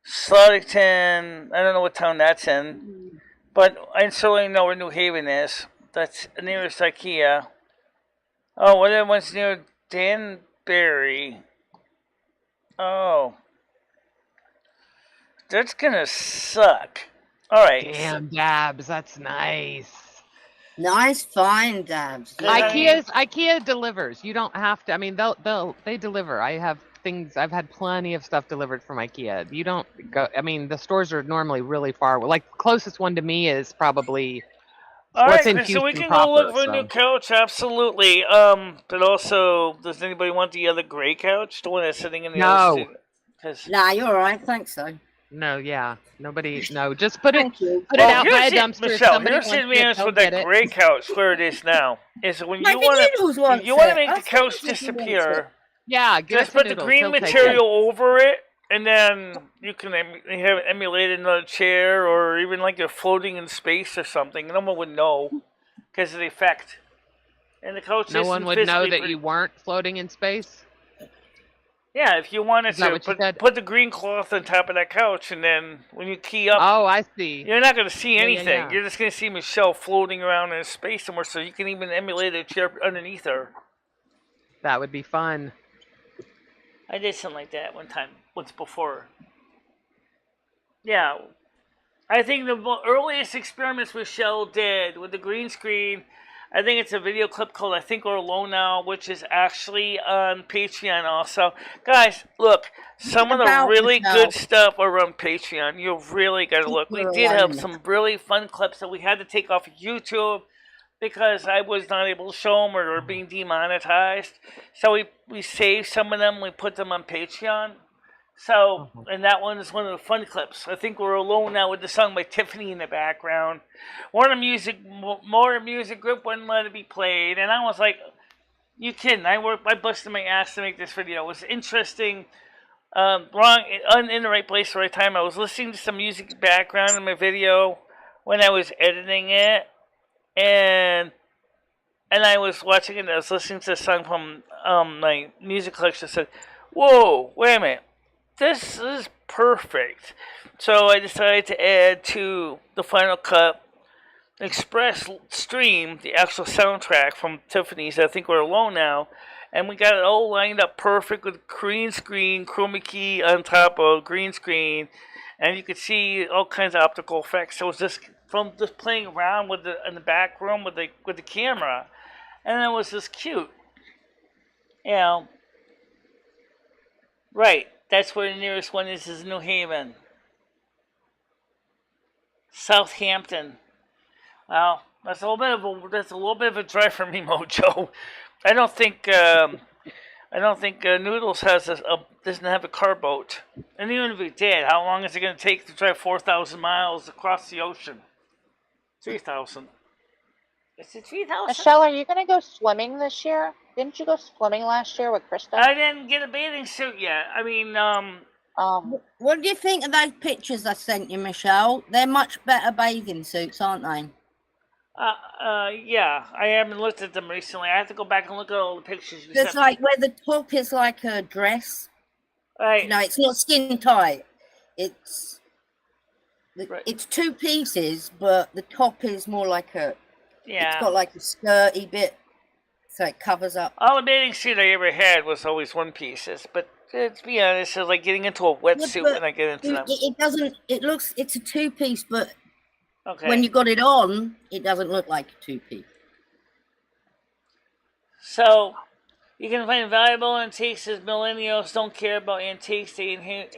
A: Sluddington, I don't know what town that's in, but I certainly know where New Haven is. That's the nearest IKEA. Oh, well, that one's near Danbury. Oh. That's gonna suck. Alright.
E: Damn, Dabs, that's nice.
I: Nice find, Dabs.
E: IKEA delivers. You don't have to. I mean, they deliver. I've had plenty of stuff delivered from IKEA. You don't go. I mean, the stores are normally really far. Like closest one to me is probably.
A: All right, so we can go look for a new couch. Absolutely. But also, does anybody want the other gray couch, the one that's sitting in the other studio?
I: Nah, you're all right. Thanks, though.
E: No, yeah. Nobody, no. Just put it out by a dumpster.
A: Michelle, here's the answer with that gray couch where it is now. Is when you want to make the couch disappear.
E: Yeah,
A: just put the green material over it, and then you can have it emulate another chair, or even like you're floating in space or something. No one would know because of the effect. And the couch.
E: No one would know that you weren't floating in space.
A: Yeah, if you wanted to put the green cloth on top of that couch, and then when you key up,
E: oh, I see.
A: You're not going to see anything.
E: Yeah.
A: You're just going to see Michelle floating around in space somewhere, so you can even emulate a chair underneath her.
E: That would be fun.
A: I did something like that once before. Yeah, I think the earliest experiments Michelle did with the green screen, I think it's a video clip called I Think We're Alone Now, which is actually on Patreon also. Guys, look, some of the really good stuff are on Patreon. You really got to look. We did have some really fun clips that we had to take off of YouTube because I was not able to show them or were being demonetized. So we saved some of them. We put them on Patreon. So, and that one is one of the fun clips. I Think We're Alone Now with the song by Tiffany in the background. Warner Music Group wouldn't let it be played. And I was like, you kidding? I busted my ass to make this video. It was interesting. In the right place, right time. I was listening to some music background in my video when I was editing it. And I was watching it and I was listening to a song from my music collection. I said, whoa, wait a minute. This is perfect. So I decided to add to the Final Cut Express stream the actual soundtrack from Tiffany's I Think We're Alone Now. And we got it all lined up perfect with green screen, chroma key on top of green screen. And you could see all kinds of optical effects. So it was just from just playing around with in the back room with the camera. And it was just cute. You know. Right. That's where the nearest one is New Haven. Southampton. Well, that's a little bit of a drive for me, Mojo. I don't think Noodles doesn't have a car boat. And even if it did, how long is it going to take to drive 4,000 miles across the ocean? 3,000. Is it 3,000?
G: Michelle, are you going to go swimming this year? Didn't you go swimming last year with Krista?
A: I didn't get a bathing suit yet. I mean,
I: what do you think of those pictures I sent you, Michelle? They're much better bathing suits, aren't they?
A: Yeah, I haven't looked at them recently. I have to go back and look at all the pictures you
I: sent. It's like where the top is like a dress.
A: Right.
I: No, it's not skin tight. It's two pieces, but the top is more like a.
A: Yeah.
I: It's got like a skirty bit, so it covers up.
A: All the bathing suit I ever had was always one pieces, but to be honest, it's like getting into a wetsuit when I get into them.
I: It doesn't. It's a two-piece, but
A: okay.
I: When you got it on, it doesn't look like a two-piece.
A: So you can find valuable antiques as millennials don't care about antiques. They inherit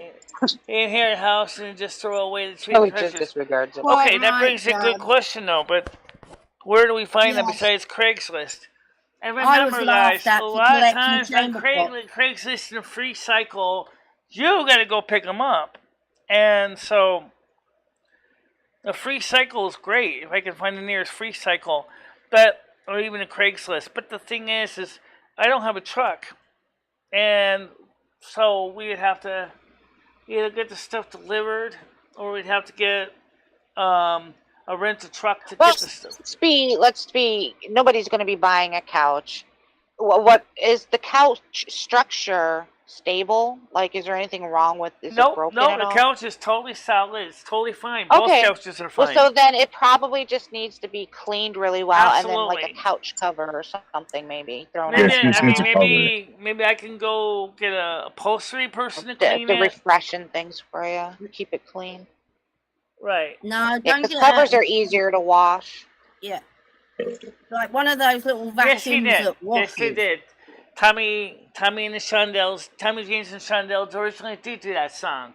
A: a house and just throw away the treasures.
G: Oh, he just disregards it.
A: Okay, that brings a good question though, but where do we find them besides Craigslist? And remember, guys, a lot of times on Craigslist and Free Cycle, you got to go pick them up. And so the Free Cycle is great if I can find the nearest Free Cycle, or even a Craigslist. But the thing is I don't have a truck, and so we would have to either get the stuff delivered, or we'd have to get rent a truck to get the stuff.
G: Let's be. Nobody's going to be buying a couch. What is the couch structure stable? Like, is there anything wrong with? Is it broken at all?
A: The couch is totally solid. It's totally fine. Both couches are fine.
G: Well, so then it probably just needs to be cleaned really well,
A: Absolutely.
G: and then like a couch cover or something maybe thrown
A: maybe I can go get a upholstery person to clean it.
G: The refreshing things for you. Keep it clean.
A: Right.
I: No,
G: because covers are easier to wash.
I: Yeah. Like one of those little vacuums that washes.
A: Yes, he did. Tommy and the Shondells, Tommy James and Shondells originally did do that song.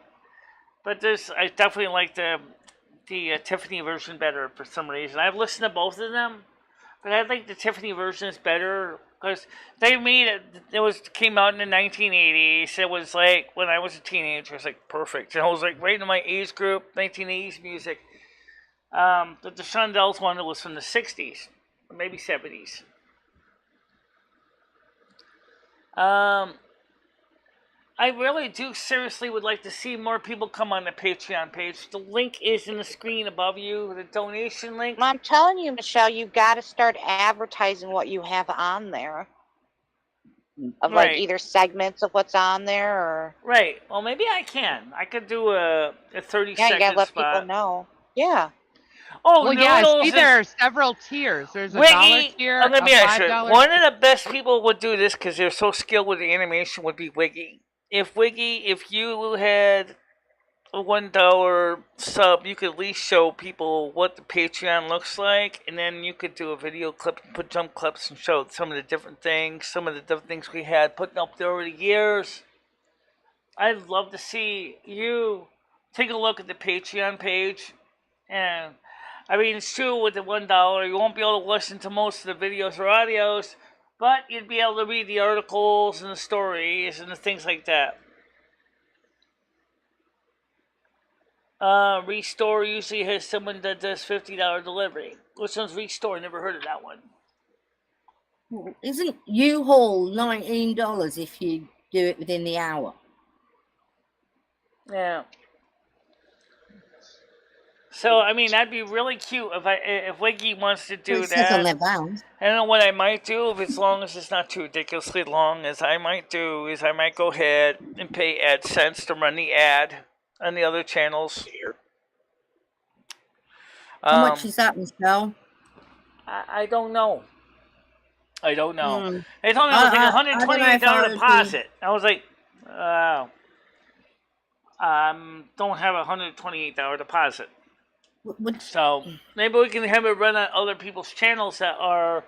A: But I definitely like the Tiffany version better for some reason. I've listened to both of them, but I think the Tiffany version is better because they made it. Came out in the 1980s. It was like when I was a teenager. It was like perfect. And I was like right in my age group, 1980s music. The Shondells one was from the 60s, or maybe 70s. I really do seriously would like to see more people come on the Patreon page. The link is in the screen above you, the donation link.
G: Well, I'm telling you, Michelle, you got to start advertising what you have on there. of like either segments of what's on there or.
A: Right. Well, maybe I can. I could do a 30
G: Yeah, you
A: second
G: gotta let
A: spot.
G: people know. Yeah.
A: Oh,
E: well,
A: yeah.
E: See, there are several tiers. There's a $1 tier,
A: I'm gonna be
E: a
A: honest.
E: $5.
A: One of the best people would do this because they're so skilled with the animation would be Wiggy. If you had a $1 sub, you could at least show people what the Patreon looks like, and then you could do a video clip, put jump clips, and show some of the different things we had putting up there over the years. I'd love to see you take a look at the Patreon page, and I mean it's true with the $1 you won't be able to listen to most of the videos or audios, but you'd be able to read the articles and the stories and the things like that. Restore usually has someone that does $50 delivery. Which one's Restore? Never heard of that one.
I: Isn't U-Haul $19 if you do it within the hour?
A: Yeah. So I mean that'd be really cute if Wiggy wants to do that.
I: On their bounds.
A: I don't know what I might do as long as it's not too ridiculously long. I might go ahead and pay AdSense to run the ad on the other channels.
I: How much is that, Michelle?
A: I don't know. They told me it was like $128 deposit. I was like, don't have a $128 deposit. So maybe we can have it run on other people's channels that are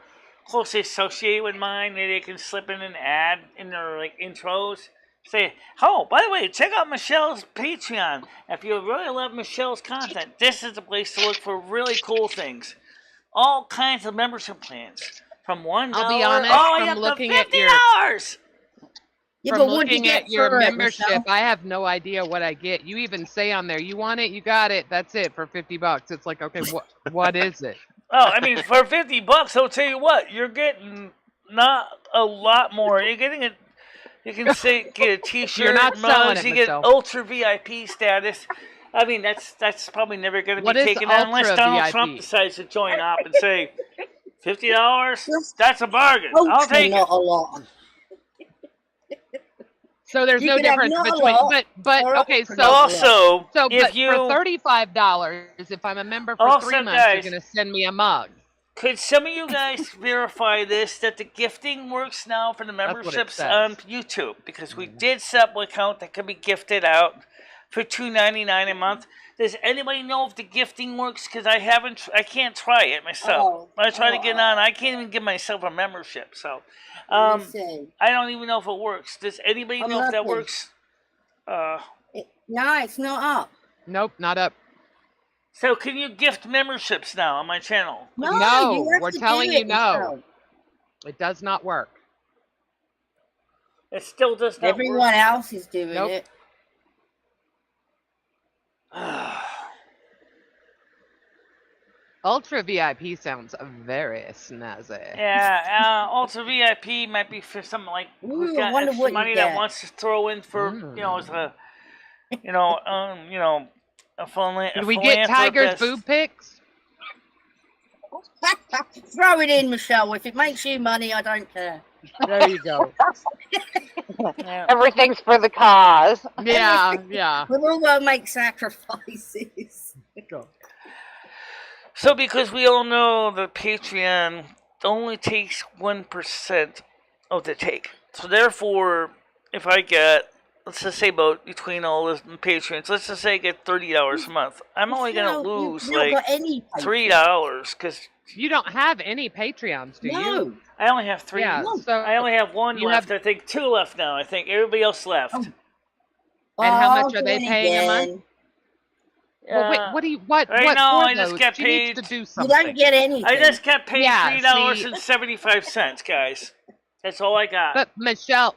A: closely associated with mine. Maybe they can slip in an ad in their intros. Say, oh, by the way, check out Michelle's Patreon. If you really love Michelle's content, this is the place to look for really cool things. All kinds of membership plans. From $1.
E: I'll be honest, from looking at your membership, I have no idea what I get. You even say on there, you want it, you got it, that's it for $50. It's like, okay, what is it?
A: Oh, I mean, for $50, I'll tell you what, you're getting not a lot more. You're getting it. You can get a T-shirt,
E: you're not selling
A: mugs,
E: it,
A: you get ultra VIP status. I mean, that's probably never going to be taken on unless Donald Trump decides to join up and say, $50? That's a bargain. I'll take it.
I: A lot.
E: So there's no difference between, but okay. So
A: also,
E: but for $35, if I'm a member for 3 months, you're going to send me a mug.
A: Could some of you guys verify this, that the gifting works now for the memberships on YouTube? Because we did set up an account that can be gifted out for $2.99 a month. Does anybody know if the gifting works? Because I can't try it myself. I try to get on. I can't even give myself a membership. So I don't even know if it works. Does anybody know if that works?
I: No, it's not up.
E: Nope, not up.
A: So can you gift memberships now on my channel?
E: No, we're telling you no. It does not work.
A: It still does not work.
I: Everyone else is doing it.
E: Ultra VIP sounds very snazzy.
A: Yeah, Ultra VIP might be for something like who's got extra money that wants to throw in for as a
E: Do we get Tiger's boob pics?
I: Throw it in, Michelle. If it makes you money, I don't care.
E: There you go.
G: Everything's for the cause.
E: Yeah.
I: We will make sacrifices.
A: So because we all know the Patreon only takes 1% of the take. So therefore, if I get, let's just say about between all the Patreons, let's just say I get $30 a month. I'm only going to lose like $3 because
E: you don't have any Patreons, do you?
A: I only have 3.
E: Yeah, so
A: I only have 1 left. I think 2 left now. I think everybody else left.
E: And how much are they paying a month? Well, wait, what
A: now
E: for
A: I just
E: those?
A: get
E: She
A: paid.
E: needs to do something.
I: You don't get anything.
A: I just got paid $3.75, guys. That's all I got.
E: But Michelle,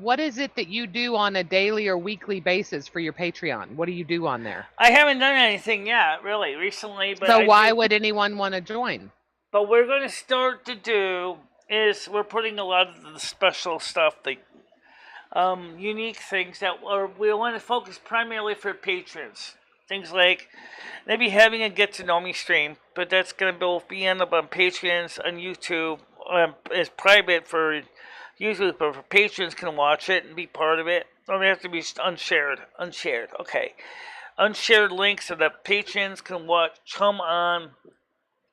E: what is it that you do on a daily or weekly basis for your Patreon? What do you do on there?
A: I haven't done anything yet, really, recently. But
E: so why would anyone want to join?
A: But we're going to start to do is we're putting a lot of the special stuff, the unique things that we want to focus primarily for patrons. Things like maybe having a get-to-know-me stream, but that's going to both be on Patreons, on YouTube, as private for usually for patrons can watch it and be part of it. Don't have to be unshared. Okay. Unshared links so that patrons can come on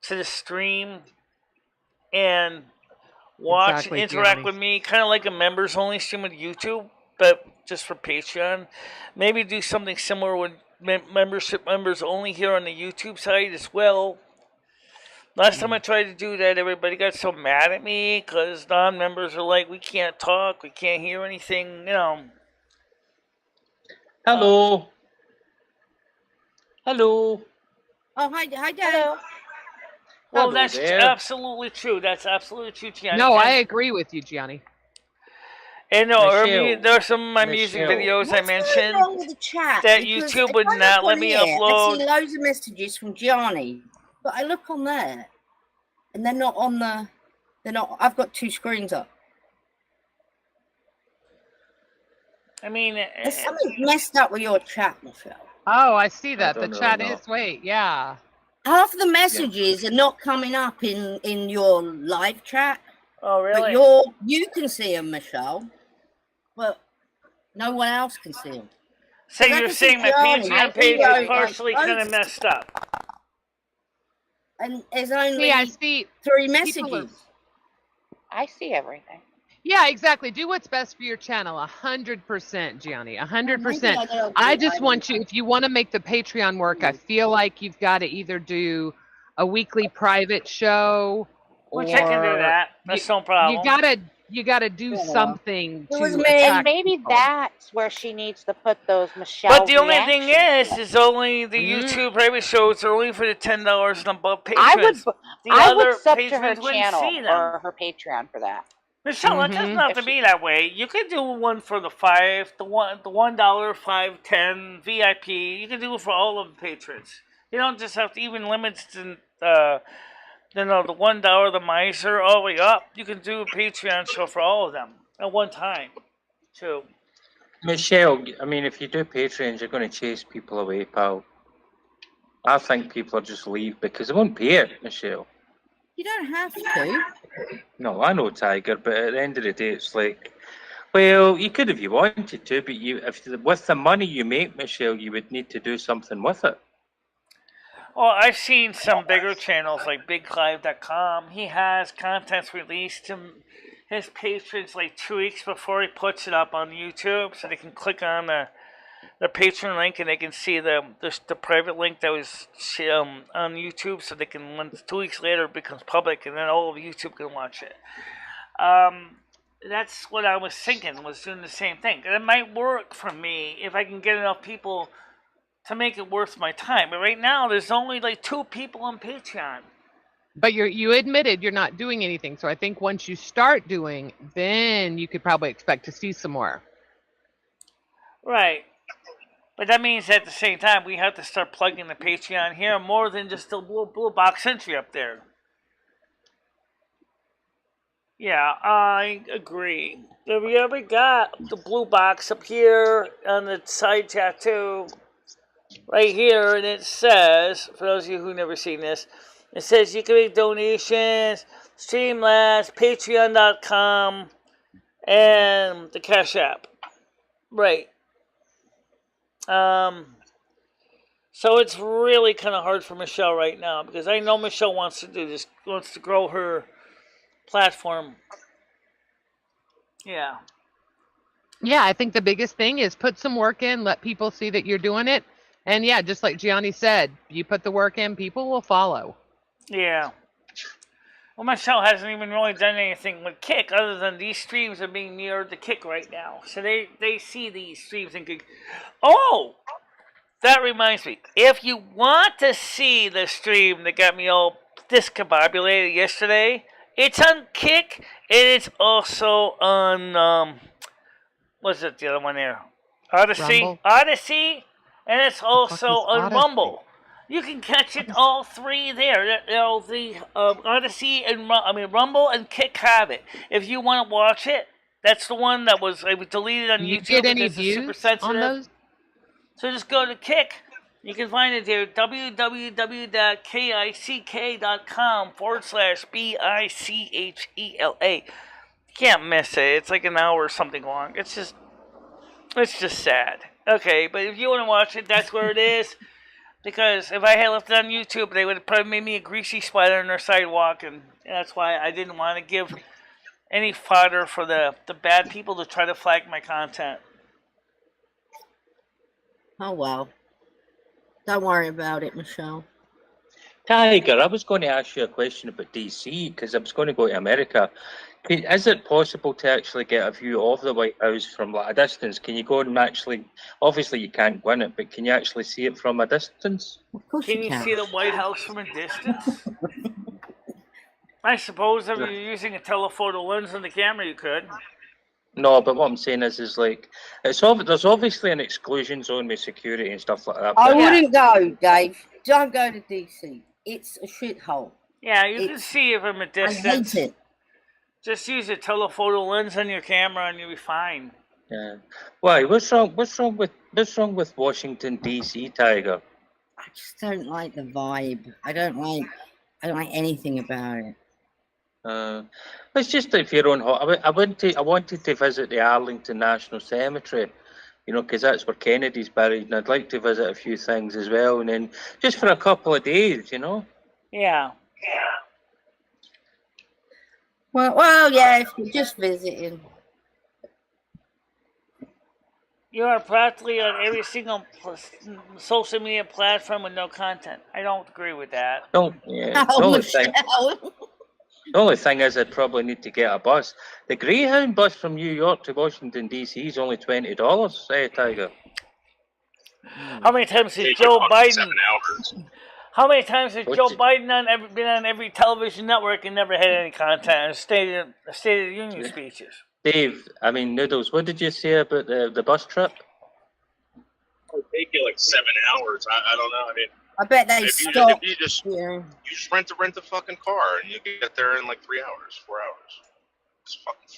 A: to the stream and watch and interact with me, kind of like a members only stream with YouTube, but just for Patreon. Maybe do something similar with members only here on the YouTube side as well. Last time I tried to do that, everybody got so mad at me because non-members are like, we can't talk, we can't hear anything,
K: Hello. Hello.
I: Oh, hi, Dad.
G: Hello.
A: Well, that's absolutely true. That's absolutely true, Gianni.
E: No, I agree with you, Gianni.
A: And there are some of my music videos I mentioned that YouTube would not let me upload.
I: I see loads of messages from Gianni, but I look on there, and they're not on the. They're not. I've got two screens up.
A: I mean,
I: there's something messed up with your chat, Michelle.
E: Oh, I see that. The chat is. Wait, yeah.
I: Half the messages are not coming up in your live chat.
A: Oh, really?
I: But you can see them, Michelle. But no one else can see them.
A: So you're saying my Patreon page is partially kind of messed up.
I: And there's only 3 messages.
G: I see everything.
E: Yeah, exactly. Do what's best for your channel. 100%, Gianni. 100%. I just want you, if you want to make the Patreon work, I feel like you've got to either do a weekly private show,
A: which I can do that. That's no problem.
E: You gotta do something to
G: and maybe that's where she needs to put those Michelle.
A: But the only thing is only the YouTube private shows are only for the $10 and above patrons.
G: I would sub to her channel or her Patreon for that.
A: Michelle, it doesn't have to be that way. You could do one for the $1, $5, $10 VIP. You can do it for all of the patrons. You don't just have to even limit to the $1, the miser, all the way up. You can do a Patreon show for all of them at one time, too.
K: Michelle, I mean, if you do Patreons, you're going to chase people away, pal. I think people will just leave because they won't pay it, Michelle.
I: You don't have to.
K: No, I know, Tiger, but at the end of the day, it's like, well, you could if you wanted to, but with the money you make, Michelle, you would need to do something with it.
A: Well, I've seen some bigger channels like BigClive.com. He has contents released to his patrons like 2 weeks before he puts it up on YouTube, so they can click on the Patreon link and they can see the private link that was on YouTube, so they can, when 2 weeks later it becomes public, and then all of YouTube can watch it. That's what I was thinking, was doing the same thing. And it might work for me if I can get enough people to make it worth my time. But right now, there's only like 2 people on Patreon.
E: But you admitted you're not doing anything. So I think once you start doing, then you could probably expect to see some more.
A: Right. But that means at the same time, we have to start plugging the Patreon here more than just the blue box entry up there. Yeah, I agree. We already got the blue box up here on the side chat too. Right here, and it says, for those of you who never seen this, it says you can make donations, Streamlabs, Patreon.com, and the CashApp. Right. So it's really kind of hard for Michelle right now, because I know Michelle wants to do this, wants to grow her platform. Yeah.
E: Yeah, I think the biggest thing is put some work in, let people see that you're doing it. And yeah, just like Gianni said, you put the work in, people will follow.
A: Yeah. Well, Michelle hasn't even really done anything with Kick other than these streams are being mirrored to Kick right now. So they see these streams and go, oh, that reminds me. If you want to see the stream that got me all discombobulated yesterday, it's on Kick and it's also on, what's it, the other one there? Odyssey. Odyssey. And it's also on Rumble. You can catch it all 3 there. The Odyssey and Rumble and Kick have it. If you want to watch it, that's the one that was deleted on YouTube.
E: You get any views on those?
A: So just go to Kick. You can find it there. www.kick.com/BICHELA. can't miss it. It's like an hour or something long. It's just sad. Okay, but if you want to watch it, that's where it is. Because if I had left it on YouTube, they would have probably made me a greasy spider on their sidewalk, and that's why I didn't want to give any fodder for the bad people to try to flag my content.
I: Oh well. Don't worry about it, Michelle.
K: Tiger, I was going to ask you a question about DC because I was going to go to America. Is it possible to actually get a view of the White House from like a distance? Can you go and actually, obviously you can't go in it, but can you actually see it from a distance?
I: Of course
A: Can you see the White House from a distance? I suppose if you're using a telephoto lens on the camera, you could.
K: No, but what I'm saying is like, there's obviously an exclusion zone with security and stuff like that.
I: I wouldn't go, Dave. Don't go to DC. It's a shithole.
A: Yeah, you can see it from a distance.
I: I hate it.
A: Just use a telephoto lens on your camera and you'll be fine.
K: Yeah. Why? What's wrong with Washington D.C., Tiger?
I: I just don't like the vibe. I don't like anything about it.
K: It's just if you're on. I wanted to visit the Arlington National Cemetery, you know, because that's where Kennedy's buried, and I'd like to visit a few things as well, and then just for a couple of days, you know.
A: Yeah.
I: Well, yeah, if you're just visiting.
A: You are practically on every single social media platform with no content. I don't agree with that.
K: The only thing is I'd probably need to get a bus. The Greyhound bus from New York to Washington, D.C. is only $20, Tiger.
A: How many times has Joe Biden... 7 hours. How many times has Joe Biden been on every television network and never had any content and State of the Union speeches?
K: Dave, I mean, Noodles, what did you say about the bus trip?
B: It'll take you like 7 hours. I don't know. I mean,
I: I bet they stop.
B: You just rent a fucking car and you get there in like 3 hours, 4 hours. Just fucking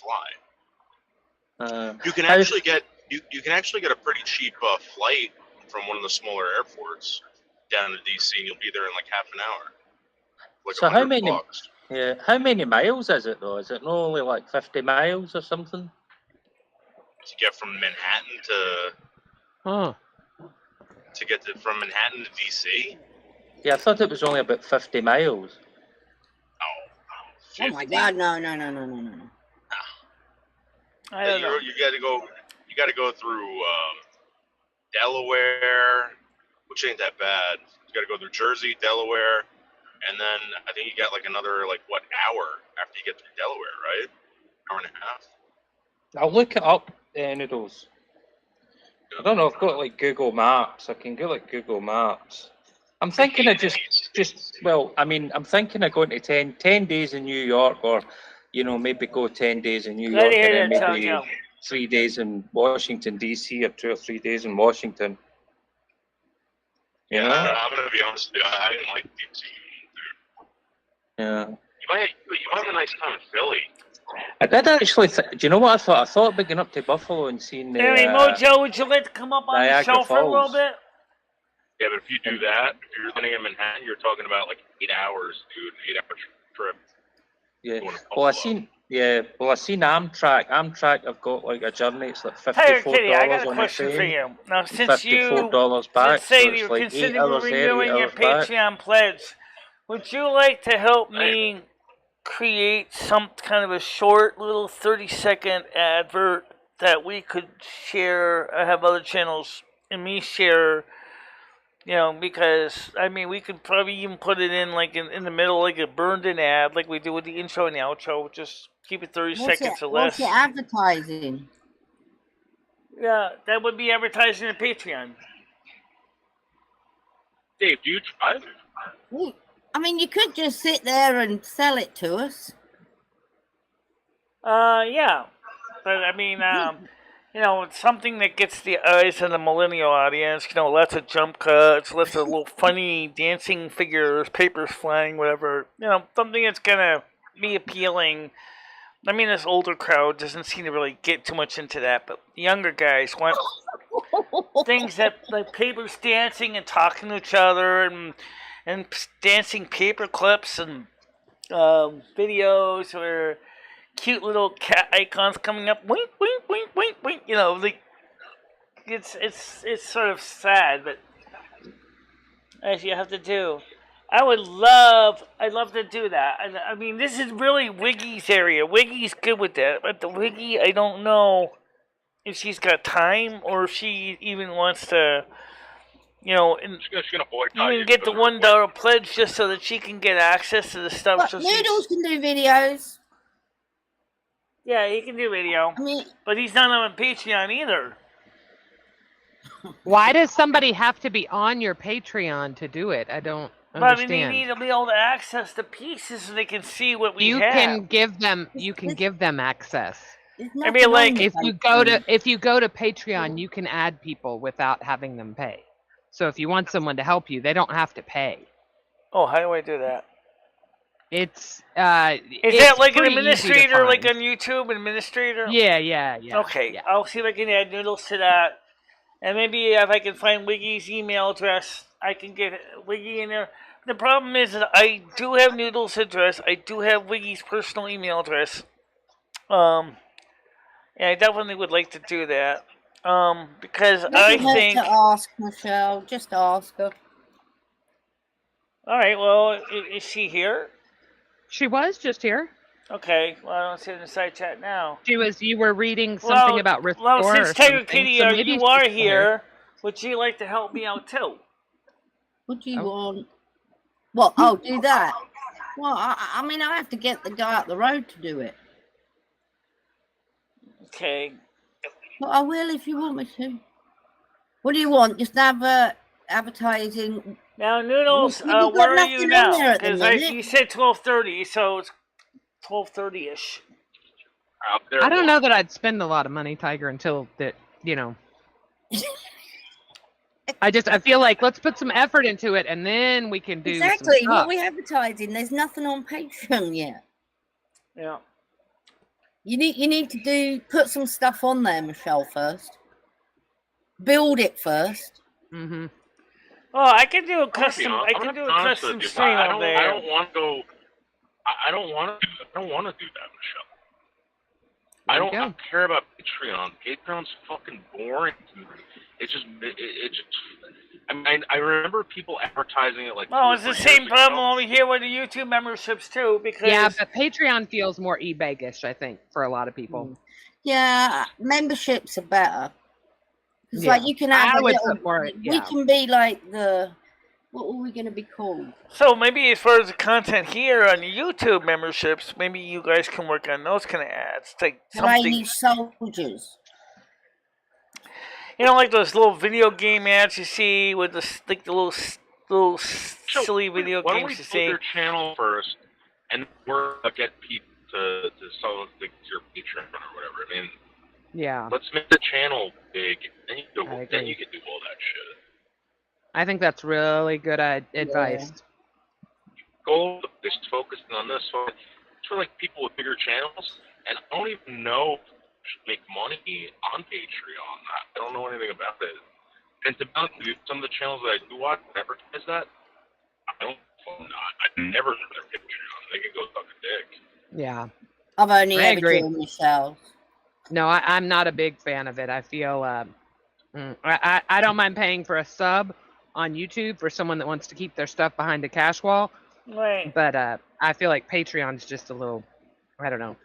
B: fly. You can actually get a pretty cheap flight from one of the smaller airports down to DC, and you'll be there in like half an hour. Like
K: so how many? $100. Yeah, how many miles is it though? Is it not only like 50 miles or something?
B: To get from Manhattan from Manhattan to DC.
K: Yeah, I thought it was only about 50 miles.
I: Oh my God! No.
A: I don't know.
B: You got to go through Delaware, which ain't that bad. You got to go through Jersey, Delaware, and then I think you got like another hour after you get through Delaware, right? Hour and a half.
K: I'll look it up, Noodles. I don't know. I've got like Google Maps. I can go like Google Maps. I'm thinking of I'm thinking of going to 10 days in New York, or maybe go 10 days in New York and then maybe 3 days in Washington D.C. or 2 or 3 days in Washington.
B: Yeah, I'm gonna be honest with you. I didn't like DC either.
K: Yeah.
B: You might have a nice time in Philly.
K: I did actually. Do you know what I thought? I thought about going up to Buffalo and seeing the.
A: Hey, Mojo, would you like to come up on the show for a little bit?
B: Yeah, but if you do that, if you're living in Manhattan, you're talking about like 8 hours, dude. 8 hour trip.
K: Yeah. Well, I seen Amtrak. Amtrak, I've got like a journey. It's like $54
A: Kitty, I got a
K: on
A: question
K: the
A: for
K: train.
A: you. Now, since you
K: $54 back,
A: say
K: so
A: you're
K: it's like
A: considering
K: 8 hours there, 8
A: renewing your
K: hours back.
A: Patreon pledge, would you like to help me create some kind of a short little 30-second advert that we could share? I have other channels and me share, because I mean we could probably even put it in like in the middle, like a burned in ad, like we do with the intro and the outro. Just keep it 30 seconds or less.
I: What's it advertising?
A: Yeah, that would be advertising on Patreon.
B: Dave, do you drive?
I: Well, I mean, you could just sit there and sell it to us.
A: Yeah. But, I mean, it's something that gets the eyes of the millennial audience. Lots of jump cuts, lots of little funny dancing figures, papers flying, whatever. Something that's going to be appealing. I mean, this older crowd doesn't seem to really get too much into that, but the younger guys want things that, like papers dancing and talking to each other and dancing paper clips and videos or cute little cat icons coming up. Wink, wink, wink, wink, wink. You know, like it's sort of sad, but as you have to do. I'd love to do that. I mean, this is really Wiggy's area. Wiggy's good with that, but the Wiggy, I don't know if she's got time or if she even wants to, you know,
B: she's gonna boycott
A: even get the $1 pledge just so that she can get access to the stuff.
I: But
A: so
I: Noodles can do videos.
A: Yeah, he can do video, but he's not on Patreon either.
E: Why does somebody have to be on your Patreon to do it? I don't understand.
A: But I mean, they need to be able to access the pieces so they can see what we have.
E: You can give them access.
A: I mean, like
E: if you go to Patreon, you can add people without having them pay. So if you want someone to help you, they don't have to pay.
A: Oh, how do I do that?
E: It's
A: is that like an administrator, like on YouTube, administrator?
E: Yeah.
A: Okay, yeah. I'll see if I can add Noodles to that, and maybe if I can find Wiggy's email address, I can get Wiggy in there. The problem is that I do have Noodles' address. I do have Wiggy's personal email address. And I definitely would like to do that. Because I think
I: to ask Michelle, just ask her.
A: All right. Well, is she here?
E: She was just here.
A: Okay. Well, I don't see it in the side chat now.
E: You were reading something about restore.
A: Well, since Tiger Kitty,
E: so
A: you are here. Would you like to help me out too?
I: What do you want? What? Oh, do that. Well, I mean, I have to get the guy up the road to do it.
A: Okay.
I: Well, I will if you want me to. What do you want? Just have advertising.
A: Now, Noodles, where are you now? Because you said 12:30, so it's 12:30ish.
E: I don't know that I'd spend a lot of money, Tiger, until that, you know. I feel like let's put some effort into it, and then we can do
I: exactly
E: some
I: what
E: stuff.
I: we advertising. There's nothing on Patreon yet.
A: Yeah.
I: You need to put some stuff on there, Michelle. First, build it first.
E: Mm-hmm.
A: Oh, I can do a custom. I can do a custom stream out there.
B: I don't want to go. I don't want to do that, Michelle. I don't care about Patreon. Patreon's fucking boring to me. It just. I mean, I remember people advertising it like.
A: Well, it's the same problem over here with the YouTube memberships too, because
E: but Patreon feels more eBay-ish, I think, for a lot of people.
I: Yeah, memberships are better. It's like you can have we can be like what were we going to be called?
A: So maybe as far as the content here on the YouTube memberships, maybe you guys can work on those kind of ads. Like something.
I: Soldiers.
A: You know, like those little video game ads you see with the little silly video games you see.
B: Why don't we build your channel first, and we're get people to sell your Patreon or whatever. I mean, let's make the channel big, then you can do all that shit.
E: I think that's really good advice.
B: Goal is focusing on this. So it's for like people with bigger channels, and I don't even know if you should make money on Patreon. I don't know anything about it. And to be honest with you, some of the channels that I do watch advertise that. I never heard their Patreon. They can go suck a dick.
E: Yeah.
I: I've only ever done Michelle.
E: No, I'm not a big fan of it. I feel I don't mind paying for a sub on YouTube for someone that wants to keep their stuff behind a cash wall.
A: Right.
E: But I feel like Patreon's just a little, I don't know,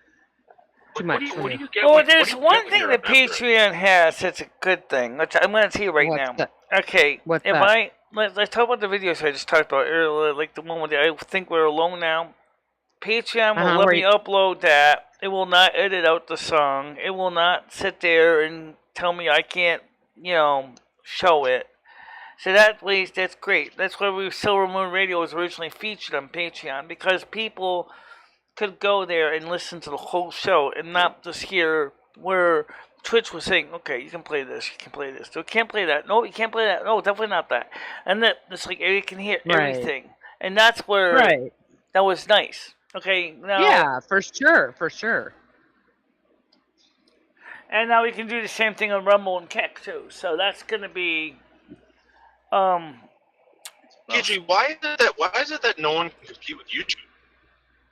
E: too much for me.
A: Well, there's one thing that Patreon has that's a good thing, which I'm going to tell you right now. Okay.
E: What's that?
A: Let's talk about the videos I just talked about earlier, like the one where I think we're alone now. Patreon will let me upload that. It will not edit out the song. It will not sit there and tell me I can't, show it. So that's great. That's why Silvermoon Radio was originally featured on Patreon, because people could go there and listen to the whole show and not just hear where Twitch was saying, okay, you can play this, you can play this. No, you can't play that. No, you can't play that. No, definitely not that. And that it's like you can hear everything. And that's where that was nice. Okay, now
E: yeah, for sure.
A: And now we can do the same thing on Rumble and Kick too. So that's gonna be
B: Gigi, why is it that no one can compete with YouTube?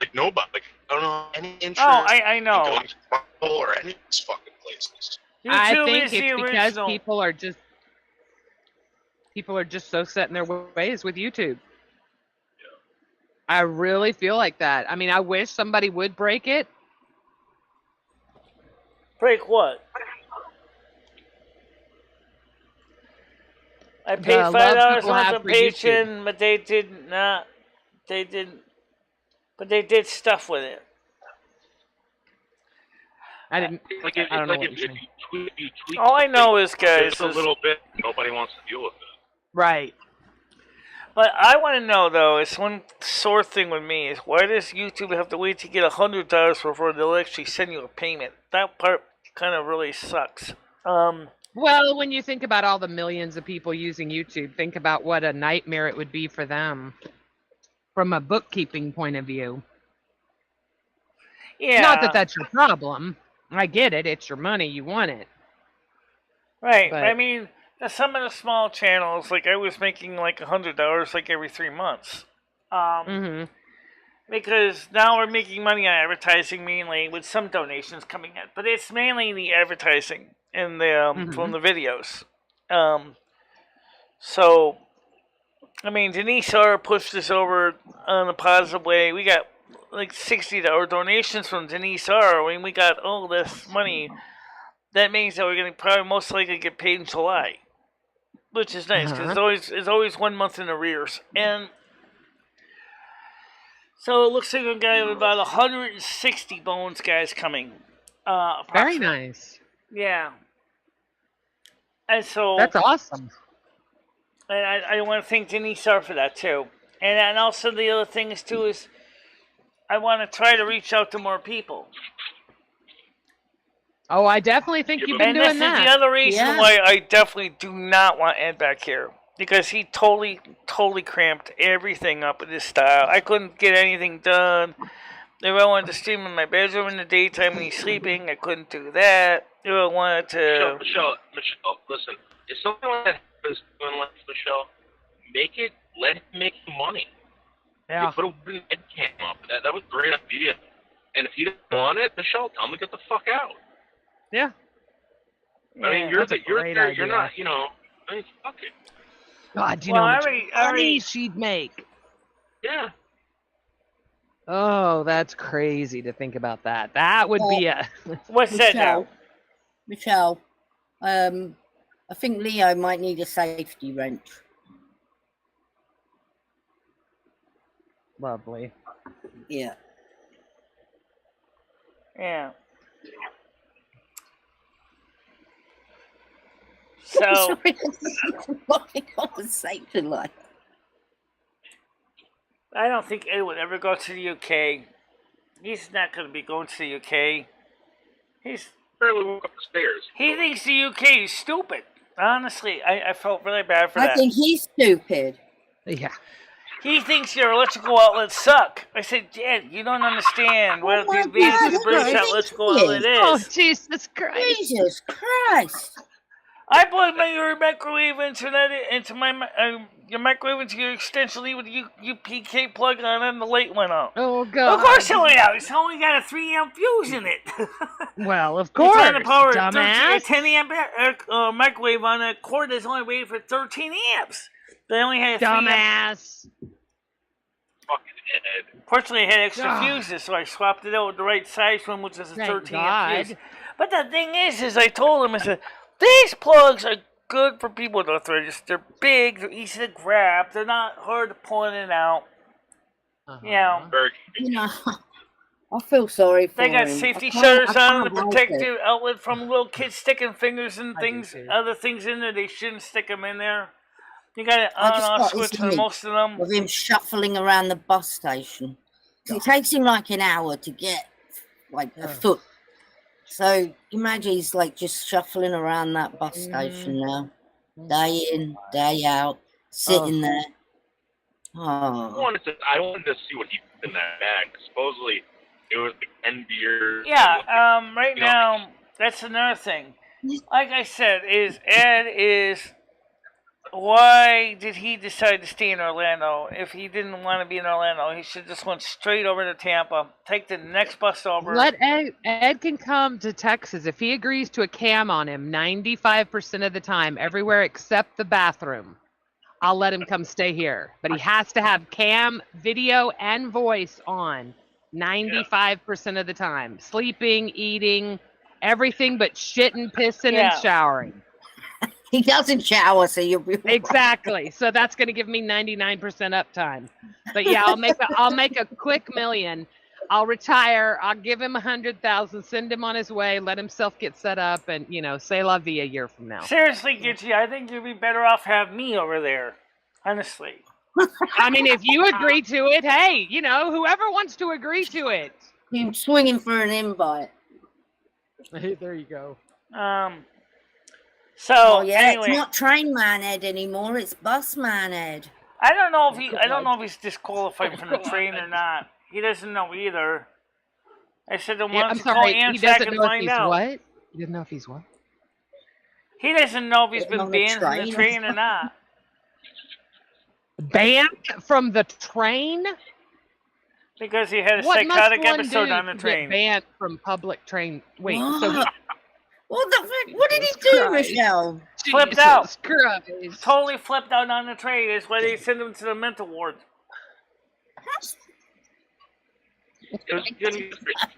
B: Like nobody. Like I don't know any interest.
A: Oh, I know.
B: In going to Marvel or any of these fucking places.
E: I
A: YouTube
E: think
A: is
E: it's
A: the
E: because
A: original.
E: people are just so set in their ways with YouTube. I really feel like that. I mean, I wish somebody would break it.
A: Break what? I paid $5 a month on Patreon, but they did not. They didn't. But they did stuff with it.
E: I didn't.
B: Like
E: I don't know what
B: if
E: you're
B: you
E: saying.
B: tweet
A: All I know is, guys,
B: just a little bit. Nobody wants to deal with it.
E: Right.
A: But I want to know, though, it's one sore thing with me is why does YouTube have to wait to get $100 before they'll actually send you a payment? That part kind of really sucks.
E: Well, when you think about all the millions of people using YouTube, think about what a nightmare it would be for them from a bookkeeping point of view.
A: Yeah.
E: Not that that's your problem. I get it. It's your money. You want it.
A: Right.
E: But
A: I mean, some of the small channels, like I was making like $100 like every 3 months. Because now we're making money on advertising mainly with some donations coming in. But it's mainly the advertising and the from the videos. So, I mean, Denise R. pushed us over in a positive way. We got like $60 donations from Denise R. I mean, we got all this money. That means that we're going to probably most likely get paid in July, which is nice because it's always 1 month in arrears. And so it looks like we've got about 160 bones guys coming.
E: Very nice.
A: Yeah. And so
E: that's awesome.
A: And I want to thank Denise R for that too. And also the other thing is too is I want to try to reach out to more people.
E: Oh, I definitely think you've been doing that.
A: And this is the other reason why I definitely do not want Ed back here. Because he totally cramped everything up with his style. I couldn't get anything done. If I wanted to stream in my bedroom in the daytime when he's sleeping, I couldn't do that. If I wanted to...
B: Michelle, listen. If something like that happens to Michelle, let him make money.
E: Yeah.
B: You put a wooden head cam up. That was a great idea. And if he doesn't want it, Michelle, tell him to get the fuck out.
E: Yeah.
B: I mean, you're not, you know, I mean, fuck it.
E: God, you know how much money she'd make.
B: Yeah.
E: Oh, that's crazy to think about that. That would be a...
A: What's that now?
I: Michelle, I think Leo might need a safety wrench.
E: Lovely.
I: Yeah.
A: Yeah. So,
I: what a conversation like.
A: I don't think Ed would ever go to the UK. He's not going to be going to the UK. He's
B: barely walk up the stairs.
A: He thinks the UK is stupid. Honestly, I felt really bad for that.
I: I think he's stupid.
E: Yeah.
A: He thinks your electrical outlets suck. I said, Dad, you don't understand what the advantage of the British electrical outlet is.
E: Oh, Jesus Christ.
I: Jesus Christ.
A: I plugged your microwave into your microwave into your extension lead with a UPK plug on it, and the light went out.
E: Oh, God.
A: Of course it went out. It's only got a 3-amp fuse in it.
E: Well, of course,
A: trying to power
E: dumbass.
A: a 10-amp microwave on a cord that's only rated for 13 amps. They only had a
E: dumbass.
B: Fucking Ed.
A: Fortunately, I had extra fuses, so I swapped it out with the right size one, which is a 13-amp fuse. But the thing is I told him, I said, these plugs are good for people with arthritis. They're big, they're easy to grab, they're not hard to pull in and out. You know.
I: You know, I feel sorry for
A: They got
I: him.
A: safety shutters on them to protect
I: it.
A: the outlet from little kids sticking fingers and things, other things in there. They shouldn't stick them in there. You got an on-off switch on most of them.
I: Of him shuffling around the bus station. It takes him like an hour to get like a foot. So imagine he's like just shuffling around that bus station now, day in, day out, sitting there. Oh.
B: I wanted to see what he put in that bag. Supposedly, it was like 10 beers.
A: Yeah, right now, that's another thing. Like I said, Ed is why did he decide to stay in Orlando? If he didn't want to be in Orlando, he should just went straight over to Tampa, take the next bus over.
E: Let Ed can come to Texas if he agrees to a cam on him 95% of the time, everywhere except the bathroom. I'll let him come stay here, but he has to have cam, video, and voice on 95% of the time. Sleeping, eating, everything but shitting, pissing, and showering.
I: He doesn't shower, so you'll be
E: exactly. So that's going to give me 99% uptime. But yeah, I'll make a quick $1 million. I'll retire. I'll give him 100,000. Send him on his way. Let himself get set up, and say la vie a year from now.
A: Seriously, Gitchy, I think you'd be better off having me over there. Honestly.
E: I mean, if you agree to it, hey, whoever wants to agree to it.
I: You're swinging for an invite.
E: Hey, there you go.
A: So
I: anyway, it's not train man Ed anymore. It's bus man Ed.
A: I don't know if he's disqualified from the train or not. He doesn't know either. I said to him, call Amtrak and find out.
E: What? He doesn't know if he's what?
A: He doesn't know if he's been banned from the train or not.
E: Banned from the train?
A: Because he had a psychotic episode on the train.
E: Banned from public train. Wait,
I: what the fuck? What did he do, Michelle?
A: Flipped out.
E: Christ.
A: Totally flipped out on the train. That's why they send him to the mental ward.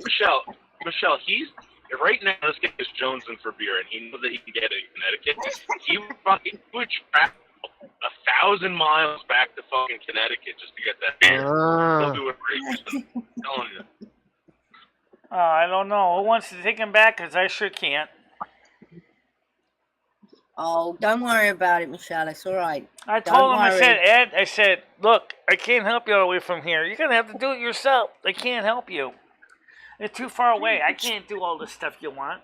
B: Michelle, he's right now. This guy is jonesing for beer, and he knows that he can get it in Connecticut. He would track 1,000 miles back to fucking Connecticut just to get that beer. He'll do it for you. I'm telling you.
A: I don't know. Who wants to take him back? Because I sure can't.
I: Oh, don't worry about it, Michelle. It's all right.
A: I told him, Ed, I said, look, I can't help you all the way from here. You're going to have to do it yourself. I can't help you. It's too far away. I can't do all the stuff you want.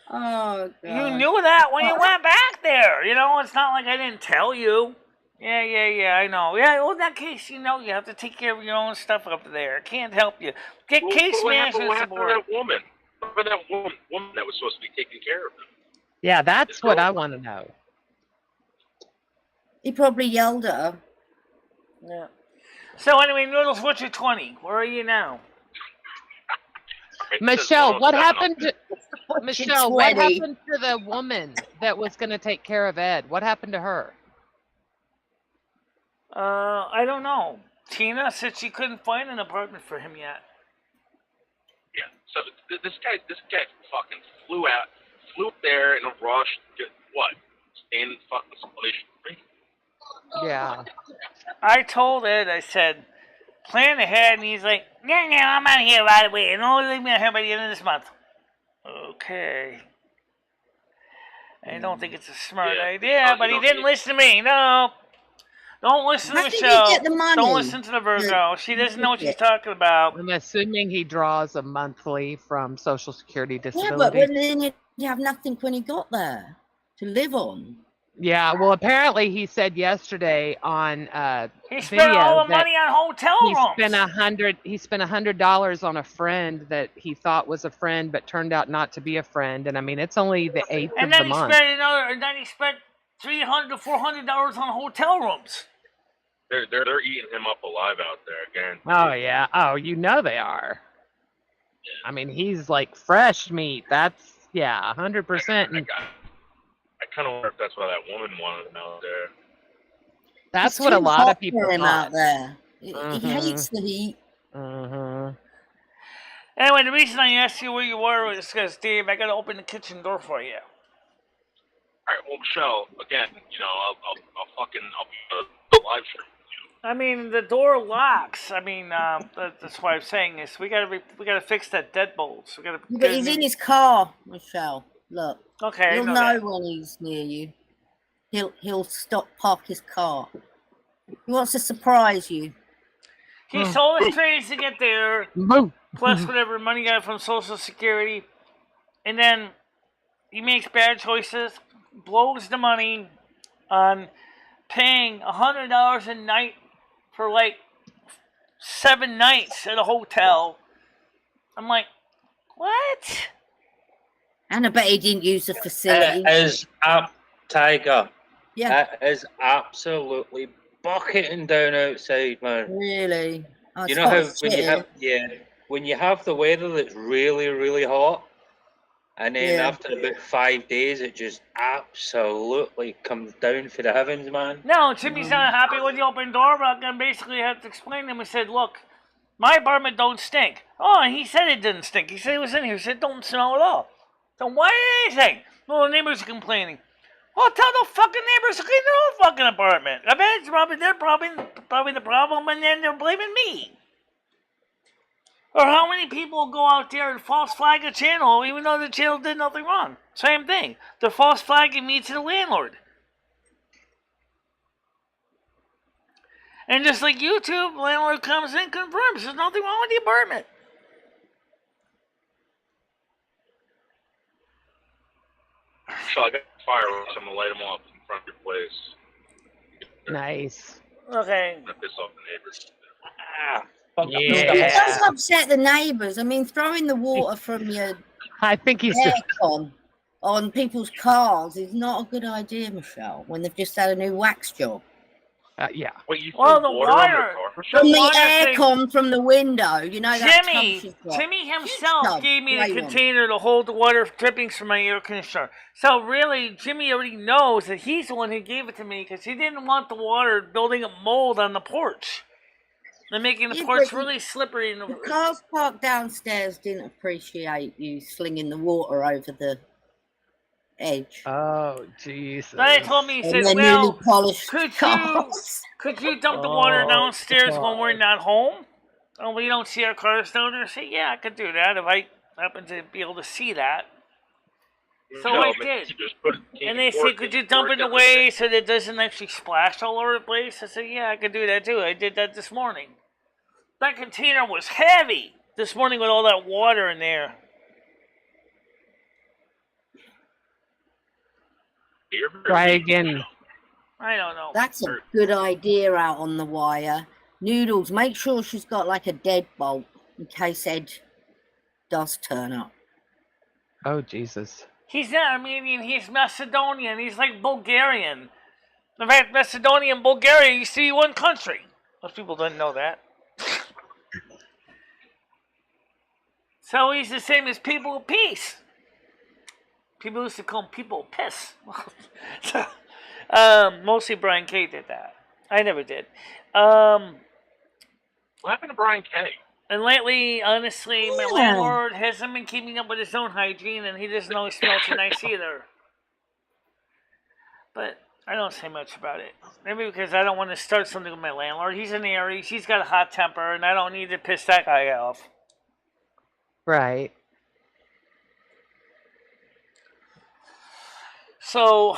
I: Oh, God.
A: You knew that when you went back there. It's not like I didn't tell you. Yeah, I know. Yeah, well, in that case, you have to take care of your own stuff up there. Can't help you. Get case management support.
B: What happened to that woman that was supposed to be taking care of him?
E: Yeah, that's what I want to know.
I: He probably yelled at her.
A: Yeah. So anyway, Noodles, what's your 20? Where are you now?
E: Michelle, what happened to the woman that was going to take care of Ed? What happened to her?
A: I don't know. Tina said she couldn't find an apartment for him yet.
B: Yeah. So this guy fucking flew up there in a rush. What? Stay in fucking isolation.
E: Yeah.
A: I told Ed, I said, plan ahead, and he's like, I'm out of here right away, and only leave me out here by the end of this month. Okay. I don't think it's a smart idea, but he didn't listen to me. No. Don't listen to Michelle. Don't listen to the Virgo. She doesn't know what she's talking about.
E: I'm assuming he draws a monthly from Social Security disability.
I: Yeah, but then you have nothing when he got there to live on.
E: Yeah, well, apparently he said yesterday on
A: he spent all the money on hotel rooms.
E: He spent $100 on a friend that he thought was a friend, but turned out not to be a friend. And I mean, it's only the 8th of the month.
A: And then he spent $300 to $400 on hotel rooms.
B: They're eating him up alive out there again.
E: Oh yeah. Oh, they are. I mean, he's like fresh meat. That's 100%.
B: I kind of wonder if that's why that woman wanted him out there.
E: That's what a lot of people
I: him out there. He hates the heat.
A: Anyway, the reason I asked you where you were is because, Dave, I got to open the kitchen door for you.
B: All right, well, Michelle, again, I'll be live stream.
A: I mean, the door locks. I mean, that's why I'm saying this. We gotta fix that deadbolt.
I: But he's in his car, Michelle. Look.
A: Okay.
I: He'll know when he's near you. He'll park his car. He wants to surprise you.
A: He sold his trains to get there, plus whatever money he got from Social Security, and then he makes bad choices, blows the money on paying $100 a night for like 7 nights at a hotel. I'm like, what?
I: And I bet he didn't use the facility.
K: Tiger.
I: Yeah.
K: It is absolutely bucketing down outside, man.
I: Really? Oh,
K: You
I: it's
K: know
I: hot
K: how
I: as
K: when
I: shit
K: you
I: here.
K: have when you have the weather that's really, really hot, and then
I: Yeah.
K: after about 5 days it just absolutely comes down for the heavens, man.
A: No, Jimmy's not happy with the open door, but I'm gonna basically have to explain to him. I said, look, my apartment don't stink. Oh, and he said it didn't stink. He said it was in here. He said it don't smell at all. So why anything? Well, the neighbors are complaining. Well, tell the fucking neighbors to clean their own fucking apartment. I bet it's probably their probably the problem, and then they're blaming me. Or how many people go out there and false flag a channel even though the channel did nothing wrong? Same thing. They're false flagging me to the landlord. And just like YouTube, the landlord comes in and confirms there's nothing wrong with the apartment.
B: So I got fireworks. I'm gonna light them up in front of your place.
E: Nice.
A: Okay.
B: I'm gonna piss off the neighbors.
I: It does upset the neighbours. I mean, throwing the water from your aircon on people's cars is not a good idea, Michelle, when they've just had a new wax job.
E: Yeah.
B: Wait, you
A: Well, the water
I: from the aircon from the window, you know that
A: Jimmy himself gave me the container to hold the water drippings from my air conditioner. So really, Jimmy already knows that he's the one who gave it to me because he didn't want the water building up mold on the porch. They're making the porch really slippery.
I: The cars parked downstairs didn't appreciate you slinging the water over the edge.
E: Oh, Jesus.
A: Then he told me, he said, well, could you dump the water downstairs when we're not home? Oh, we don't see our cars down there? I said, yeah, I could do that if I happen to be able to see that. So I did. And they said, could you dump it away so that it doesn't actually splash all over the place? I said, yeah, I could do that too. I did that this morning. That container was heavy this morning with all that water in there.
E: Try again.
A: I don't know.
I: That's a good idea out on the wire. Noodles, make sure she's got like a deadbolt in case Ed does turn up.
E: Oh, Jesus.
A: He's not Armenian, he's Macedonian. He's like Bulgarian. In fact, Macedonia and Bulgaria used to be one country. Most people didn't know that. So he's the same as People of Peace. People used to call him People of Piss. Mostly Brian K did that. I never did.
B: What happened to Brian K?
A: And lately, honestly, my landlord hasn't been keeping up with his own hygiene, and he doesn't always smell too nice either. But I don't say much about it. Maybe because I don't want to start something with my landlord. He's an Aries, he's got a hot temper, and I don't need to piss that guy off.
E: Right.
A: So,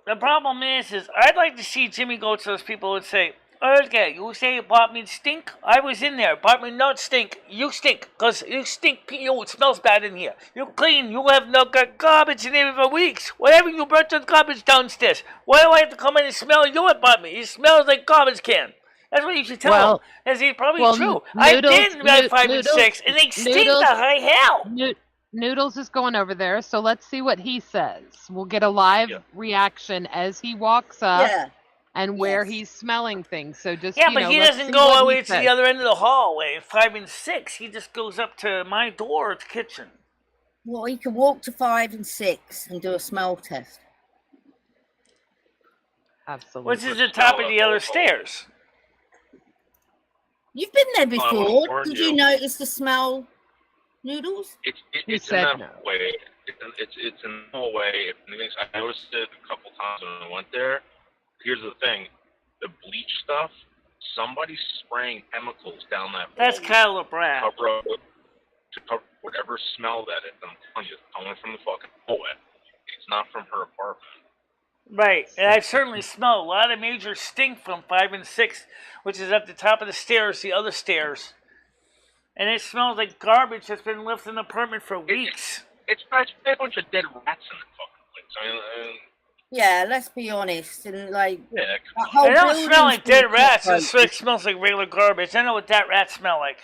A: the problem is I'd like to see Jimmy go to those people and say, okay, you say apartment stink? I was in there. Apartment not stink. You stink. Because you stink. It smells bad in here. You clean. You have no garbage in here for weeks. Whatever you brought the garbage downstairs. Why do I have to come in and smell your apartment? It smells like garbage can. That's what you should tell him. That's probably true. I did about 5 and 6, and they stink to high hell.
E: Noodles is going over there, so let's see what he says. We'll get a live reaction as he walks up and where he's smelling things. So just
A: but he doesn't go all the way to the other end of the hallway. 5 and 6, he just goes up to my door at the kitchen.
I: Well, he can walk to 5 and 6 and do a smell test.
E: Absolutely.
A: Which is the top of the other stairs.
I: You've been there before. Did you notice the smell, Noodles?
B: It's in that way. It's in the way. I noticed it a couple times when I went there. Here's the thing: the bleach stuff. Somebody's spraying chemicals down that.
A: That's Kyle LeBrat.
B: To cover whatever smell that is. I'm telling you, it's coming from the fucking hallway. It's not from her apartment.
A: Right, and I certainly smell a lot of major stink from 5 and 6, which is at the top of the stairs, the other stairs. And it smells like garbage that's been left in the apartment for weeks.
B: It's a bunch of dead rats in the fucking place. I mean,
I: yeah, let's be honest. And like,
A: it don't smell like dead rats. It smells like regular garbage. I know what dead rats smell like.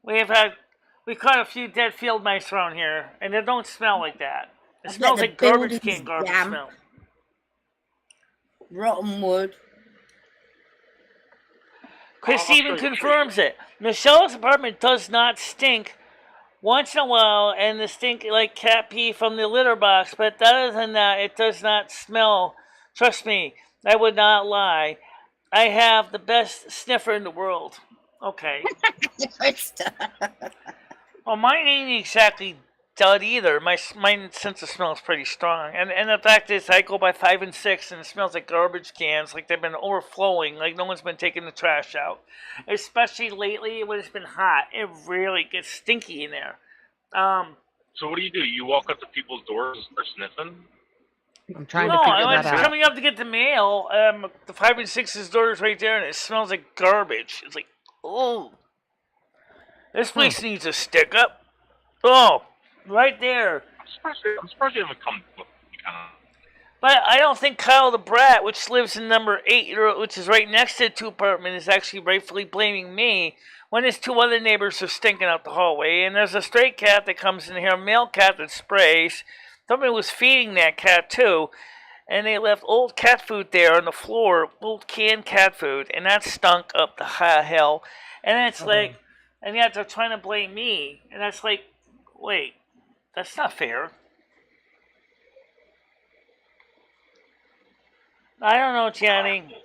A: We caught a few dead field mice around here, and they don't smell like that. It smells like garbage can garbage smell.
I: rotten wood.
A: Chris even confirms it. Michelle's apartment does not stink once in a while, and the stink like cat pee from the litter box, but other than that, it does not smell. Trust me, I would not lie. I have the best sniffer in the world. Okay. Well, mine ain't exactly dud either. My sense of smell is pretty strong, and the fact is, I go by 5 and 6, and it smells like garbage cans, like they've been overflowing, like no one's been taking the trash out. Especially lately when it's been hot, it really gets stinky in there.
B: So what do? You walk up to people's doors and start sniffing?
E: I'm trying to figure that out.
A: No, I'm coming up to get the mail. The 5 and 6's door's right there, and it smells like garbage. It's like, oh, this place needs a stick up. Oh. Right there.
B: I'm surprised you haven't come.
A: But I don't think Kyle the Brat, which lives in number 8, which is right next to the 2 apartment, is actually rightfully blaming me when his 2 other neighbors are stinking out the hallway. And there's a stray cat that comes in here, a male cat that sprays. Somebody was feeding that cat too, and they left old cat food there on the floor, old canned cat food, and that stunk up the hell. And it's like, and yet they're trying to blame me, and that's like, wait. That's not fair. I don't know, Johnny.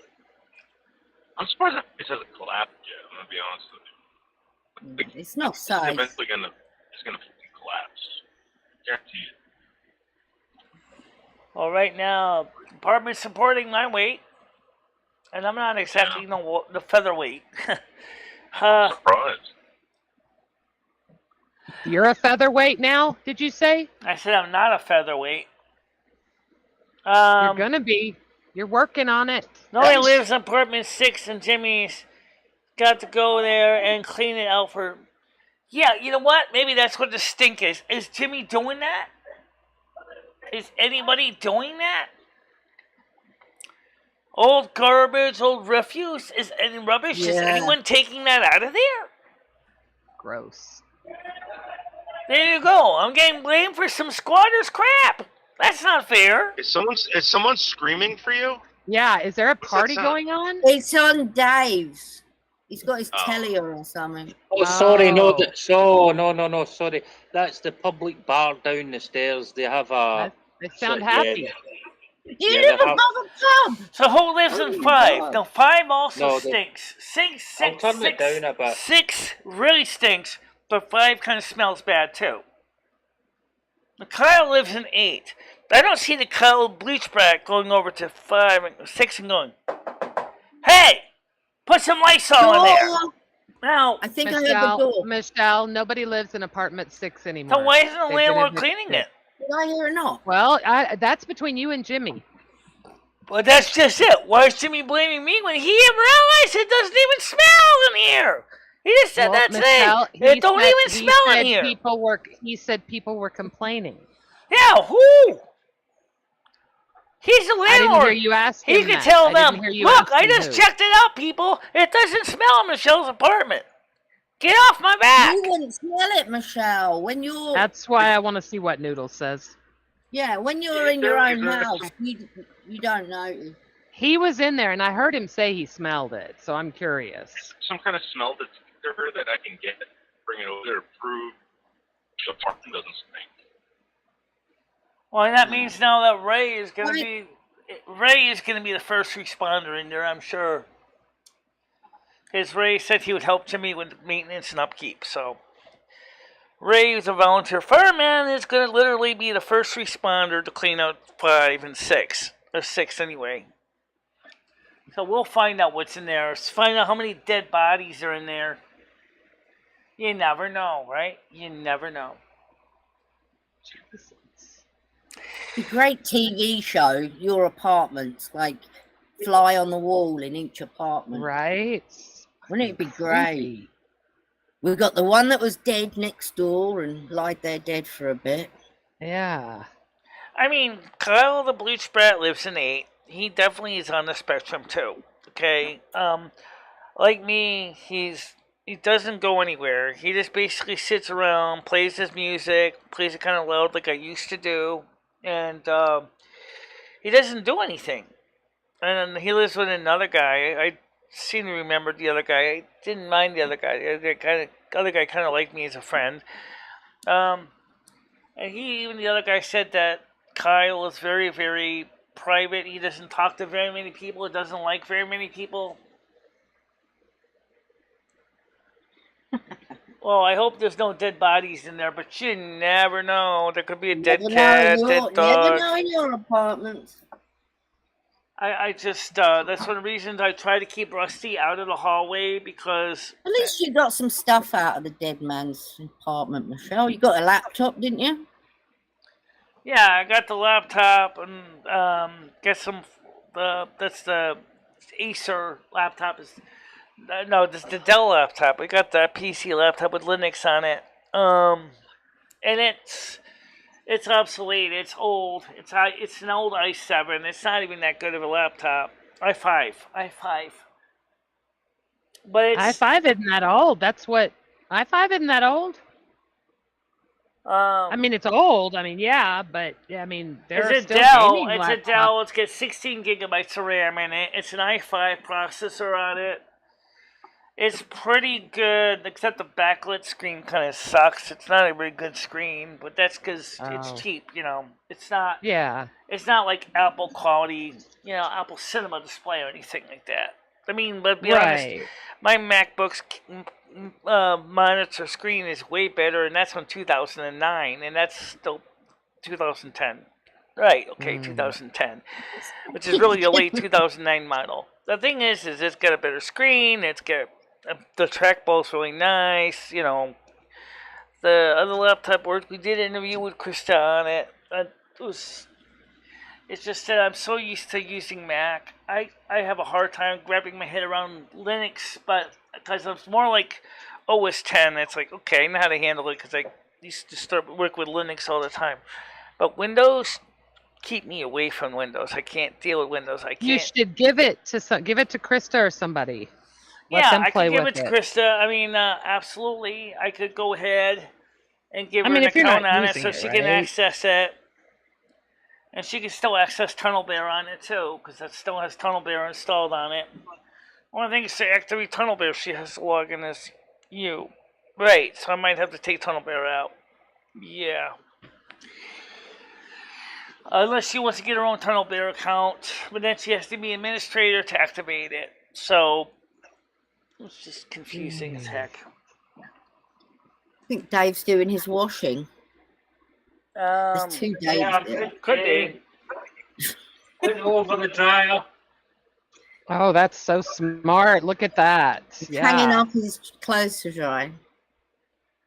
B: I'm surprised that it hasn't collapsed yet. I'm gonna be honest with you.
I: It's not size.
B: It's eventually gonna collapse. Guarantee it.
A: Well, right now, the apartment's supporting my weight, and I'm not exactly the featherweight.
B: Surprised.
E: You're a featherweight now, did you say?
A: I said I'm not a featherweight.
E: You're gonna be. You're working on it.
A: Nobody lives in apartment 6, and Jimmy's got to go there and clean it out for... Yeah, you know what? Maybe that's what the stink is. Is Jimmy doing that? Is anybody doing that? Old garbage, old refuse, is any rubbish? Yeah. Is anyone taking that out of there?
E: Gross.
A: There you go. I'm getting blamed for some squatter's crap. That's not fair.
B: Is someone screaming for you?
E: Yeah, is there a party going on?
I: It's on Dave's. He's got his telly or something.
K: Oh, sorry, no, no, sorry. That's the public bar down the stairs. They have a...
E: They sound happy.
I: You live above a pub.
A: So who lives in 5? No, 5 also stinks.
K: I'll turn it down a bit.
A: 6 really stinks, but 5 kind of smells bad too. Kyle lives in 8. I don't see the Kyle bleach brat going over to 5 and 6 and going, hey, put some Lysol in there. Now,
I: I think I heard the door.
E: Michelle, nobody lives in apartment 6 anymore.
A: So why isn't the landlord cleaning it?
I: Did I hear or not?
E: Well, that's between you and Jimmy.
A: Well, that's just it. Why is Jimmy blaming me when he realized it doesn't even smell in here? He just said that today. It don't even smell in here.
E: He said people were complaining.
A: Yeah, who? He's the landlord.
E: I didn't hear you ask him.
A: He can tell them, look, I just checked it out, people. It doesn't smell in Michelle's apartment. Get off my back.
I: You wouldn't smell it, Michelle. When you're...
E: That's why I want to see what Noodles says.
I: Yeah, when you're in your own house, you don't know.
E: He was in there, and I heard him say he smelled it, so I'm curious.
B: Some kind of smell detector that I can get, bring it over there to prove the apartment doesn't stink.
A: Well, that means now that Ray is going to be the first responder in there, I'm sure. Because Ray said he would help Jimmy with maintenance and upkeep, so... Ray, who's a volunteer fireman, is going to literally be the first responder to clean out 5 and 6. Or 6 anyway. So we'll find out what's in there. Let's find out how many dead bodies are in there. You never know, right? You never know.
I: A great TV show, Your Apartments, like fly on the wall in each apartment.
E: Right.
I: Wouldn't it be great? We've got the one that was dead next door and lied there dead for a bit.
E: Yeah.
A: I mean, Kyle the Bleach Brat lives in 8. He definitely is on the spectrum too. Okay? Like me, he doesn't go anywhere. He just basically sits around, plays his music, plays it kind of loud like I used to do, and he doesn't do anything. and he lives with another guy. I seem to remember the other guy. I didn't mind the other guy. The other guy kind of liked me as a friend. And the other guy said that Kyle is very, very private. He doesn't talk to very many people. He doesn't like very many people. Well, I hope there's no dead bodies in there, but you never know. There could be a dead cat, dead dog.
I: Never know in your apartment.
A: I just, that's one of the reasons I try to keep Rusty out of the hallway, because...
I: At least you got some stuff out of the dead man's apartment, Michelle. You got a laptop, didn't you?
A: Yeah, I got the laptop and get some, that's the Acer laptop. No, this is the Dell laptop. I got that PC laptop with Linux on it. And it's obsolete. It's old. It's an old i7. It's not even that good of a laptop. i5. But it's
E: i5 isn't that old. That's what i5 isn't that old. I mean, it's old. I mean, yeah, but I mean, there's still gaming laptops.
A: It's a Dell. It's got 16 gigabytes of RAM in it. It's an i5 processor on it. It's pretty good, except the backlit screen kind of sucks. It's not a very good screen, but that's because it's cheap, you know. It's not.
E: Yeah.
A: It's not like Apple quality, you know, Apple Cinema display or anything like that. I mean, but to be honest, my MacBook's monitor screen is way better, and that's from 2009, and that's still 2010. Right, okay, 2010, which is really a late 2009 model. The thing is it's got a better screen, it's got the trackball's really nice, you know. The other laptop worked. We did an interview with Krista on it. It's just that I'm so used to using Mac. I have a hard time grabbing my head around Linux, but because I'm more like OS 10, it's like, okay, I know how to handle it because I used to work with Linux all the time. But Windows, keep me away from Windows. I can't deal with Windows. I can't.
E: You should give it to Krista or somebody.
A: I could give it to Krista. I mean, absolutely. I could go ahead and give her an account on it so she can access it. And she can still access Tunnel Bear on it, too, because it still has Tunnel Bear installed on it. One thing is to activate Tunnel Bear, she has to log in as you. Right, so I might have to take Tunnel Bear out. Yeah. Unless she wants to get her own Tunnel Bear account, but then she has to be administrator to activate it. So, it's just confusing as heck.
I: I think Dave's doing his washing. There's two Daves there.
A: Could be.
K: Put it over the dryer.
E: Oh, that's so smart. Look at that.
I: Hanging up his clothes to dry.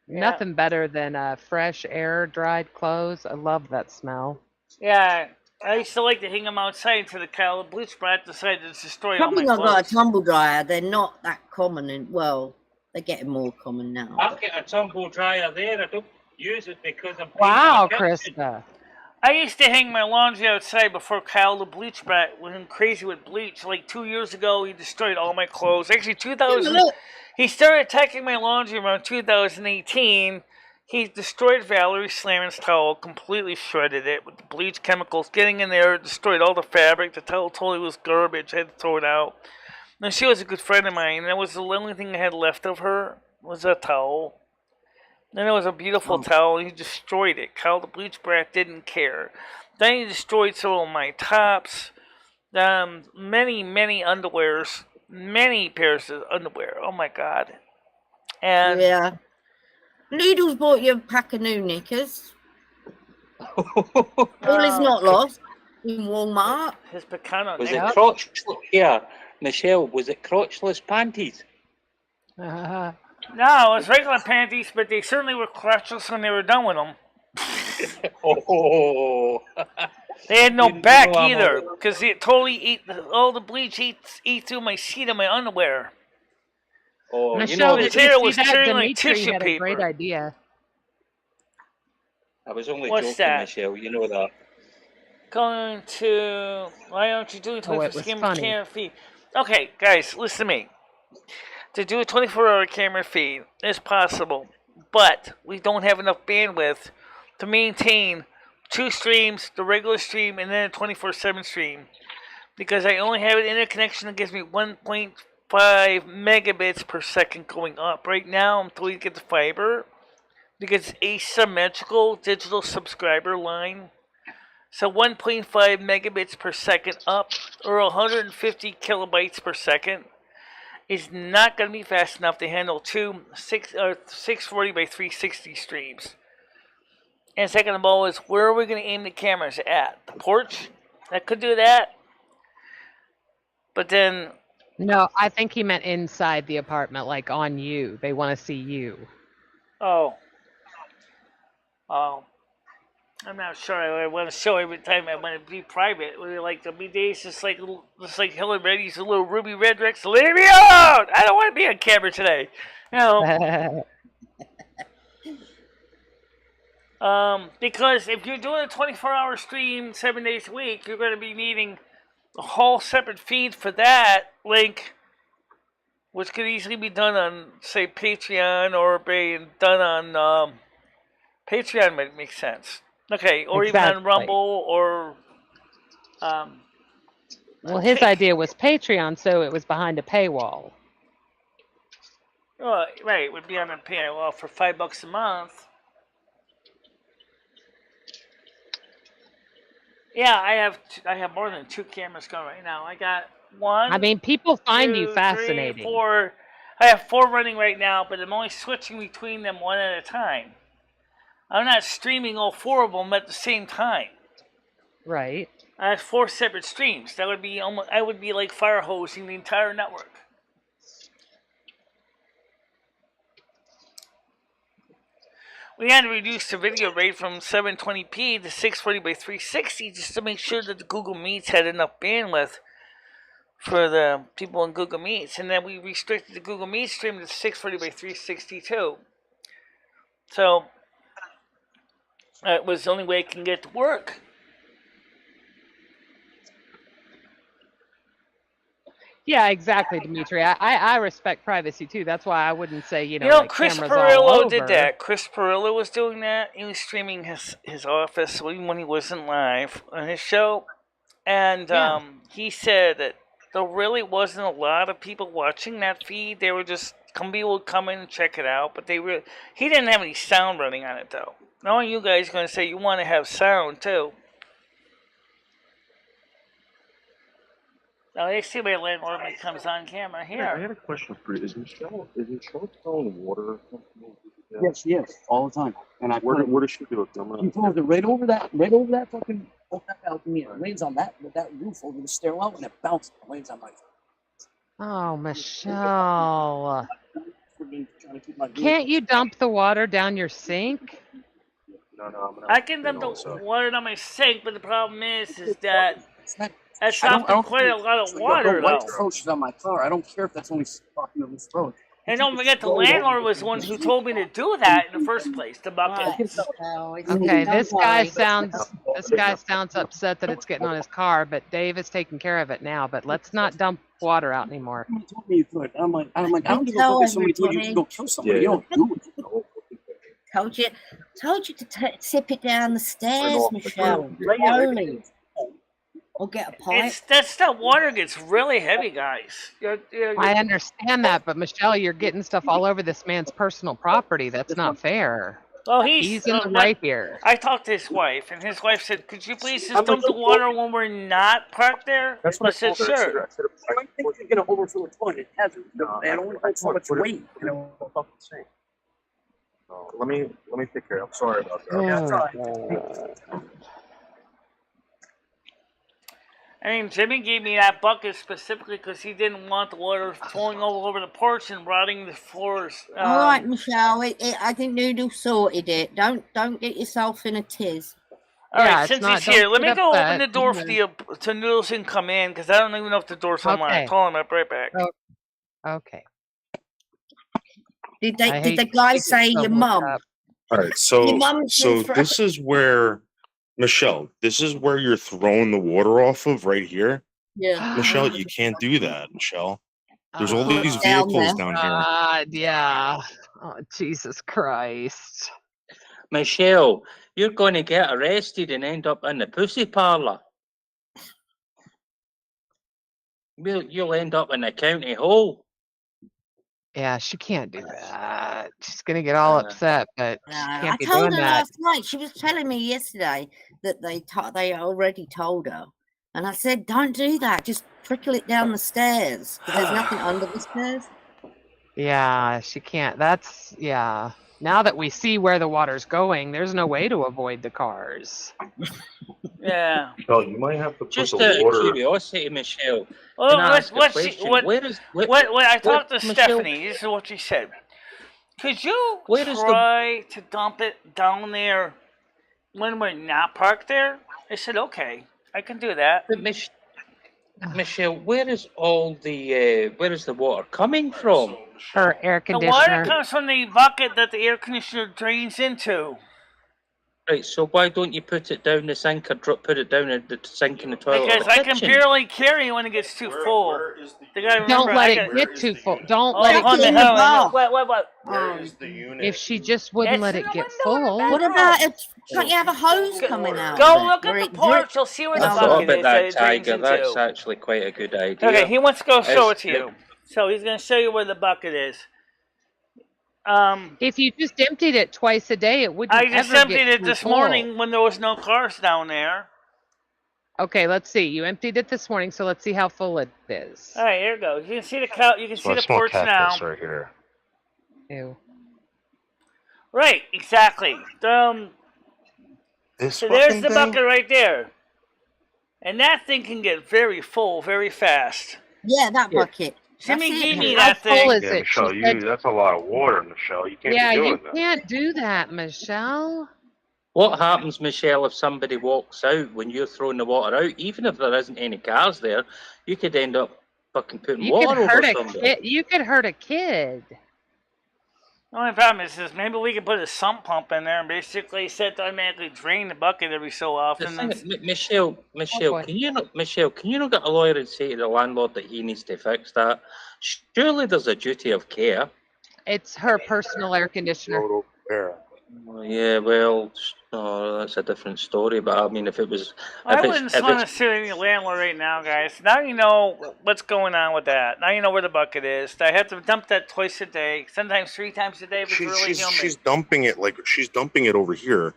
E: Nothing better than fresh air dried clothes. I love that smell.
A: Yeah, I used to like to hang them outside until the Cal Bleach Brat decided to destroy all my
I: Probably not
A: clothes.
I: got a tumble dryer. They're not that common. Well, they're getting more common now.
K: I've got a tumble dryer there. I don't use it because I'm...
E: Wow, Krista.
A: I used to hang my laundry outside before Kyle the Bleach Brat went crazy with bleach. Like 2 years ago, he destroyed all my clothes. Actually, he started attacking my laundry around 2018. He destroyed Valerie Slammer's towel, completely shredded it with the bleach chemicals getting in there, destroyed all the fabric. The towel totally was garbage. I had to throw it out. And she was a good friend of mine. That was the only thing I had left of her, was a towel. Then it was a beautiful towel. He destroyed it. Kyle the Bleach Brat didn't care. Then he destroyed some of my tops. Many underwears. Many pairs of underwear. Oh my God. And
I: yeah. Lidl's bought you a pack of new knickers. All is not lost in Walmart.
A: His pecan
K: was it crotchless? Yeah, Michelle, was it crotchless panties?
A: No, it was regular panties, but they certainly were crotchless when they were done with them. They had no back either, because it totally ate all the bleach ate through my seat of my underwear.
E: Oh, Michelle,
A: the material was tearing like
E: Dimitri
A: tissue
E: had a
A: paper.
E: great idea.
K: I was only
A: What's
K: joking,
A: that?
K: Michelle. You know that.
A: Going to... Why aren't you doing 24-hour camera feed? Okay, guys, listen to me. To do a 24-hour camera feed is possible, but we don't have enough bandwidth to maintain 2 streams, the regular stream, and then a 24/7 stream. because I only have an interconnection that gives me 1.5 megabits per second going up. Right now, I'm trying to get the fiber because it's asymmetrical digital subscriber line. So 1.5 megabits per second up, or 150 kilobytes per second, is not going to be fast enough to handle 640 by 360 streams. And second of all is, where are we going to aim the cameras at? The porch? I could do that. But then...
E: No, I think he meant inside the apartment, like on you. They want to see you.
A: Oh. I'm not sure I want to show every time I want to be private. Like, there'll be days just like Hillary Reddy's a little Ruby Redrix. Leave me out! I don't want to be on camera today. You know. Because if you're doing a 24-hour stream 7 days a week, you're going to be needing a whole separate feed for that link, which could easily be done on, say, Patreon, or being done on Patreon might make sense. Okay, or even on Rumble, or...
E: well, his idea was Patreon, so it was behind a paywall.
A: Well, right, it would be on a paywall for $5 a month. Yeah, I have more than 2 cameras going right now. I got 1.
E: I mean, people find you
A: 2,
E: fascinating.
A: 3, 4. I have 4 running right now, but I'm only switching between them one at a time. I'm not streaming all 4 of them at the same time.
E: Right.
A: I have 4 separate streams. That would be almost. I would be like fire hosing the entire network. We had to reduce the video rate from 720p to 640 by 360 just to make sure that the Google Meets had enough bandwidth for the people in Google Meets, and then we restricted the Google Meet stream to 640 by 360 too. So that was the only way I can get to work.
E: Yeah, exactly, Dimitri. I respect privacy too. That's why I wouldn't say,
A: You
E: know,
A: know,
E: like
A: Chris
E: cameras all
A: Perillo
E: over.
A: did that. Chris Perillo was doing that. He was streaming his office even when he wasn't live on his show. And he said that there really wasn't a lot of people watching that feed. They were just, people would come in and check it out. But he didn't have any sound running on it, though. Now you guys are going to say you want to have sound, too. Now, let's see my landlord when he comes on camera here.
J: I had a question for you. Is Michelle throwing water?
L: Yes, she is, all the time. And
J: where does she do it?
L: She throws it right over that fucking balcony. It lands on that roof over the stairwell, and it bounces and lands on my face.
E: Oh, Michelle. Can't you dump the water down your sink?
J: No,
A: I can dump the water down my sink, but the problem is that that's not quite a lot of water, though.
L: White roaches on my car. I don't care if that's only fucking of this road.
A: And don't forget, the landlord was the one who told me to do that in the first place, the bucket.
E: Okay, this guy sounds upset that it's getting on his car, but Dave is taking care of it now. But let's not dump water out anymore.
L: Somebody told me you could. I'm like, I don't give a fuck if somebody told you to go kill somebody. You don't do it.
I: Told you to tip it down the stairs, Michelle. Slowly. Or get a pipe.
A: That water gets really heavy, guys.
E: I understand that, but Michelle, you're getting stuff all over this man's personal property. That's not fair.
A: Well,
E: he's in the right here.
A: I talked to his wife, and his wife said, "Could you please just dump the water when we're not parked there?"
L: That's what
A: I said, "Sure."
L: I think you're gonna overfill a toilet. It hasn't. It only holds so much weight.
J: Let me take care. I'm sorry about that.
A: I mean, Jimmy gave me that bucket specifically because he didn't want the water flowing all over the porch and rotting the floors.
I: All right, Michelle. I think Noodle sorted it. Don't get yourself in a tiz.
A: All right, since he's here, let me go open the door for to Noodles and come in because I don't even know if the door's unlocked. Call him up right back.
E: Okay.
I: Did the guy say your mum?
J: All right, so this is where. Michelle, this is where you're throwing the water off of right here.
I: Yeah.
J: Michelle, you can't do that, Michelle. There's all these vehicles down here.
E: God, yeah. Oh, Jesus Christ.
K: Michelle, you're going to get arrested and end up in the pussy parlor. you'll end up in a county hole.
E: Yeah, she can't do that. She's gonna get all upset, but she can't be doing
I: I told her
E: that.
I: last night. She was telling me yesterday that they already told her, and I said, "Don't do that. Just trickle it down the stairs because there's nothing under the stairs."
E: Yeah, she can't. That's Now that we see where the water's going, there's no way to avoid the cars.
A: Yeah.
J: Oh, you might have to put
K: Just
J: the
K: out of
J: water.
K: curiosity, Michelle.
A: Well,
K: can I ask a
A: what
K: question?
A: I talked to
K: Michelle,
A: Stephanie. This is what she said. Could you try to dump it down there when we're not parked there? I said, okay, I can do that.
K: But Michelle, where is the water coming from?
E: Her air
A: The
E: conditioner.
A: water comes from the bucket that the air conditioner drains into.
K: Right, so why don't you put it down the sink or put it down in the sink in the toilet?
A: Because I can barely carry when it gets too full.
E: Don't let it get too full. Don't let it get too full.
A: What?
J: Where is the unit?
E: If she just wouldn't let it get full.
I: What about if can't you have a hose coming out?
A: Go
I: of it
A: look
I: where
A: at
I: it
A: the porch. You'll see where the
K: I thought
A: bucket
K: about
A: is
K: that,
A: it drains
K: Tiger. That's
A: into.
K: actually quite a good idea.
A: Okay, he wants to go show it to
K: It's-
A: you. So he's going to show you where the bucket is.
E: If you just emptied it twice a day, it wouldn't.
A: I just
E: ever
A: emptied
E: get
A: it
E: too
A: this
E: full.
A: morning when there was no cars down there.
E: Okay, let's see. You emptied it this morning, so let's see how full it is.
A: All right, here it goes. You can see the cow. You can see the
J: small
A: porch now.
J: cactus right here.
E: Ew.
A: Right, exactly.
J: This
A: So there's
J: fucking
A: the
J: thing?
A: bucket right there, and that thing can get very full very fast.
I: Yeah, that bucket.
A: Jimmy
I: That's
A: gave
I: it.
A: me
E: How
A: that
E: full
A: thing.
E: is
J: Yeah,
E: it?
J: Michelle,
E: She said-
J: that's a lot of water, Michelle. You can't
E: yeah,
J: be
E: you
J: doing that.
E: can't do that, Michelle.
K: What happens, Michelle, if somebody walks out when you're throwing the water out? Even if there isn't any cars there, you could end up fucking putting
E: You could
K: water
E: hurt
K: over
E: a
K: somebody.
E: kid. You could hurt a kid.
A: The only problem is maybe we could put a sump pump in there and basically set to automatically drain the bucket every so
K: The
A: often.
K: thing
A: And
K: is, Michelle,
E: boy.
K: can you not get a lawyer and say to the landlord that he needs to fix that? Surely there's a duty of care.
E: It's her personal air conditioner.
J: Road over there.
K: Yeah, well, that's a different story. But I mean, if it was,
A: I
K: if
A: wouldn't
K: it's,
A: want to sue any landlord right now, guys. Now you know what's going on with that. Now you know where the bucket is. I have to dump that twice a day, sometimes 3 times a day if it's really humid.
J: She's dumping it over here.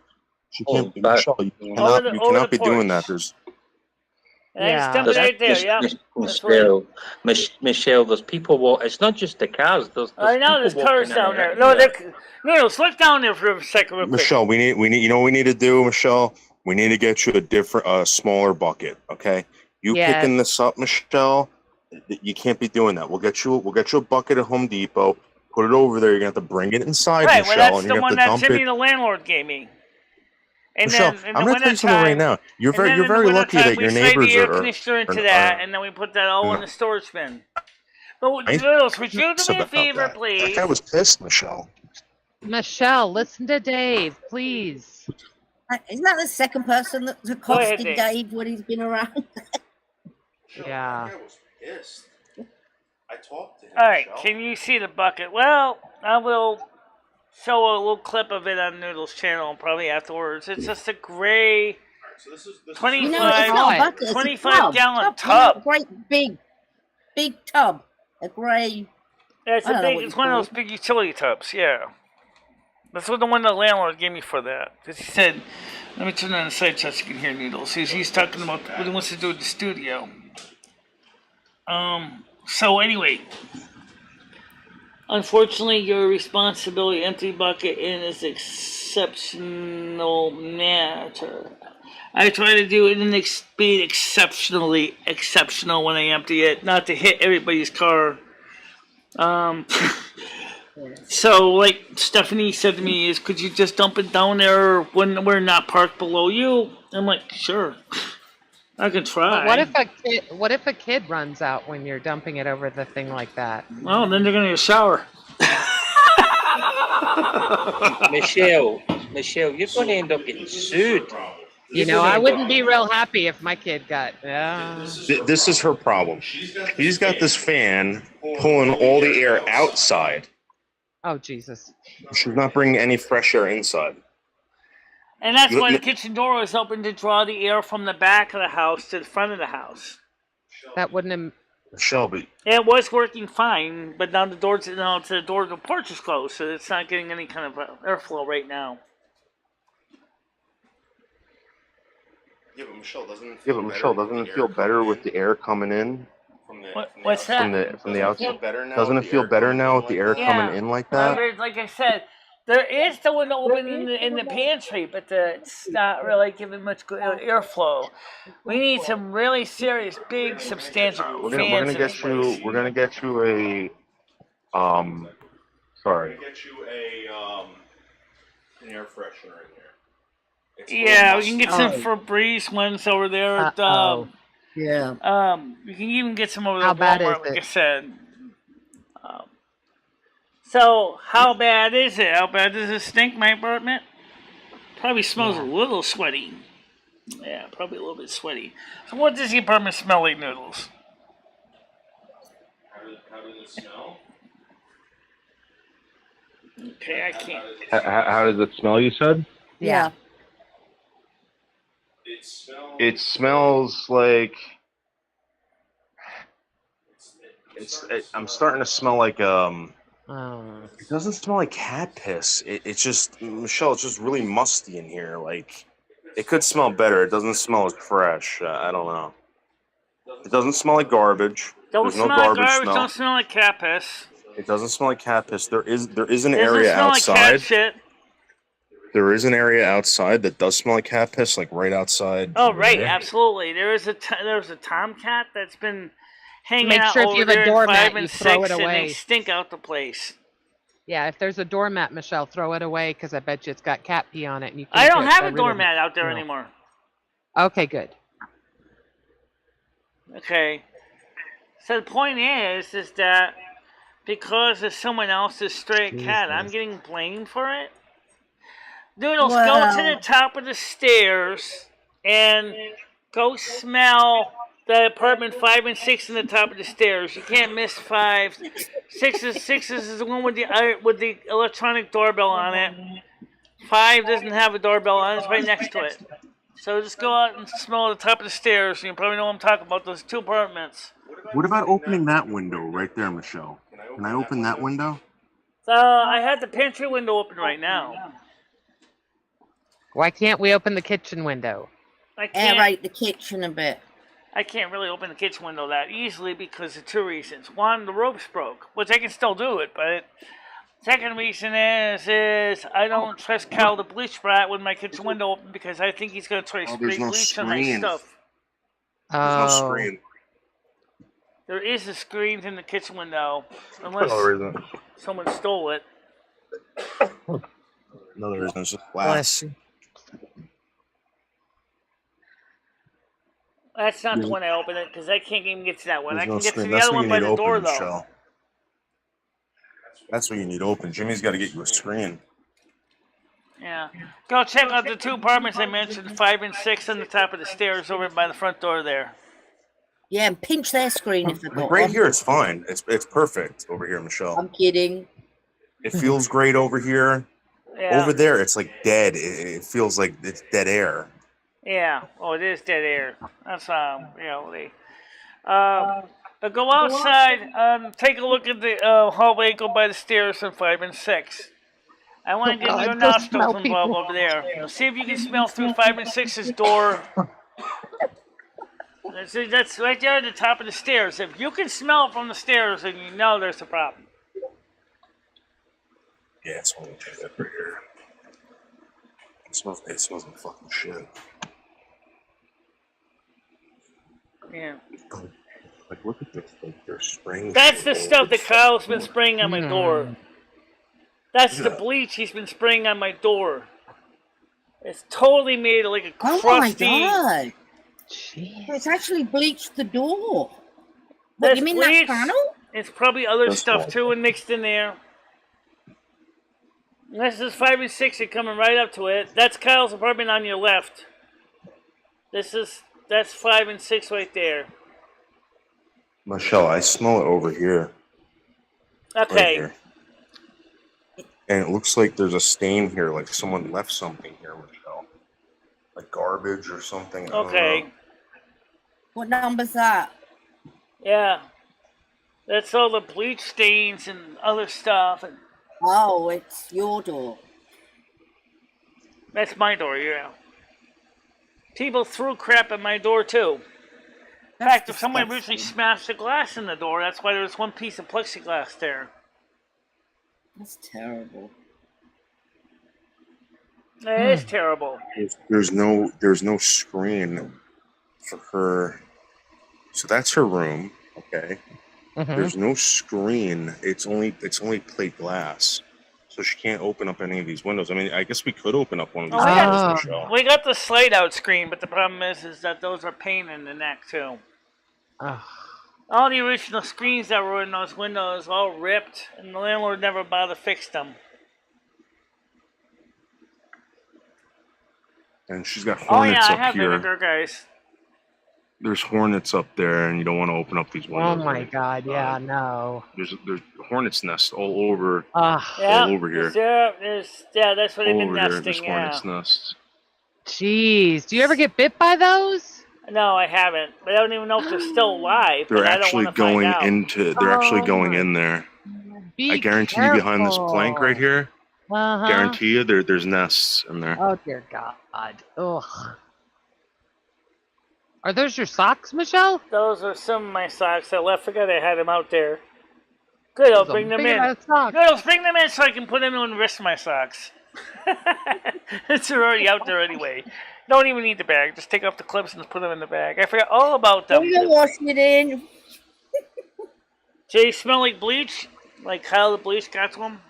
J: She can't.
K: Oh,
J: Michelle, you
A: Over the
J: cannot be doing
A: porch.
J: that. There's
A: And I just
E: Yeah.
A: dump it right there. Yep. That's what
K: Michelle, there's people walk. It's not just the cars. There's
A: I know there's
K: people
A: cars
K: walking
A: down
K: in
A: there.
K: and
A: No,
K: out.
A: no, look down there for a second, real quick.
J: Michelle, we need. You know what we need to do, Michelle? We need to get you a different, smaller bucket. Okay, you
E: Yes.
J: picking this up, Michelle? You can't be doing that. We'll get you a bucket at Home Depot. Put it over there. You're gonna have to bring it inside,
A: Right, well,
J: Michelle,
A: that's
J: and
A: the
J: you're gonna
A: one
J: have
A: that
J: to dump
A: Jimmy,
J: it.
A: the landlord, gave me. And
J: Michelle,
A: then,
J: I'm gonna tell you something right now. You're very lucky that your neighbors
A: we slide the air
J: are.
A: conditioner into that, and then we put that all in the storage bin. But Littles, would you do me a favor, please?
J: That guy was pissed, Michelle.
E: Michelle, listen to Dave, please.
I: Isn't that the second person that's accosted Dave when he's been around?
E: Yeah.
J: That guy was pissed. I talked to him.
A: All right,
J: Michelle.
A: can you see the bucket? Well, I will show a little clip of it on Noodle's channel probably afterwards. It's just a gray
J: So this is
A: 25,
I: You know, it's not a bucket, it's a
A: 25 gallon
I: tub. You know,
A: tub.
I: great big tub. A grey.
A: Yeah, it's
I: I don't know what
A: it's
I: you
A: one of
I: call
A: those big utility tubs, yeah. That's what the one the landlord gave me for that. Because he said, let me turn on the side so you can hear Noodles. He's talking about what he wants to do with the studio. So anyway, unfortunately, your responsibility empty bucket in is exceptional matter. I try to do it and be exceptionally exceptional when I empty it, not to hit everybody's car. So, like Stephanie said to me, is could you just dump it down there when we're not parked below you? I'm like, sure, I can try.
E: But what if a kid runs out when you're dumping it over the thing like that?
A: Well, then they're gonna get a shower.
K: Michelle, you're going to end up getting sued.
E: You know, I wouldn't be real happy if my kid got.
J: This is her problem. He's got this fan pulling all the air outside.
E: Oh, Jesus.
J: She's not bringing any fresh air inside.
A: And that's why the kitchen door was open to draw the air from the back of the house to the front of the house.
E: That wouldn't have.
J: Shelby.
A: It was working fine, but now the door to the porch is closed, so it's not getting any kind of airflow right now.
J: Yeah, but Michelle, doesn't it feel better with the air coming in?
A: What's that?
J: From the outside? Doesn't it feel better now with the air coming in like that?
A: Like I said, there is the window open in the pantry, but it's not really giving much good airflow. We need some really serious, big, substantial fans.
J: We're gonna get you. We're gonna get you a. Sorry. Get you an air freshener in there.
A: Yeah, we can get some Febreze ones over there.
I: Yeah.
A: You can even get some over there
E: How
A: at
E: bad
A: Walmart,
E: is
A: like
E: it?
A: I said. So, how bad is it? How bad does it stink, my apartment? Probably smells a little sweaty. Yeah, probably a little bit sweaty. So, what does the apartment smell like, Noodles?
J: How does it smell?
A: Okay, I can't.
J: How does it smell? You said.
I: Yeah.
J: It smells like. I'm starting to smell like It doesn't smell like cat piss. It's just Michelle. It's just really musty in here. Like it could smell better. It doesn't smell as fresh. I don't know. It doesn't smell like garbage. There's no garbage smell.
A: Don't smell like cat piss.
J: It doesn't smell like cat piss. There is an
A: It
J: area
A: doesn't smell
J: outside.
A: like cat shit.
J: There is an area outside that does smell like cat piss, like right outside.
A: Oh, right, absolutely. There's a tomcat that's been hanging
E: Make
A: out
E: sure if
A: over
E: you have a
A: there
E: doormat,
A: in 5
E: you
A: and
E: throw
A: 6,
E: it
A: and
E: away.
A: they stink out the place.
E: Yeah, if there's a doormat, Michelle, throw it away because I bet you it's got cat pee on it. And you
A: I
E: can't
A: don't
E: get
A: have a
E: rid of
A: doormat
E: it.
A: out there
E: No.
A: anymore.
E: Okay, good.
A: Okay. So the point is that because of someone else's stray cat, I'm getting blamed for it? Noodles, go to the top of the stairs and go smell the apartment 5 and 6 in the top of the stairs. You can't miss 5. 6 is the one with the electronic doorbell on it. 5 doesn't have a doorbell on it. It's right next to it. So just go out and smell the top of the stairs. You probably know what I'm talking about. Those 2 apartments.
J: What about opening that window right there, Michelle? Can I open that window?
A: I have the pantry window open right now.
E: Why can't we open the kitchen window?
A: I can't.
I: Aerate the kitchen a bit.
A: I can't really open the kitchen window that easily because of 2 reasons. One, the ropes broke, which I can still do it, but second reason is I don't trust Cal the bleach rat with my kitchen window open because I think he's going to try to spray bleach on my stuff.
J: There's no screen.
A: There is a screen in the kitchen window, unless someone stole it.
J: No, there isn't. It's just glass.
A: That's not the one I opened it because I can't even get to that one.
J: There's
A: I can
J: no
A: get to
J: screen.
A: the
J: That's
A: other
J: what
A: one
J: you
A: by
J: need
A: the
J: open,
A: door, though.
J: Michelle. That's what you need open. Jimmy's got to get you a screen.
A: Yeah. Go check out the 2 apartments I mentioned, 5 and 6 on the top of the stairs over by the front door there.
I: Yeah, and pinch their screen if they've got
J: Right
I: one.
J: here, it's fine. It's perfect over here, Michelle.
I: I'm kidding.
J: It feels great over here.
A: Yeah.
J: Over there, it's like dead. It feels like it's dead air.
A: Yeah. Oh, it is dead air. That's reality. But go outside, take a look at the hallway, go by the stairs on 5 and 6. I want to get your nostrils involved over there. See if you can smell through 5 and 6's door. That's right there at the top of the stairs. If you can smell it from the stairs, then you know there's a problem.
J: Yeah, it's only that right here. It smells like fucking shit.
A: Yeah.
J: Like, look at this. Like, they're spraying.
A: That's the stuff that Kyle's been spraying on my door. That's the bleach he's been spraying on my door. It's totally made like a crusty.
I: Oh my god! It's actually bleached the door. What,
A: That's
I: you mean
A: bleach.
I: that panel?
A: It's probably other stuff too and mixed in there. This is 5 and 6 are coming right up to it. That's Kyle's apartment on your left. That's 5 and 6 right there.
J: Michelle, I smell it over here.
A: Okay.
J: Right here. And it looks like there's a stain here, like someone left something here, Michelle. Like garbage or something. I don't know.
A: Okay.
I: What number's that?
A: Yeah. That's all the bleach stains and other stuff. And
I: oh, it's your door.
A: that's my door, yeah. People threw crap at my door too. In fact, if someone originally smashed the glass in the door, that's why there was one piece of plexiglass there.
I: That's terrible.
A: It is terrible.
J: There's no screen for her. So that's her room. Okay. There's no screen. It's only plate glass. So she can't open up any of these windows. I mean, I guess we could open up one of these windows, Michelle.
A: We got the slide out screen, but the problem is that those are pain in the neck too. All the original screens that were in those windows all ripped, and the landlord never bothered to fix them.
J: And she's got hornets
A: I
J: up
A: have
J: here.
A: vinegar, guys.
J: There's hornets up there, and you don't want to open up these windows.
E: Oh my God! Yeah, no.
J: There's hornets' nests all over.
E: All
J: over here.
A: That's what they've been nesting.
J: There's hornets' nests.
E: Jeez, do you ever get bit by those?
A: No, I haven't. But I don't even know if they're still alive.
J: They're
A: but
J: actually
A: I don't
J: going
A: find out.
J: into. They're actually going in there. I guarantee you, behind this plank right here. Guarantee you, there's nests in there.
E: Oh dear God! Ugh. Are those your socks, Michelle?
A: Those are some of my socks. I forgot I had them out there. Good, I'll bring them in. Good, I'll bring them in so I can put them on the rest of my socks. They're already out there anyway. Don't even need the bag. Just take off the clips and put them in the bag. I forgot all about them.
I: You're washing it in.
A: Do they smell like bleach? Like how the bleach got to them?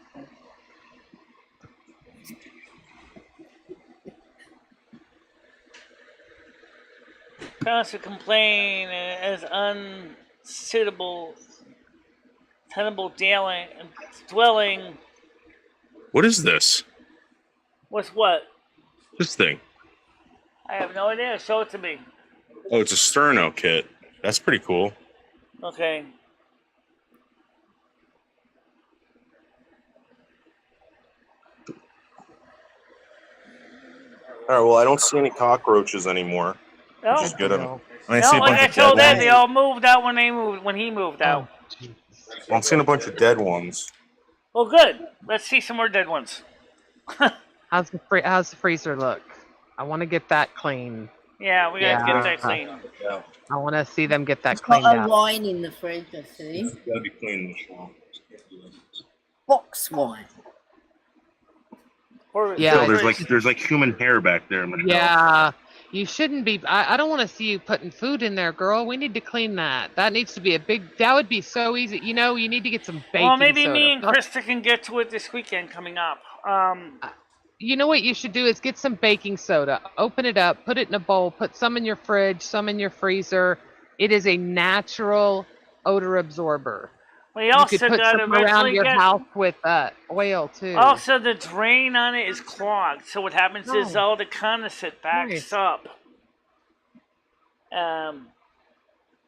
A: Constant complain as unsuitable, tenable dwelling.
J: What is this?
A: What's what?
J: This thing.
A: I have no idea. Show it to me.
J: Oh, it's a sterno kit. That's pretty cool.
A: Okay.
J: All right. Well, I don't see any cockroaches anymore.
A: No.
J: Which is good.
A: No, like I told them, they all moved out when he moved out.
J: Well, I'm seeing a bunch of dead ones.
A: Well, good. Let's see some more dead ones.
E: How's the freezer look? I want to get that clean.
A: Yeah, we gotta get that clean.
J: Yeah.
E: I want to see them get that
I: It's
E: cleaned
I: got a
E: out.
I: wine in the fridge, I see.
J: It's gotta be clean, Michelle.
I: Box wine.
E: Yeah,
J: there's like human hair back there, Michelle.
E: Yeah, you shouldn't be. I don't want to see you putting food in there, girl. We need to clean that. That needs to be a big. That would be so easy. You know, you need to get some baking
A: Well, maybe
E: soda.
A: me and Krista can get to it this weekend coming up.
E: You know what you should do is get some baking soda, open it up, put it in a bowl, put some in your fridge, some in your freezer. It is a natural odor absorber.
A: Well, you
E: You
A: also
E: could put
A: got to
E: some around
A: eventually
E: your
A: get.
E: house with oil too.
A: Also, the drain on it is clogged, so what happens is
E: Oh.
A: all the condensate backs up.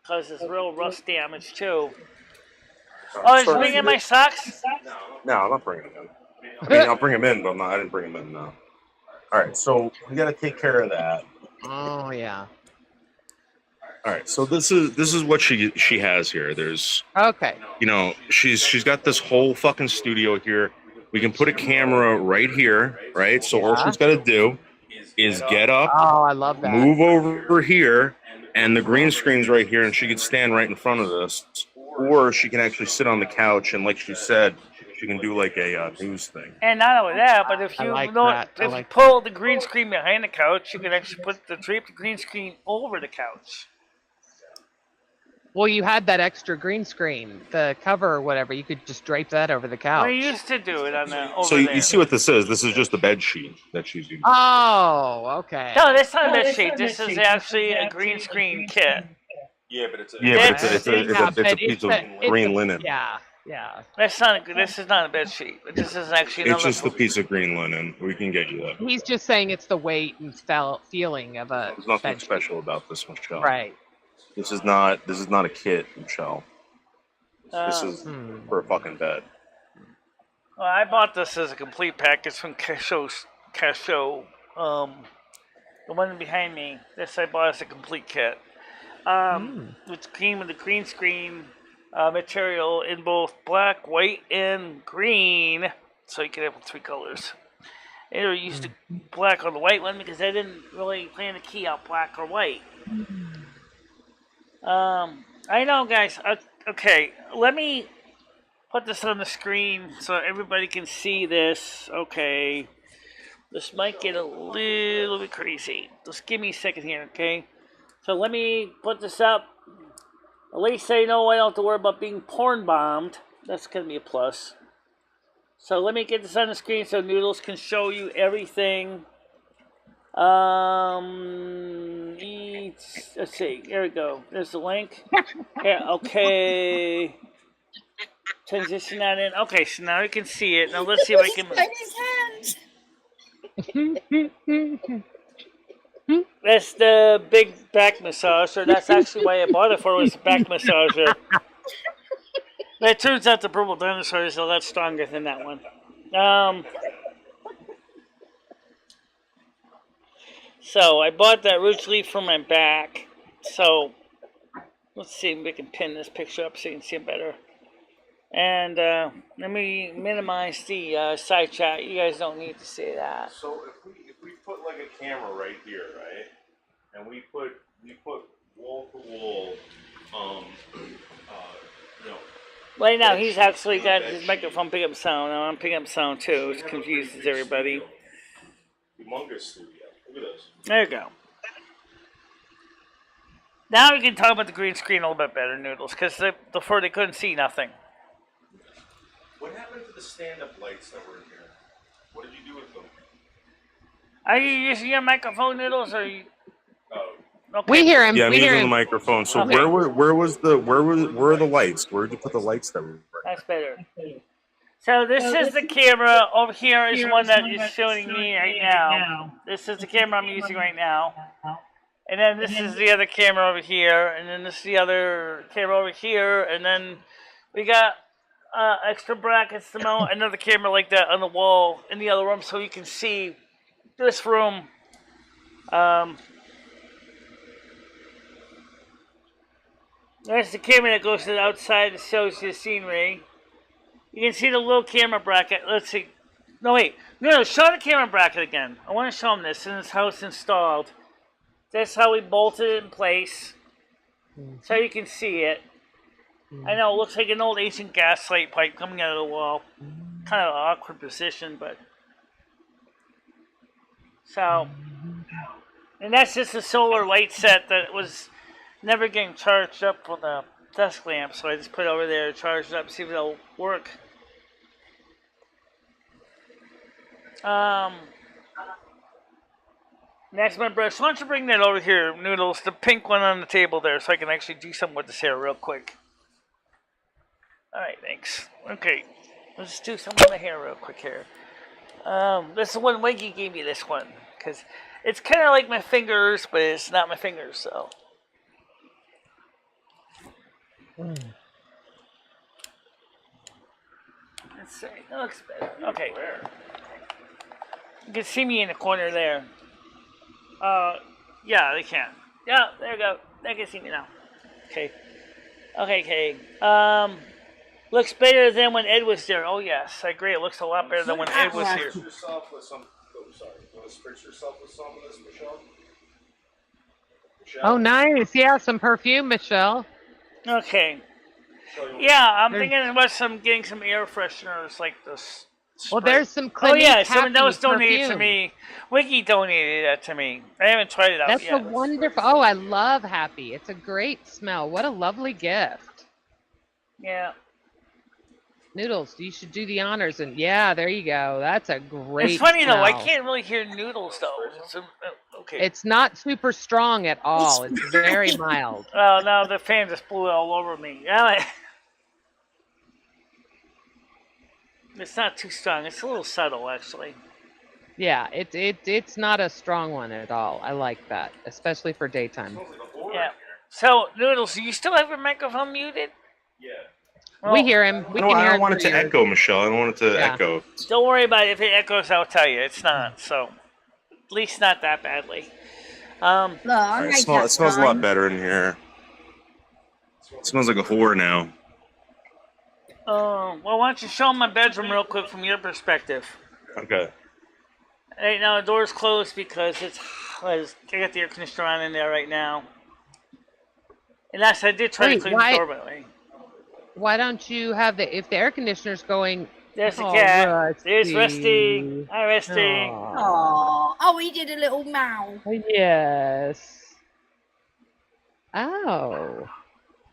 A: Causes real rust damage too. Oh, is bringing in my socks?
J: No, I'm not bringing them in. I mean, I'll bring them in, but I didn't bring them in. No. All right, so we got to take care of that.
E: Oh yeah.
J: All right, so this is what she has here. There's she's got this whole fucking studio here. We can put a camera right here, right? So all she's got to do is get up.
E: Oh, I love that.
J: Move over here, and the green screen's right here, and she could stand right in front of this, or she can actually sit on the couch and, like she said, she can do like a news thing.
A: And not only that, but if you you pull the green screen behind the couch, you can actually drape the green screen over the couch.
E: Well, you had that extra green screen, the cover or whatever. You could just drape that over the couch.
A: We used to do it on the over
J: So
A: there.
J: you see what this is? This is just a bed sheet that she's using.
E: Oh, okay.
A: No, that's not a bed sheet. This is actually a green screen kit.
J: Yeah, but it's a piece of green linen.
E: Yeah.
A: This is not a bed sheet. But this is actually
J: It's
A: another.
J: just a piece of green linen. We can get you that.
E: He's just saying it's the weight and feeling of a.
J: There's nothing
E: bed
J: special about this, Michelle.
E: Right.
J: This is not a kit, Michelle. This is for a fucking bed.
A: Well, I bought this as a complete package from CashApp. The one behind me. This I bought as a complete kit. Which came with the green screen, material in both black, white, and green. So you can have 3 colors. I used the black on the white one because I didn't really plan to key out black or white. I know, guys. Okay, let me put this on the screen so everybody can see this. Okay. This might get a little bit crazy. Just give me a second here, okay? So let me put this up. At least they know I don't have to worry about being porn bombed. That's going to be a plus. So let me get this on the screen so Noodles can show you everything. Let's see. Here we go. There's the link. Yeah, okay. Transition that in. Okay, so now you can see it. Now let's see if I can... That's the big back massager. That's actually why I bought it for, was the back massager. But it turns out the purple dinosaur is a lot stronger than that one. So I bought that originally for my back. So let's see if we can pin this picture up so you can see it better. And let me minimize the side chat. You guys don't need to see that.
J: So if we put like a camera right here, right, and we put wall to wall,
A: Right now he's actually got his microphone pick up sound. Now I'm picking up sound too. It confuses everybody.
J: Humongous studio. Look at this.
A: There you go. Now we can talk about the green screen a little bit better, Noodles, because before they couldn't see nothing.
J: What happened to the stand-up lights that were in here? What did you do with them?
A: Are you using your microphone, Noodles, or you?
J: Oh.
A: Okay.
E: We hear him.
J: Yeah, I'm
E: we hear
J: using
E: him.
J: the microphone. So
A: Okay.
J: where are the lights? Where did you put the lights that were?
A: That's better. So this is the camera. Over here is one that is showing me right now. This is the camera I'm using right now. And then this is the other camera over here. And then this is the other camera over here. And then we got extra brackets to mount another camera like that on the wall in the other room so you can see this room. There's the camera that goes to the outside and shows you the scenery. You can see the little camera bracket. Let's see. No, wait. No, show the camera bracket again. I want to show them this. And this how it's installed. That's how we bolted it in place. So you can see it. I know, it looks like an old ancient gaslight pipe coming out of the wall. Kind of an awkward position, but... So... And that's just a solar light set that was never getting charged up with a desk lamp, so I just put it over there to charge it up, see if it'll work. Next, my brush. Why don't you bring that over here, Noodles, the pink one on the table there, so I can actually do something with this hair real quick. Alright, thanks. Okay, let's do some of my hair real quick here. This is one Wiggy gave me this one, because it's kind of like my fingers, but it's not my fingers, so. Let's see, that looks better. Okay. You can see me in the corner there. Yeah, they can. Yeah, there you go. They can see me now. Okay. Okay. Looks better than when Ed was there. Oh, yes. I agree. It looks a lot better than when Ed was here.
J: Yourself with some, sorry. You want to spritz yourself with some of this, Michelle?
E: Oh, nice. Yeah, some perfume, Michelle.
A: Okay. Yeah, I'm thinking about getting some air fresheners like this.
E: Well, there's some Clinique.
A: Oh, yeah. Someone else donated to me. Wiki donated that to me. I haven't tried it out
E: yet. That's a wonderful. Oh, I love Happy. It's a great smell. What a lovely gift.
A: Yeah.
E: Noodles, you should do the honors. And yeah, there you go. That's a great
A: It's funny,
E: smell.
A: though. I can't really hear Noodles, though. Okay.
E: It's not super strong at all. It's very mild.
A: Oh, no, the fan just blew it all over me. It's not too strong. It's a little subtle, actually.
E: Yeah, it's not a strong one at all. I like that, especially for daytime.
A: Yeah. So, Noodles, do you still have your microphone muted?
J: Yeah.
E: Well, we hear him.
J: I don't want it to echo, Michelle. I don't want it to echo.
A: Don't worry about it. If it echoes, I'll tell you. It's not. So, at least not that badly.
J: It smells a lot better in here. It smells like a whore now.
A: Well, why don't you show them my bedroom real quick from your perspective?
J: Okay.
A: Right now, the door's closed because I got the air conditioner on in there right now. And I did try to clean the door, by the way.
E: Why don't you have if the air conditioner's going?
A: There's the cat. Rusty. There's Rusty. Hi, Rusty.
I: Aww. Oh, he did a little meow.
E: Yes. Oh.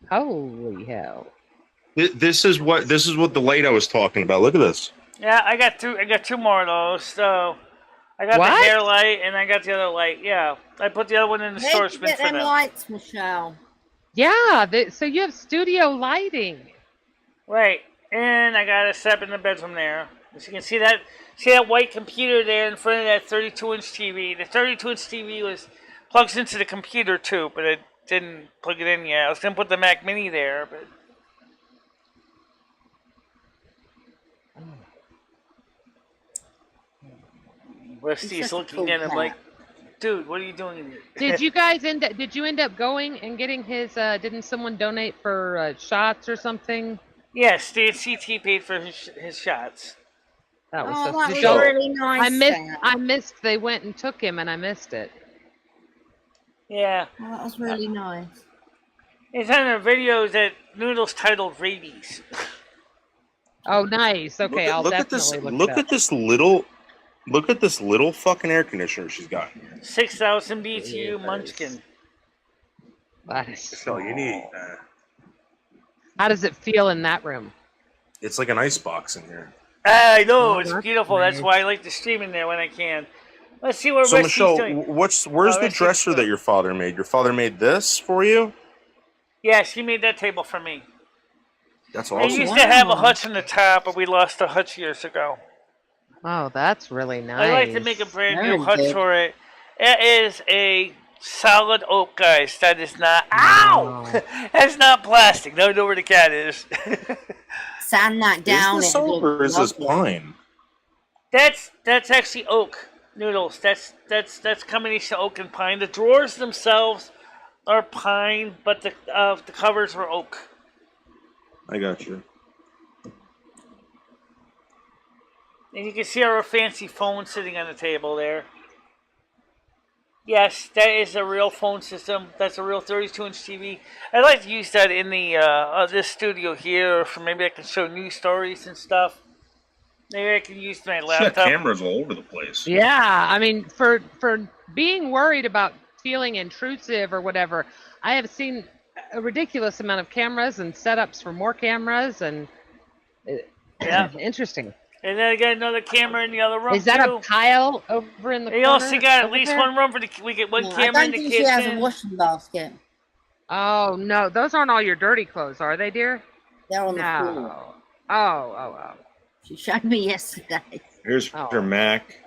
E: Holy hell.
J: This is what the light I was talking about. Look at this.
A: Yeah, I got two more of those. So I got the hair light and I got the other light. Yeah, I put the other one in the storage bin for them.
I: Lights, Michelle.
E: Yeah, so you have studio lighting.
A: Right, and I got a set in the bedroom there. As you can see that white computer there in front of that 32-inch TV. The 32-inch TV plugs into the computer too, but it didn't plug it in yet. I was gonna put the Mac Mini there, but. Rusty's looking at him like, dude, what are you doing in here?
E: Did you guys did you end up going and getting his, didn't someone donate for shots or something?
A: Yes, the CT paid for his shots.
E: That was
I: that was really nice.
E: I missed, they went and took him and I missed it.
A: Yeah.
I: Well, that was really nice.
A: It's on a video that Noodles titled Rabies.
E: Oh, nice. Okay, I'll definitely look
J: at this little... Look at this little fucking air conditioner she's got.
A: 6,000 BTU Munchkin.
E: That is
J: so you need.
E: How does it feel in that room?
J: It's like an ice box in here.
A: I know, it's beautiful. Nice. That's why I like to stream in there when I can. Let's see what Rusty's doing.
J: Michelle, where's the dresser that your father made? Your father made this for you?
A: Yeah, she made that table for me.
J: That's awesome.
A: I used to have a hutch on the top, but we lost the hutch years ago.
E: Oh, that's really nice.
A: I like to make a brand new hutch for it. It is a solid oak, guys. That is not. Ow! That's not plastic. Now I know where the cat is.
I: Sand that down.
J: Is this oak or is this pine?
A: That's actually oak, Noodles. That's combination of oak and pine. The drawers themselves are pine, but the covers were oak.
J: I got you.
A: And you can see our fancy phone sitting on the table there. Yes, that is a real phone system. That's a real 32-inch TV. I'd like to use that in the this studio here, or maybe I can show news stories and stuff. Maybe I can use my laptop.
J: Got cameras all over the place.
E: Yeah, I mean, for being worried about feeling intrusive or whatever, I have seen a ridiculous amount of cameras and setups for more cameras, and
A: yeah,
E: interesting.
A: And then I got another camera in the other room.
E: Is that a pile over in the corner?
A: They also got at least one room for we get one camera in the kitchen.
I: I don't think she has a washing basket.
E: Oh no, those aren't all your dirty clothes, are they, dear?
I: They're on the floor.
E: Oh.
I: She showed me yesterday.
J: Here's her Mac.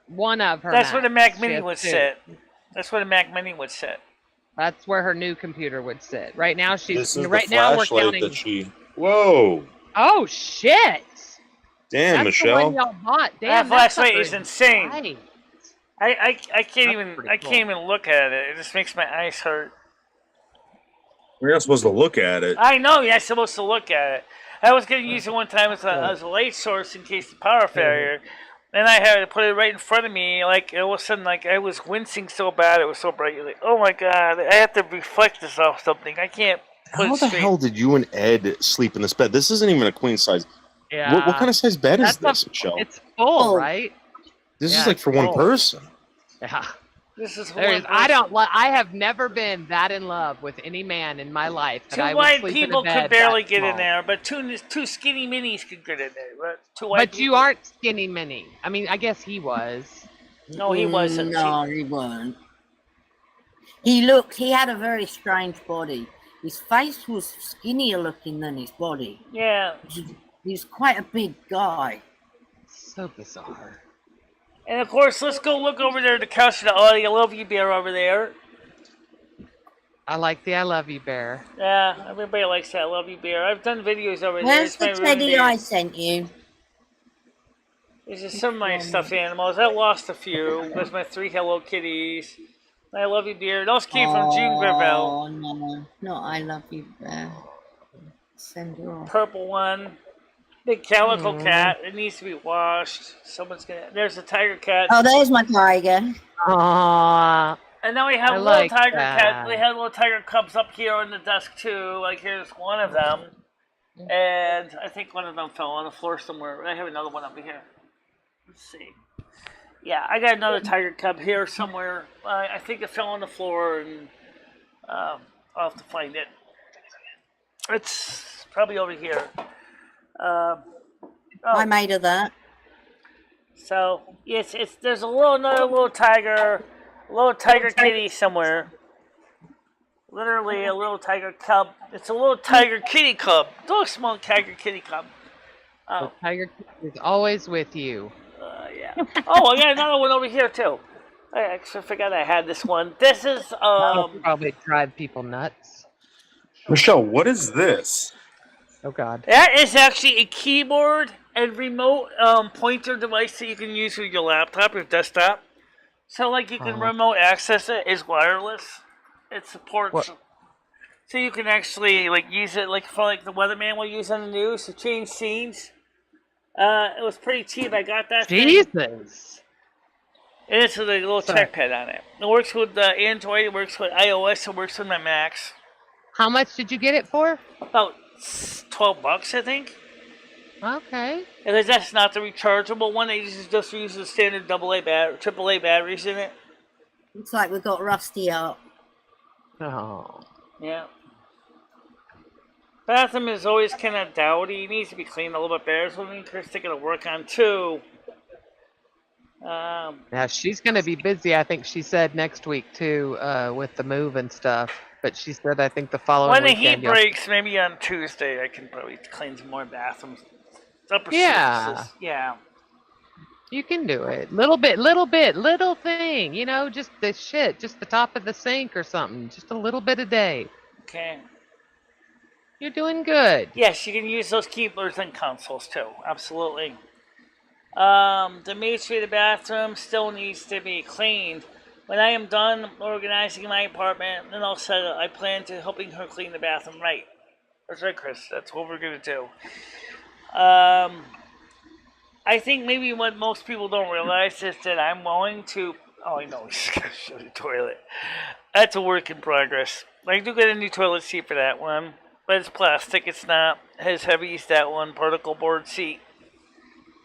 E: One of her.
A: That's where the Mac Mini would sit. That's where the Mac Mini would sit.
E: That's where her new computer would sit. Right now she's
J: this is
E: right
J: the
E: now we're
J: flashlight
E: counting.
J: That she... Whoa.
E: Oh shit.
J: Damn,
E: that's
J: Michelle.
E: The one y'all bought. Damn,
A: that flashlight is insane.
E: Nice.
A: I can't even look at it. It just makes my eyes hurt.
J: We're not supposed to look at it.
A: I know you're not supposed to look at it. I was going to use it one time as a light source in case the power failure. Then I had to put it right in front of me. Like all of a sudden, like I was wincing so bad, it was so bright. You're like, oh my god, I have to reflect this off something. I can't.
J: How the hell did you and Ed sleep in this bed? This isn't even a queen size.
E: Yeah.
J: What kind of size bed is this, Michelle?
E: It's full, right?
J: This is like for one person.
E: Yeah.
A: This is
E: I have never been that in love with any man in my life.
A: Two white people could barely get in there, but two skinny minis could get in there.
E: But you aren't skinny mini. I mean, I guess he was.
A: No, he wasn't.
I: No, he wasn't. He had a very strange body. His face was skinnier looking than his body.
A: Yeah.
I: He's quite a big guy.
E: So bizarre.
A: And of course, let's go look over there at the couch of the I Love You Bear over there.
E: I like the I Love You Bear.
A: Yeah, everybody likes that I Love You Bear. I've done videos over there.
I: Where's the teddy I sent you?
A: This is some of my stuffed animals. I lost a few. There's my 3 Hello Kitties. I Love You Bear. Those came from June Gravel.
I: Oh, no, I Love You Bear. Send her off.
A: Purple one. Big calico cat. It needs to be washed. Someone's gonna. There's a tiger cat.
I: Oh, there's my tiger.
E: Aww.
A: And now we have little tiger cat. We have little tiger cubs up here on the desk too. Like here's one of them, and I think one of them fell on the floor somewhere. I have another one over here. Let's see. Yeah, I got another tiger cub here somewhere. I think it fell on the floor, and I'll have to find it. It's probably over here.
I: I made of that.
A: So yes, there's another little tiger kitty somewhere. Literally a little tiger cub. It's a little tiger kitty cub. Little small tiger kitty cub.
E: The tiger kitty is always with you.
A: Yeah. Oh, I got another one over here too. I actually forgot I had this one. This is
E: That'll probably drive people nuts.
J: Michelle, what is this?
E: Oh God.
A: That is actually a keyboard and remote pointer device that you can use with your laptop or desktop. So like you can remote access it. It's wireless. It supports. So you can actually like use it like for like the weatherman will use on the news to change scenes. It was pretty cheap. I got that.
E: Jesus.
A: And it's with a little trackpad on it. It works with Android. It works with iOS. It works with my Macs.
E: How much did you get it for?
A: About $12, I think.
E: Okay.
A: And that's not the rechargeable one. It just uses the standard AAA batteries in it.
I: Looks like we've got Rusty up.
E: Oh.
A: Yeah. Bathroom is always kind of dowdy. It needs to be cleaned a little bit better. So me and Chris are going to work on too.
E: Yeah, she's going to be busy. I think she said next week too, with the move and stuff. But she said I think the following
A: when
E: weekend.
A: When the heat breaks, maybe on Tuesday, I can probably clean some more bathrooms. Upper surfaces. Yeah.
E: You can do it. Little thing. You know, just the top of the sink or something. Just a little bit a day.
A: Okay.
E: You're doing good.
A: Yes, you can use those keyboards and consoles too. Absolutely. The maid of the bathroom still needs to be cleaned. When I am done organizing my apartment, then I plan to helping her clean the bathroom right. That's right, Chris. That's what we're going to do. I think maybe what most people don't realize is that I'm willing to... Oh, I know. He's going to show the toilet. That's a work in progress. I do get a new toilet seat for that one. But it's plastic. It's not as heavy as that one particle board seat.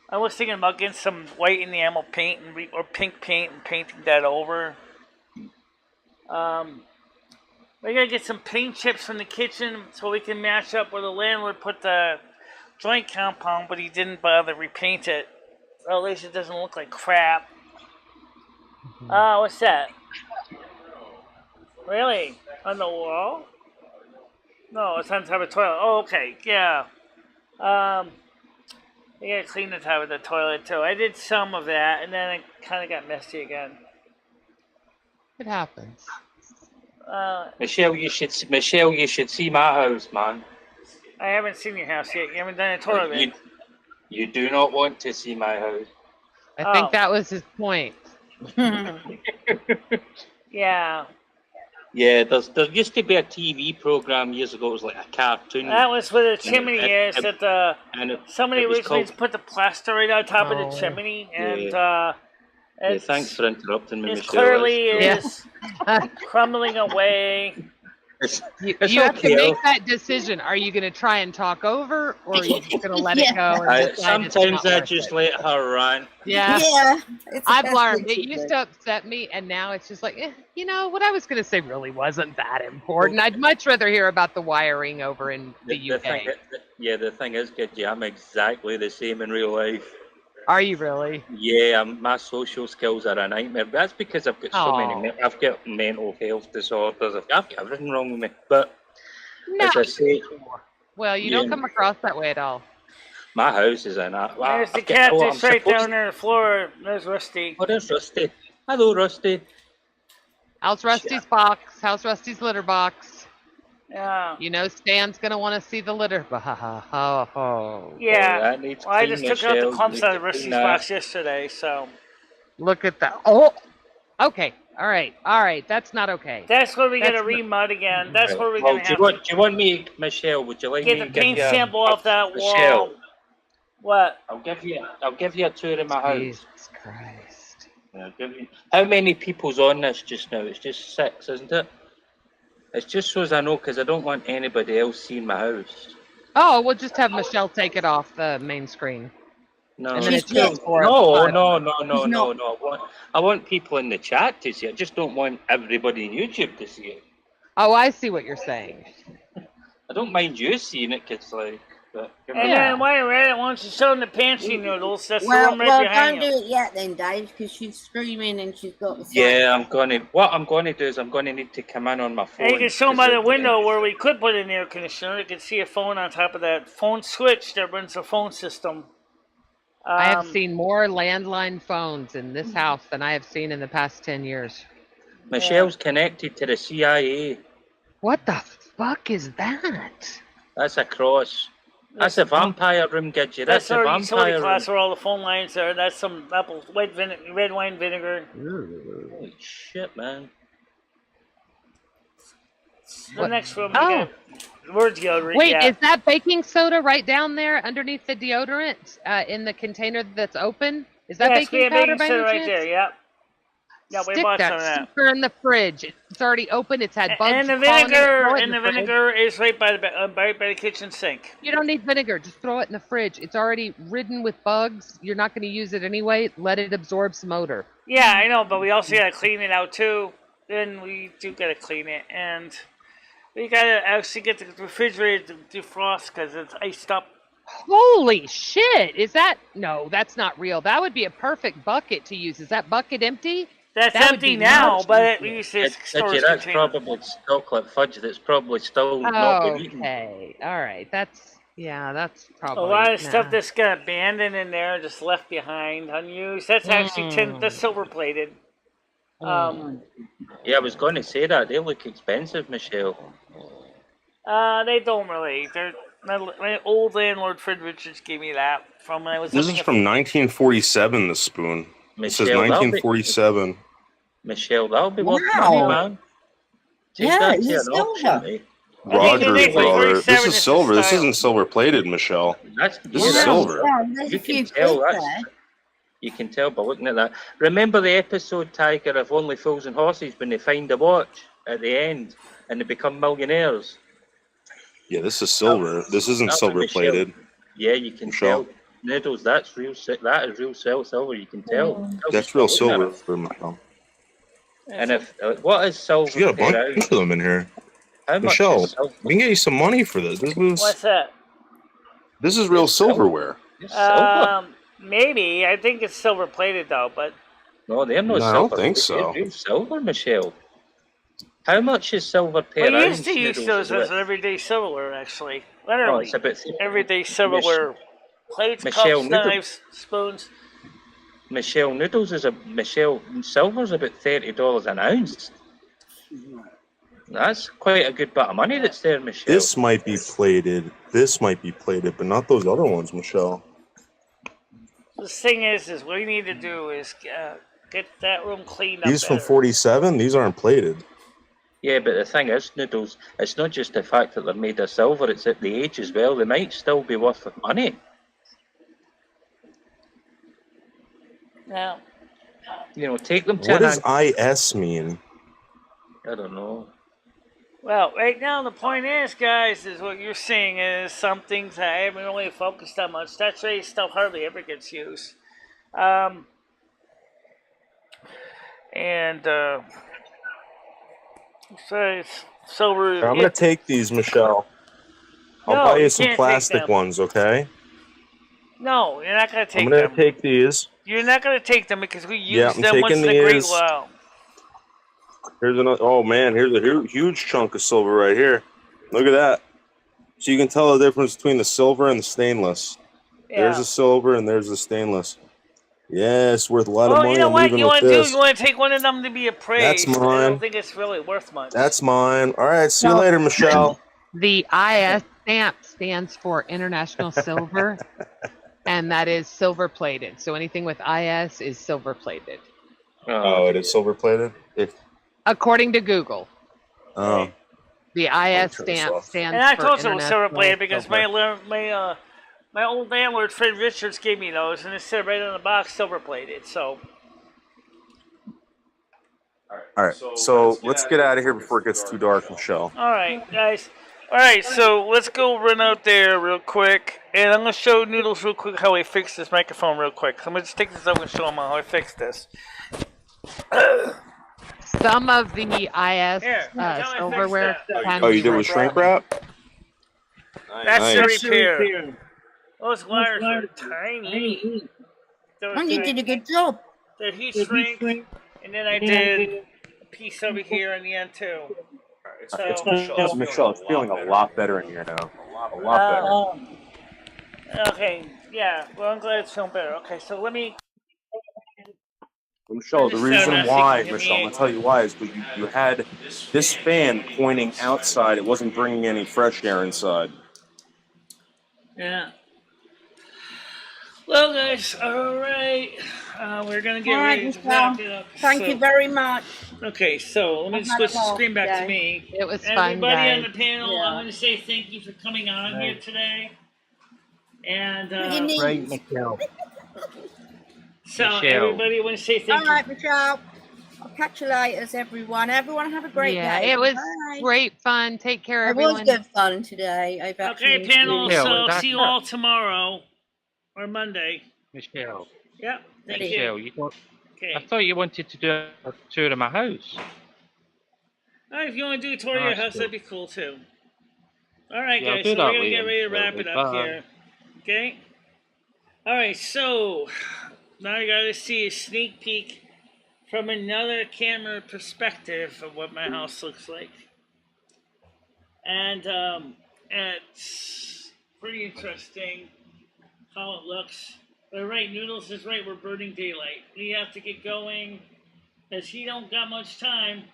A: I was thinking about getting some white enamel paint or pink paint and painting that over. We gotta get some paint chips from the kitchen so we can match up where the landlord put the joint compound, but he didn't bother repaint it. Or at least it doesn't look like crap. What's that? Really? On the wall? No, it's on top of the toilet. Oh, okay, yeah. I gotta clean the top of the toilet too. I did some of that, and then it kind of got messy again.
E: It happens.
K: Michelle, you should see my house, man.
A: I haven't seen your house yet. You haven't done a tour of it.
K: You do not want to see my house.
E: I think that was his point.
A: Yeah.
K: Yeah, there used to be a TV program years ago. It was like a cartoon.
A: That was where the chimney is. Somebody originally put the plaster right on top of the chimney, and
K: thanks for interrupting me,
A: It
K: Michelle.
A: clearly is crumbling away.
E: You have to make that decision. Are you going to try and talk over, or are you just going to let it go? And
K: sometimes I just let her run.
E: Yeah. I've learned. It used to upset me, and now it's just like, you know, what I was going to say really wasn't that important. I'd much rather hear about the wiring over in the UK.
K: The thing is, Gidgy, I'm exactly the same in real life.
E: Are you really?
K: Yeah, my social skills are a nightmare. That's because I've got so many. I've got mental health disorders. I've got everything wrong with me. But as I say,
E: well, you don't come across that way at all.
K: My house is in that.
A: There's the cat that's right down there on the floor. There's Rusty.
K: Oh, there's Rusty. Hello, Rusty.
E: How's Rusty's box? How's Rusty's litter box?
A: Yeah.
E: You know, Stan's going to want to see the litter.
A: Yeah.
K: Well,
A: I just took out the clumps out of Rusty's box yesterday, so.
E: Look at that. Oh, okay. All right. That's not okay.
A: That's where we got to remud again. That's where we're going to have
K: do you want me, Michelle? Would you like
A: get
K: me
A: the
K: to
A: paint
K: give you
A: sample off that
K: Michelle,
A: wall. What?
K: I'll give you a tour of my house.
E: Jesus Christ.
K: I'll give you. How many people's on this just now? It's just 6, isn't it? It's just so as I know, because I don't want anybody else seeing my house.
E: Oh, we'll just have Michelle take it off the main screen.
K: No,
E: and then
K: it's
E: it's just for
K: no. I want people in the chat to see it. I just don't want everybody on YouTube to see it.
E: Oh, I see what you're saying.
K: I don't mind you seeing it, because like. But,
A: and then while you're at it, why don't you show them the Pansy noodles? That's the
I: Well,
A: one right behind
I: don't
A: you.
I: do it yet then, Dave, because she's screaming and she's got the
K: yeah, what I'm gonna do is I'm gonna need to come in on my phone.
A: And you can show them by the window where we could put an air conditioner. You can see a phone on top of that phone switch that runs the phone system.
E: I have seen more landline phones in this house than I have seen in the past 10 years.
K: Michelle's connected to the CIA.
E: What the fuck is that?
K: That's a cross. That's a vampire room, Gidget. That's a
A: our
K: vampire
A: utility
K: room.
A: class where all the phone lines are. That's some apple red wine vinegar.
K: Holy shit, man.
A: The next room, we're deodorant.
E: Wait, is that baking soda right down there underneath the deodorant in the container that's open? Is that baking powder by any
A: right
E: chance?
A: there? Yep. Yeah, we
E: Stick
A: bought some
E: that
A: of that.
E: sucker in the fridge. It's already open. It's had bugs.
A: And the vinegar is right by the kitchen sink.
E: You don't need vinegar. Just throw it in the fridge. It's already ridden with bugs. You're not going to use it anyway. Let it absorb some odor.
A: Yeah, I know, but we also got to clean it out too. Then we do got to clean it, and we got to actually get the refrigerator to defrost because it's iced up.
E: Holy shit! Is that no? That's not real. That would be a perfect bucket to use. Is that bucket empty?
A: That's
E: that
A: empty now, but it used to storage
K: That's
A: container.
K: probably chocolate fudge that's probably still not been eaten.
E: Okay, all right. That's probably
A: a lot of stuff that's got abandoned in there, just left behind, unused. That's actually that's silver plated.
K: Yeah, I was going to say that. They look expensive, Michelle.
A: They don't really. They're my old landlord Fred Richards gave me that from when I was.
J: This is from 1947. The spoon. It says 1947.
K: Michelle, that'll be worth money, man.
I: Yeah, it's silver.
J: Roger. This is silver. This isn't silver plated, Michelle. This is silver.
K: You can tell that. You can tell by looking at that. Remember the episode, Tiger, of Only Fools and Horses when they find a watch at the end and they become millionaires?
J: Yeah, this is silver. This isn't silver plated.
K: Yeah, you can tell. Noodles, that's real. That is real silver. You can tell.
J: That's real silver for Michelle.
K: And if what is silver?
J: You got a bunch of them in here. Michelle, we can get you some money for this.
A: What's that?
J: This is real silverware.
A: Maybe. I think it's silver plated though, but
K: no, they're not silver.
J: I don't think so.
K: Real silver, Michelle. How much is silver per ounce?
A: We used to use those as everyday silverware, actually. Literally,
K: it's a bit
A: everyday silverware. Plates,
K: Michelle,
A: cups, knives, spoons.
K: Michelle, silver's about $30 an ounce. That's quite a good bit of money that's there, Michelle.
J: This might be plated. This might be plated, but not those other ones, Michelle.
A: The thing is what we need to do is get that room cleaned up.
J: These from 47. These aren't plated.
K: Yeah, but the thing is, Noodles, it's not just the fact that they're made of silver, it's at the age as well. They might still be worth money.
A: Now,
K: take them to
J: What does IS mean?
K: I don't know.
A: Well, right now the point is, guys, is what you're seeing is some things I haven't really focused on much. That's why stuff hardly ever gets used. So silver.
J: I'm gonna take these, Michelle. I'll buy you some plastic ones, okay?
A: No, you're not gonna take them.
J: I'm gonna take these.
A: You're not gonna take them because we use
J: I'm
A: them once in
J: taking
A: a great
J: these.
A: while.
J: Here's another. Oh man, here's a huge chunk of silver right here. Look at that. So you can tell the difference between the silver and the stainless.
A: Yeah.
J: There's the silver and there's the stainless. Yeah, it's worth a lot of money.
A: You know what? You want to do?
J: this.
A: You want to take one of them to be appraised?
J: That's mine.
A: I don't think it's really worth much.
J: That's mine. All right, see you later, Michelle.
E: The IS stamp stands for International Silver, and that is silver plated. So anything with IS is silver plated.
J: Oh, it is silver plated.
E: According to Google.
J: Oh.
E: The IS stands
A: And I
E: for
A: told you it was silver plated
E: International
A: because
E: Silver.
A: my old landlord Fred Richards gave me those, and it said right on the box silver plated. So.
J: All right, so let's get out of here before it gets too dark, Michelle.
A: All right, guys. All right, so let's go run out there real quick, and I'm gonna show Noodles real quick how I fix this microphone real quick. So I'm gonna just take this over and show him how I fix this.
E: Some of the IS silverware.
J: Oh, you did with shrink wrap?
A: That's
J: Nice.
A: the repair. Those wires are tiny.
I: And you did a good job.
A: The heat shrink, and then I did a piece over here on the end too. So,
J: Michelle, it's feeling a lot better in here now. A lot better.
A: Okay, yeah. Well, I'm glad it's feeling better. Okay, so let me.
J: Michelle, the reason why, Michelle, I'm going to tell you why, is because you had this fan pointing outside. It wasn't bringing any fresh air inside.
A: Yeah. Well, guys, all right. We're going to get ready to wrap it up.
I: Thank you very much.
A: Okay, so let me switch the screen back to me.
E: It was fun,
A: Everybody
E: guys.
A: on the panel,
I: Yeah.
A: I'm going to say thank you for coming on here today. And
I: Great,
C: Michelle.
A: so
C: Michelle.
A: everybody, I want to say thank
I: All
A: you.
I: right, Michelle. I'll catch you later, everyone. Everyone have a great day.
E: It was
I: Bye.
E: great fun. Take care,
I: It
E: everyone.
I: was good fun today. I've
A: Okay,
I: actually
A: panel,
I: enjoyed it.
A: so see you all tomorrow or Monday.
C: Michelle.
A: Yep, thank
C: Michelle,
A: you.
C: I thought you wanted to do a tour of my house.
A: If you want to do a tour of your house, that'd be cool too. All right,
C: Yeah, I'll
A: guys,
C: do
A: so
C: that
A: we're going to get
C: later.
A: ready to wrap it up
C: Bye.
A: here. Okay? All right, so now you got to see a sneak peek from another camera perspective of what my house looks like. And it's pretty interesting how it looks. But right, Noodles is right, we're burning daylight. We have to get going, as he don't got much time,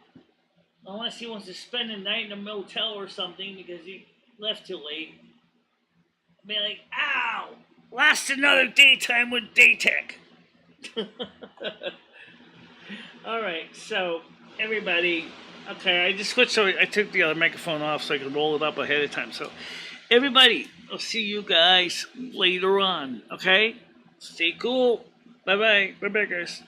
A: unless he wants to spend a night in a motel or something because he left too late. I'll be like, ow! Last another daytime with Daytech. All right, so everybody, okay, I just switched. So I took the other microphone off so I could roll it up ahead of time. So everybody, I'll see you guys later on. Okay, stay cool. Bye bye. Bye bye, guys.